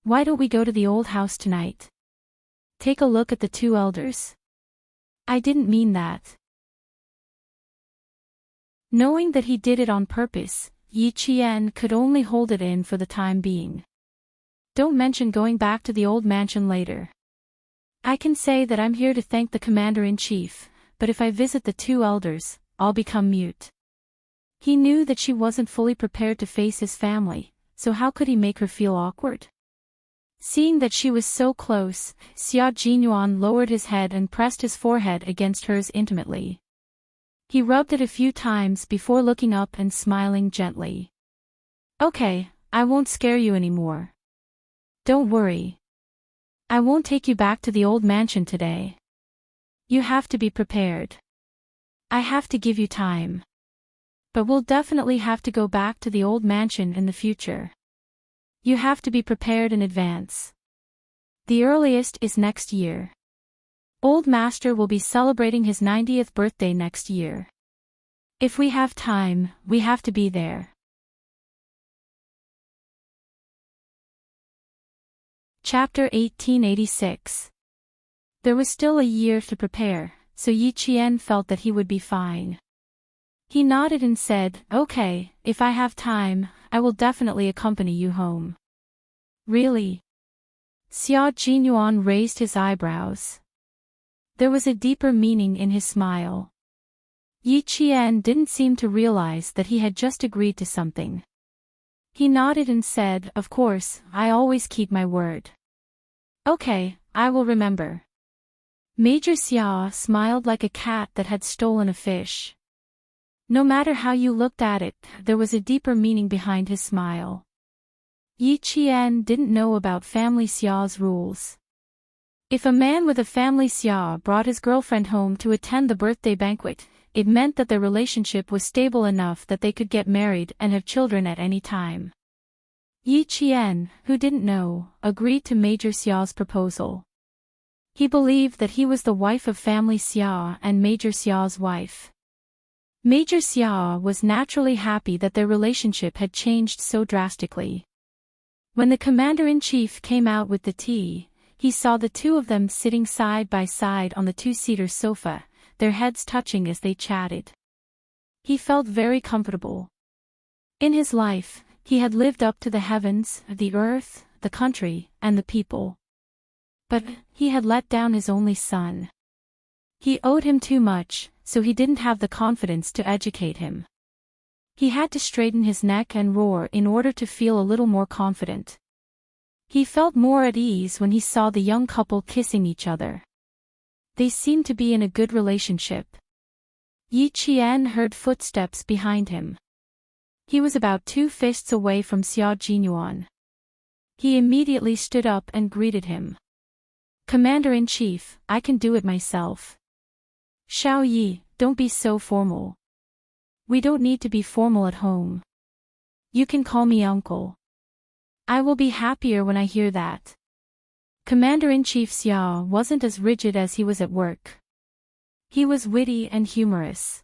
Why don't we go to the old house tonight? Take a look at the two elders." "I didn't mean that." Knowing that he did it on purpose, Yi Qian could only hold it in for the time being. "Don't mention going back to the old mansion later. I can say that I'm here to thank the commander-in-chief, but if I visit the two elders, I'll become mute." He knew that she wasn't fully prepared to face his family, so how could he make her feel awkward? Seeing that she was so close, Xia Jinyuan lowered his head and pressed his forehead against hers intimately. He rubbed it a few times before looking up and smiling gently. "Okay, I won't scare you anymore. Don't worry. I won't take you back to the old mansion today. You have to be prepared. I have to give you time. But we'll definitely have to go back to the old mansion in the future. You have to be prepared in advance. The earliest is next year. Old Master will be celebrating his 90th birthday next year. If we have time, we have to be there." Chapter 1886. There was still a year to prepare, so Yi Qian felt that he would be fine. He nodded and said, "Okay, if I have time, I will definitely accompany you home." "Really?" Xia Jinyuan raised his eyebrows. There was a deeper meaning in his smile. Yi Qian didn't seem to realize that he had just agreed to something. He nodded and said, "Of course, I always keep my word." "Okay, I will remember." Major Xia smiled like a cat that had stolen a fish. No matter how you looked at it, there was a deeper meaning behind his smile. Yi Qian didn't know about family Xia's rules. If a man with a family Xia brought his girlfriend home to attend the birthday banquet, it meant that their relationship was stable enough that they could get married and have children at any time. Yi Qian, who didn't know, agreed to Major Xia's proposal. He believed that he was the wife of family Xia and Major Xia's wife. Major Xia was naturally happy that their relationship had changed so drastically. When the commander-in-chief came out with the tea, he saw the two of them sitting side by side on the two-seater sofa, their heads touching as they chatted. He felt very comfortable. In his life, he had lived up to the heavens, the earth, the country, and the people. But he had let down his only son. He owed him too much, so he didn't have the confidence to educate him. He had to straighten his neck and roar in order to feel a little more confident. He felt more at ease when he saw the young couple kissing each other. They seemed to be in a good relationship. Yi Qian heard footsteps behind him. He was about 2 fists away from Xia Jinyuan. He immediately stood up and greeted him. "Commander-in-Chief, I can do it myself." "Shao Yi, don't be so formal. We don't need to be formal at home. You can call me uncle. I will be happier when I hear that." Commander-in-Chief Xia wasn't as rigid as he was at work. He was witty and humorous.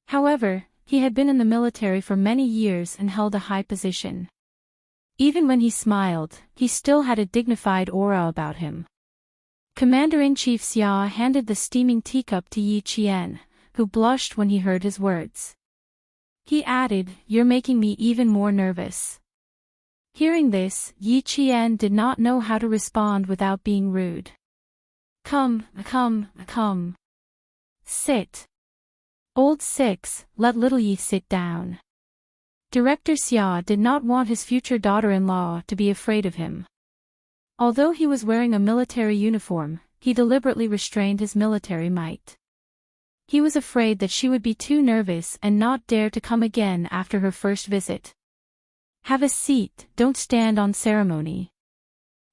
However, he had been in the military for many years and held a high position. Even when he smiled, he still had a dignified aura about him. Commander-in-Chief Xia handed the steaming teacup to Yi Qian, who blushed when he heard his words. He added, "You're making me even more nervous." Hearing this, Yi Qian did not know how to respond without being rude. Come. Sit. Old Six, let little Yi sit down." Director Xia did not want his future daughter-in-law to be afraid of him. Although he was wearing a military uniform, he deliberately restrained his military might. He was afraid that she would be too nervous and not dare to come again after her first visit. Have a seat, don't stand on ceremony.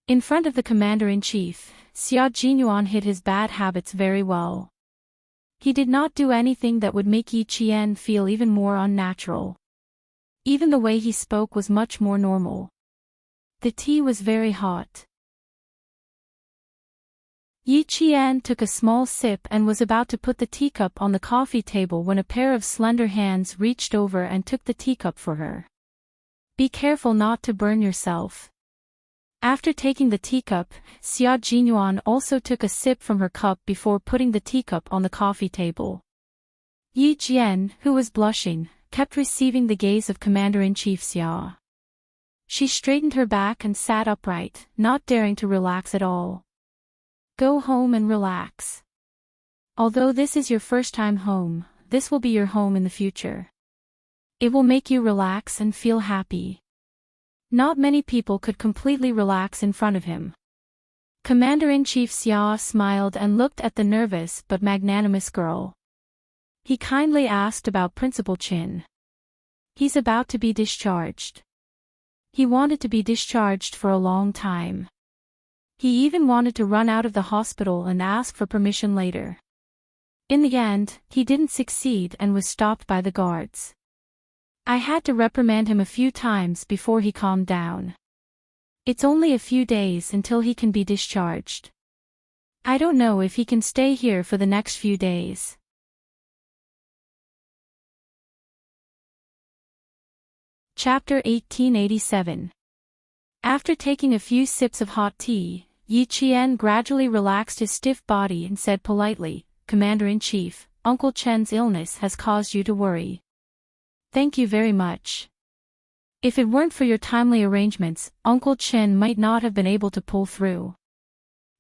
In front of the commander-in-chief, Xia Jinyuan hid his bad habits very well. He did not do anything that would make Yi Qian feel even more unnatural. Even the way he spoke was much more normal. The tea was very hot. Yi Qian took a small sip and was about to put the teacup on the coffee table when a pair of slender hands reached over and took the teacup for her. Be careful not to burn yourself. After taking the teacup, Xia Jinyuan also took a sip from her cup before putting the teacup on the coffee table. Yi Jian, who was blushing, kept receiving the gaze of Commander-in-Chief Xia. She straightened her back and sat upright, not daring to relax at all. Go home and relax. Although this is your first time home, this will be your home in the future. It will make you relax and feel happy. Not many people could completely relax in front of him. Commander-in-Chief Xia smiled and looked at the nervous but magnanimous girl. He kindly asked about Principal Qin. He's about to be discharged. He wanted to be discharged for a long time. He even wanted to run out of the hospital and ask for permission later. In the end, he didn't succeed and was stopped by the guards. I had to reprimand him a few times before he calmed down. It's only a few days until he can be discharged. I don't know if he can stay here for the next few days. Chapter 1887. After taking a few sips of hot tea, Yi Qian gradually relaxed his stiff body and said politely, Commander-in-Chief, Uncle Chen's illness has caused you to worry. Thank you very much. If it weren't for your timely arrangements, Uncle Chen might not have been able to pull through.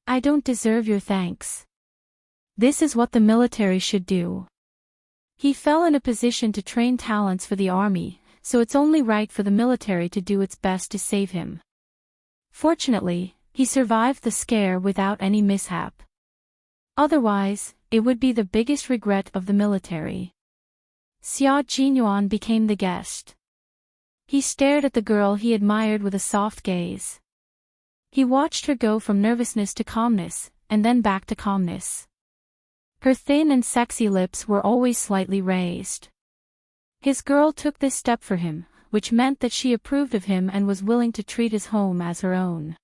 I don't deserve your thanks. This is what the military should do. He fell in a position to train talents for the army, so it's only right for the military to do its best to save him. Fortunately, he survived the scare without any mishap. Otherwise, it would be the biggest regret of the military. Xia Jinyuan became the guest. He stared at the girl he admired with a soft gaze. He watched her go from nervousness to calmness, and then back to calmness. Her thin and sexy lips were always slightly raised. His girl took this step for him, which meant that she approved of him and was willing to treat his home as her own.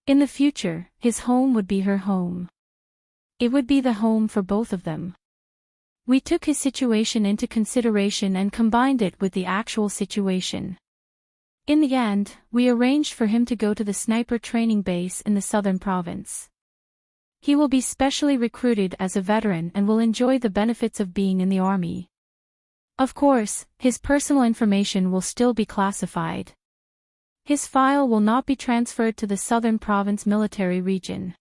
In the future, his home would be her home. It would be the home for both of them. We took his situation into consideration and combined it with the actual situation. In the end, we arranged for him to go to the sniper training base in the southern province. He will be specially recruited as a veteran and will enjoy the benefits of being in the army. Of course, his personal information will still be classified. His file will not be transferred to the southern province military region.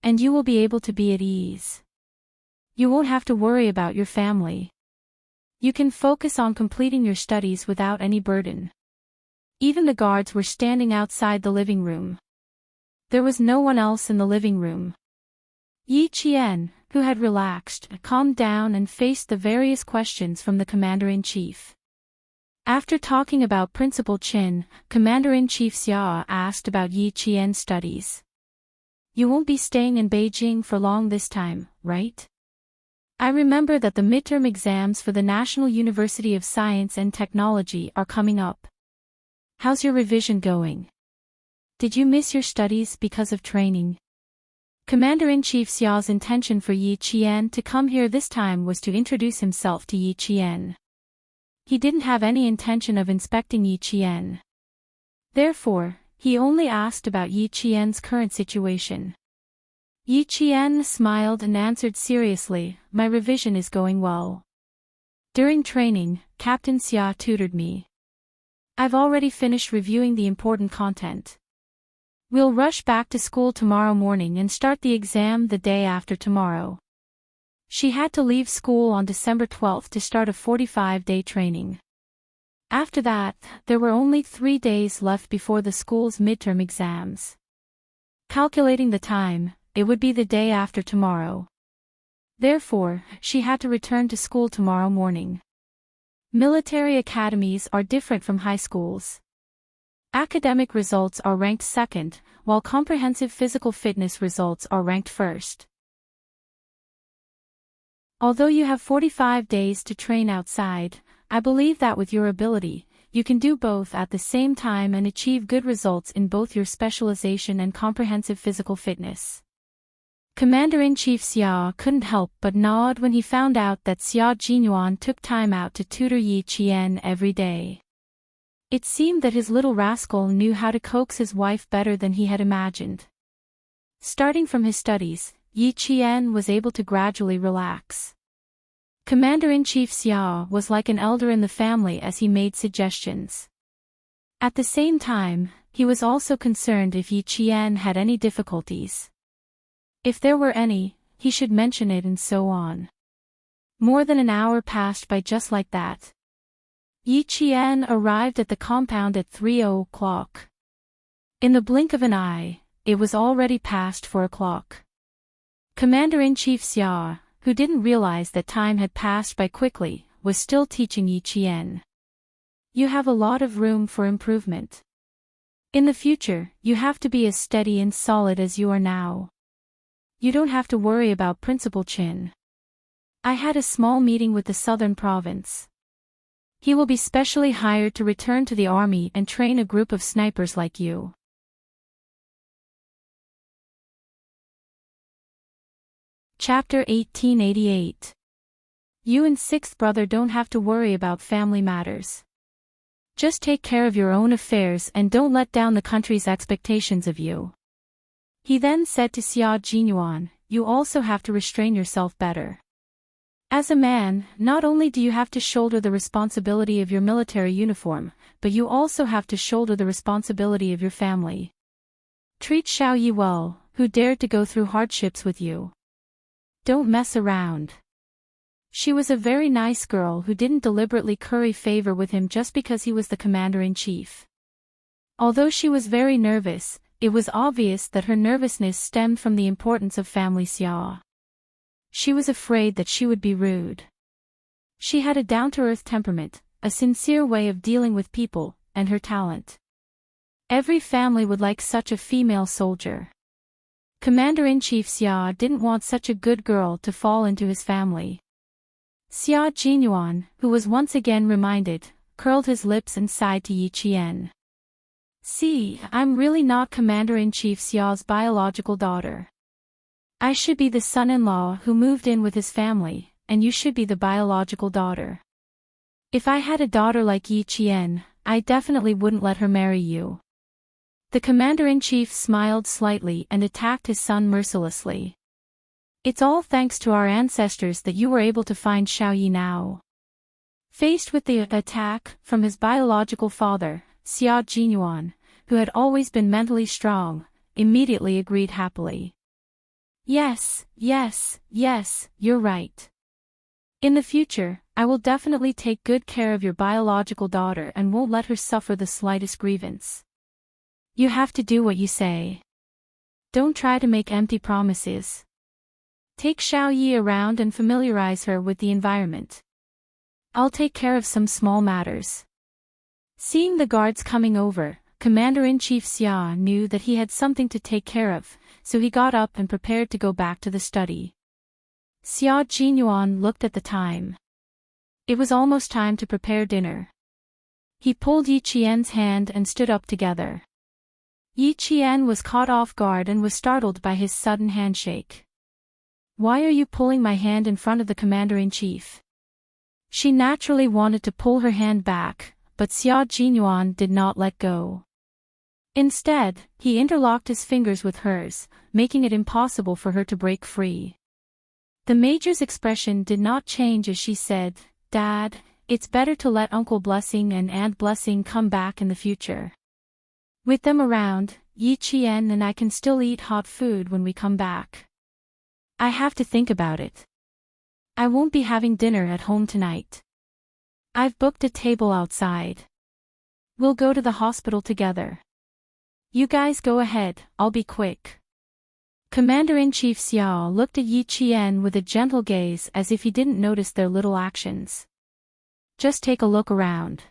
And you will be able to be at ease. You won't have to worry about your family. You can focus on completing your studies without any burden. Even the guards were standing outside the living room. There was no one else in the living room. Yi Qian, who had relaxed, calmed down and faced the various questions from the Commander-in-Chief. After talking about Principal Qin, Commander-in-Chief Xia asked about Yi Qian's studies. You won't be staying in Beijing for long this time, right? I remember that the midterm exams for the National University of Science and Technology are coming up. How's your revision going? Did you miss your studies because of training? Commander-in-Chief Xiao's intention for Yi Qian to come here this time was to introduce himself to Yi Qian. He didn't have any intention of inspecting Yi Qian. Therefore, he only asked about Yi Qian's current situation. Yi Qian smiled and answered seriously, my revision is going well. During training, Captain Xia tutored me. I've already finished reviewing the important content. We'll rush back to school tomorrow morning and start the exam the day after tomorrow. She had to leave school on December 12th to start a 45-day training. After that, there were only 3 days left before the school's midterm exams. Calculating the time, it would be the day after tomorrow. Therefore, she had to return to school tomorrow morning. Military academies are different from high schools. Academic results are ranked second, while comprehensive physical fitness results are ranked first. Although you have 45 days to train outside, I believe that with your ability, you can do both at the same time and achieve good results in both your specialization and comprehensive physical fitness. Commander-in-Chief Xia couldn't help but nod when he found out that Xia Jinyuan took time out to tutor Yi Qian every day. It seemed that his little rascal knew how to coax his wife better than he had imagined. Starting from his studies, Yi Qian was able to gradually relax. Commander-in-Chief Xia was like an elder in the family as he made suggestions. At the same time, he was also concerned if Yi Qian had any difficulties. If there were any, he should mention it and so on. More than an hour passed by just like that. Yi Qian arrived at the compound at 3:00. In the blink of an eye, it was already past 4:00. Commander-in-Chief Xia, who didn't realize that time had passed by quickly, was still teaching Yi Qian. You have a lot of room for improvement. In the future, you have to be as steady and solid as you are now. You don't have to worry about Principal Qin. I had a small meeting with the southern province. He will be specially hired to return to the army and train a group of snipers like you. Chapter 1888. You and sixth brother don't have to worry about family matters. Just take care of your own affairs and don't let down the country's expectations of you. He then said to Xia Jinyuan, you also have to restrain yourself better. As a man, not only do you have to shoulder the responsibility of your military uniform, but you also have to shoulder the responsibility of your family. Treat Xiao Yi well, who dared to go through hardships with you. Don't mess around. She was a very nice girl who didn't deliberately curry favor with him just because he was the commander-in-chief. Although she was very nervous, it was obvious that her nervousness stemmed from the importance of family Xia. She was afraid that she would be rude. She had a down-to-earth temperament, a sincere way of dealing with people, and her talent. Every family would like such a female soldier. Commander-in-Chief Xia didn't want such a good girl to fall into his family. Xia Jinyuan, who was once again reminded, curled his lips and sighed to Yi Qian. See, I'm really not Commander-in-Chief Xiao's biological daughter. I should be the son-in-law who moved in with his family, and you should be the biological daughter. If I had a daughter like Yi Qian, I definitely wouldn't let her marry you. The commander-in-chief smiled slightly and attacked his son mercilessly. It's all thanks to our ancestors that you were able to find Xiao Yi now. Faced with the attack from his biological father, Xia Jinyuan, who had always been mentally strong, immediately agreed happily. Yes, you're right. In the future, I will definitely take good care of your biological daughter and won't let her suffer the slightest grievance. You have to do what you say. Don't try to make empty promises. Take Xiao Yi around and familiarize her with the environment. I'll take care of some small matters. Seeing the guards coming over, Commander-in-Chief Xia knew that he had something to take care of, so he got up and prepared to go back to the study. Xia Jinyuan looked at the time. It was almost time to prepare dinner. He pulled Yi Qian's hand and stood up together. Yi Qian was caught off guard and was startled by his sudden handshake. Why are you pulling my hand in front of the commander-in-chief? She naturally wanted to pull her hand back, but Xia Jinyuan did not let go. Instead, he interlocked his fingers with hers, making it impossible for her to break free. The major's expression did not change as she said, Dad, it's better to let Uncle Blessing and Aunt Blessing come back in the future. With them around, Yi Qian and I can still eat hot food when we come back. I have to think about it. I won't be having dinner at home tonight. I've booked a table outside. We'll go to the hospital together. You guys go ahead, I'll be quick. Commander-in-Chief Xiao looked at Yi Qian with a gentle gaze as if he didn't notice their little actions. Just take a look around.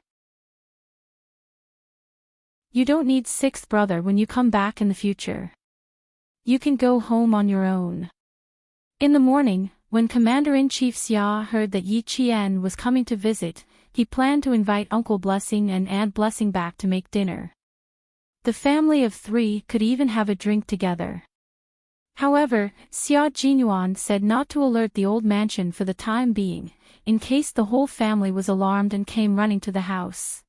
You don't need sixth brother when you come back in the future. You can go home on your own. In the morning, when Commander-in-Chief Xia heard that Yi Qian was coming to visit, he planned to invite Uncle Blessing and Aunt Blessing back to make dinner. The family of 3 could even have a drink together. However, Xia Jinyuan said not to alert the old mansion for the time being, in case the whole family was alarmed and came running to the house.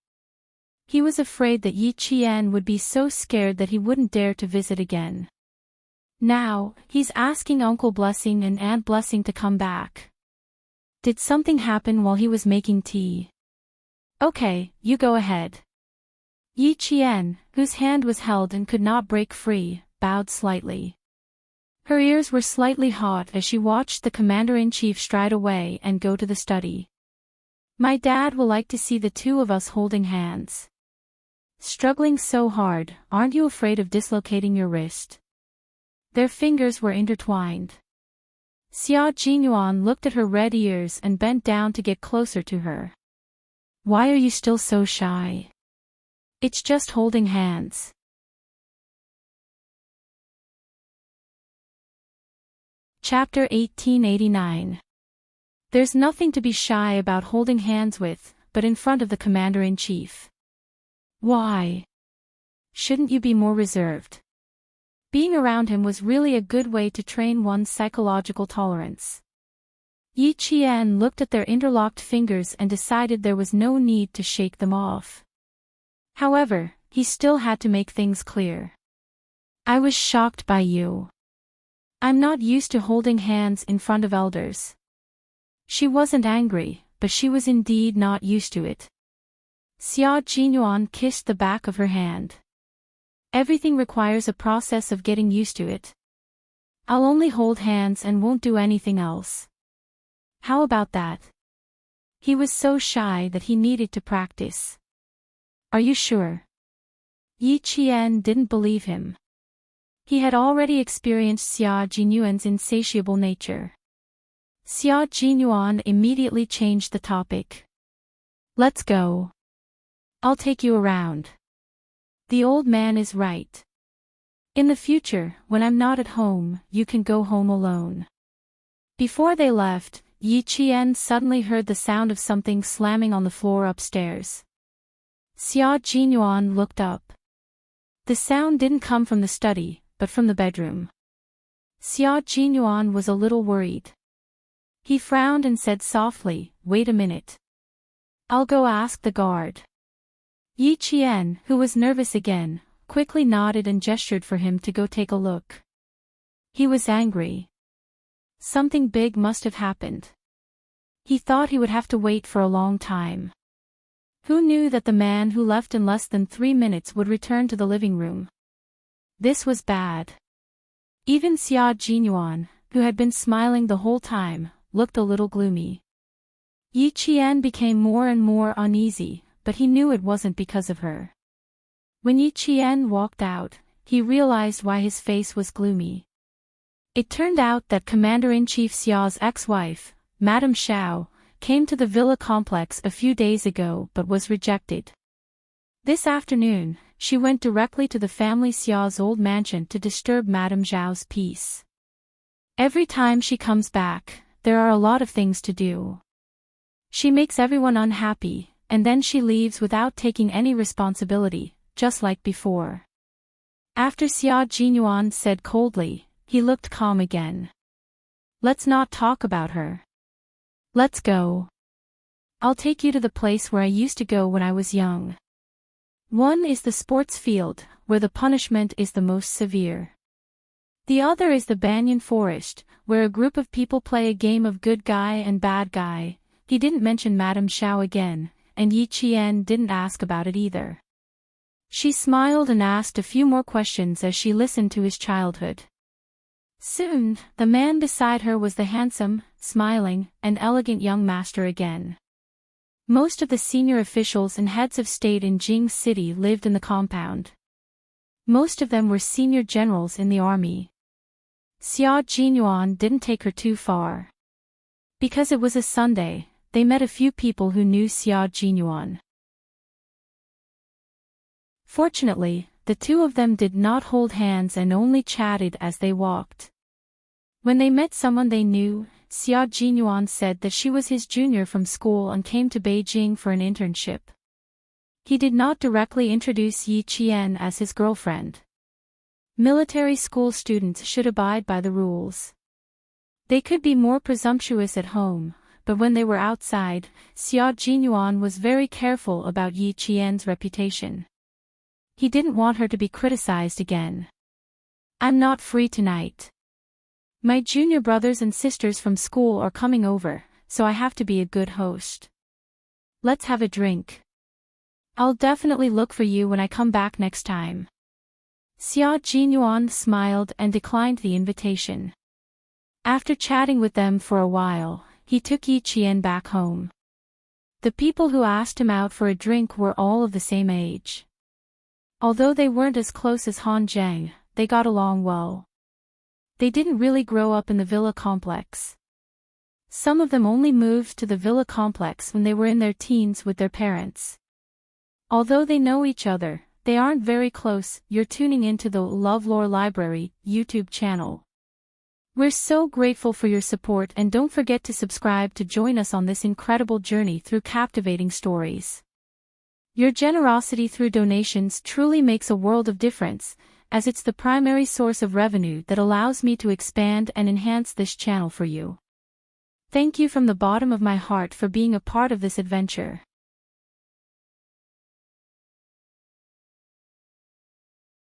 He was afraid that Yi Qian would be so scared that he wouldn't dare to visit again. Now, he's asking Uncle Blessing and Aunt Blessing to come back. Did something happen while he was making tea? Okay, you go ahead. Yi Qian, whose hand was held and could not break free, bowed slightly. Her ears were slightly hot as she watched the Commander-in-Chief stride away and go to the study. My dad will like to see the 2 of us holding hands. Struggling so hard, aren't you afraid of dislocating your wrist? Their fingers were intertwined. Xia Jinyuan looked at her red ears and bent down to get closer to her. Why are you still so shy? It's just holding hands. Chapter 1889. There's nothing to be shy about holding hands with, but in front of the Commander-in-Chief. Why? Shouldn't you be more reserved? Being around him was really a good way to train one's psychological tolerance. Yi Qian looked at their interlocked fingers and decided there was no need to shake them off. However, he still had to make things clear. I was shocked by you. I'm not used to holding hands in front of elders. She wasn't angry, but she was indeed not used to it. Xia Jinyuan kissed the back of her hand. Everything requires a process of getting used to it. I'll only hold hands and won't do anything else. How about that? He was so shy that he needed to practice. Are you sure? Yi Qian didn't believe him. He had already experienced Xia Jinyuan's insatiable nature. Xia Jinyuan immediately changed the topic. Let's go. I'll take you around. The old man is right. In the future, when I'm not at home, you can go home alone. Before they left, Yi Qian suddenly heard the sound of something slamming on the floor upstairs. Xia Jinyuan looked up. The sound didn't come from the study, but from the bedroom. Xia Jinyuan was a little worried. He frowned and said softly, "Wait a minute. I'll go ask the guard." Yi Qian, who was nervous again, quickly nodded and gestured for him to go take a look. He was angry. Something big must have happened. He thought he would have to wait for a long time. Who knew that the man who left in less than 3 minutes would return to the living room? This was bad. Even Xia Jinyuan, who had been smiling the whole time, looked a little gloomy. Yi Qian became more and more uneasy, but he knew it wasn't because of her. When Yi Qian walked out, he realized why his face was gloomy. It turned out that Commander-in-Chief Xiao's ex-wife, Madame Xiao, came to the villa complex a few days ago but was rejected. This afternoon, she went directly to the family Xiao's old mansion to disturb Madame Xiao's peace. Every time she comes back, there are a lot of things to do. She makes everyone unhappy, and then she leaves without taking any responsibility, just like before. After Xia Jinyuan said coldly, he looked calm again. Let's not talk about her. Let's go. I'll take you to the place where I used to go when I was young. One is the sports field, where the punishment is the most severe. The other is the banyan forest, where a group of people play a game of good guy and bad guy. He didn't mention Madame Xiao again, and Yi Qian didn't ask about it either. She smiled and asked a few more questions as she listened to his childhood. Soon, the man beside her was the handsome, smiling, and elegant young master again. Most of the senior officials and heads of state in Jing City lived in the compound. Most of them were senior generals in the army. Xia Jinyuan didn't take her too far. Because it was a Sunday, they met a few people who knew Xia Jinyuan. Fortunately, the two of them did not hold hands and only chatted as they walked. When they met someone they knew, Xia Jinyuan said that she was his junior from school and came to Beijing for an internship. He did not directly introduce Yi Qian as his girlfriend. Military school students should abide by the rules. They could be more presumptuous at home, but when they were outside, Xia Jinyuan was very careful about Yi Qian's reputation. He didn't want her to be criticized again. "I'm not free tonight. My junior brothers and sisters from school are coming over, so I have to be a good host. Let's have a drink. I'll definitely look for you when I come back next time." Xia Jinyuan smiled and declined the invitation. After chatting with them for a while, he took Yi Qian back home. The people who asked him out for a drink were all of the same age. Although they weren't as close as Han Zheng, they got along well. They didn't really grow up in the villa complex. Some of them only moved to the villa complex when they were in their teens with their parents. Although they know each other, they aren't very close. You're tuning into the LoveLore Library YouTube channel. We're so grateful for your support, and don't forget to subscribe to join us on this incredible journey through captivating stories. Your generosity through donations truly makes a world of difference, as it's the primary source of revenue that allows me to expand and enhance this channel for you. Thank you from the bottom of my heart for being a part of this adventure.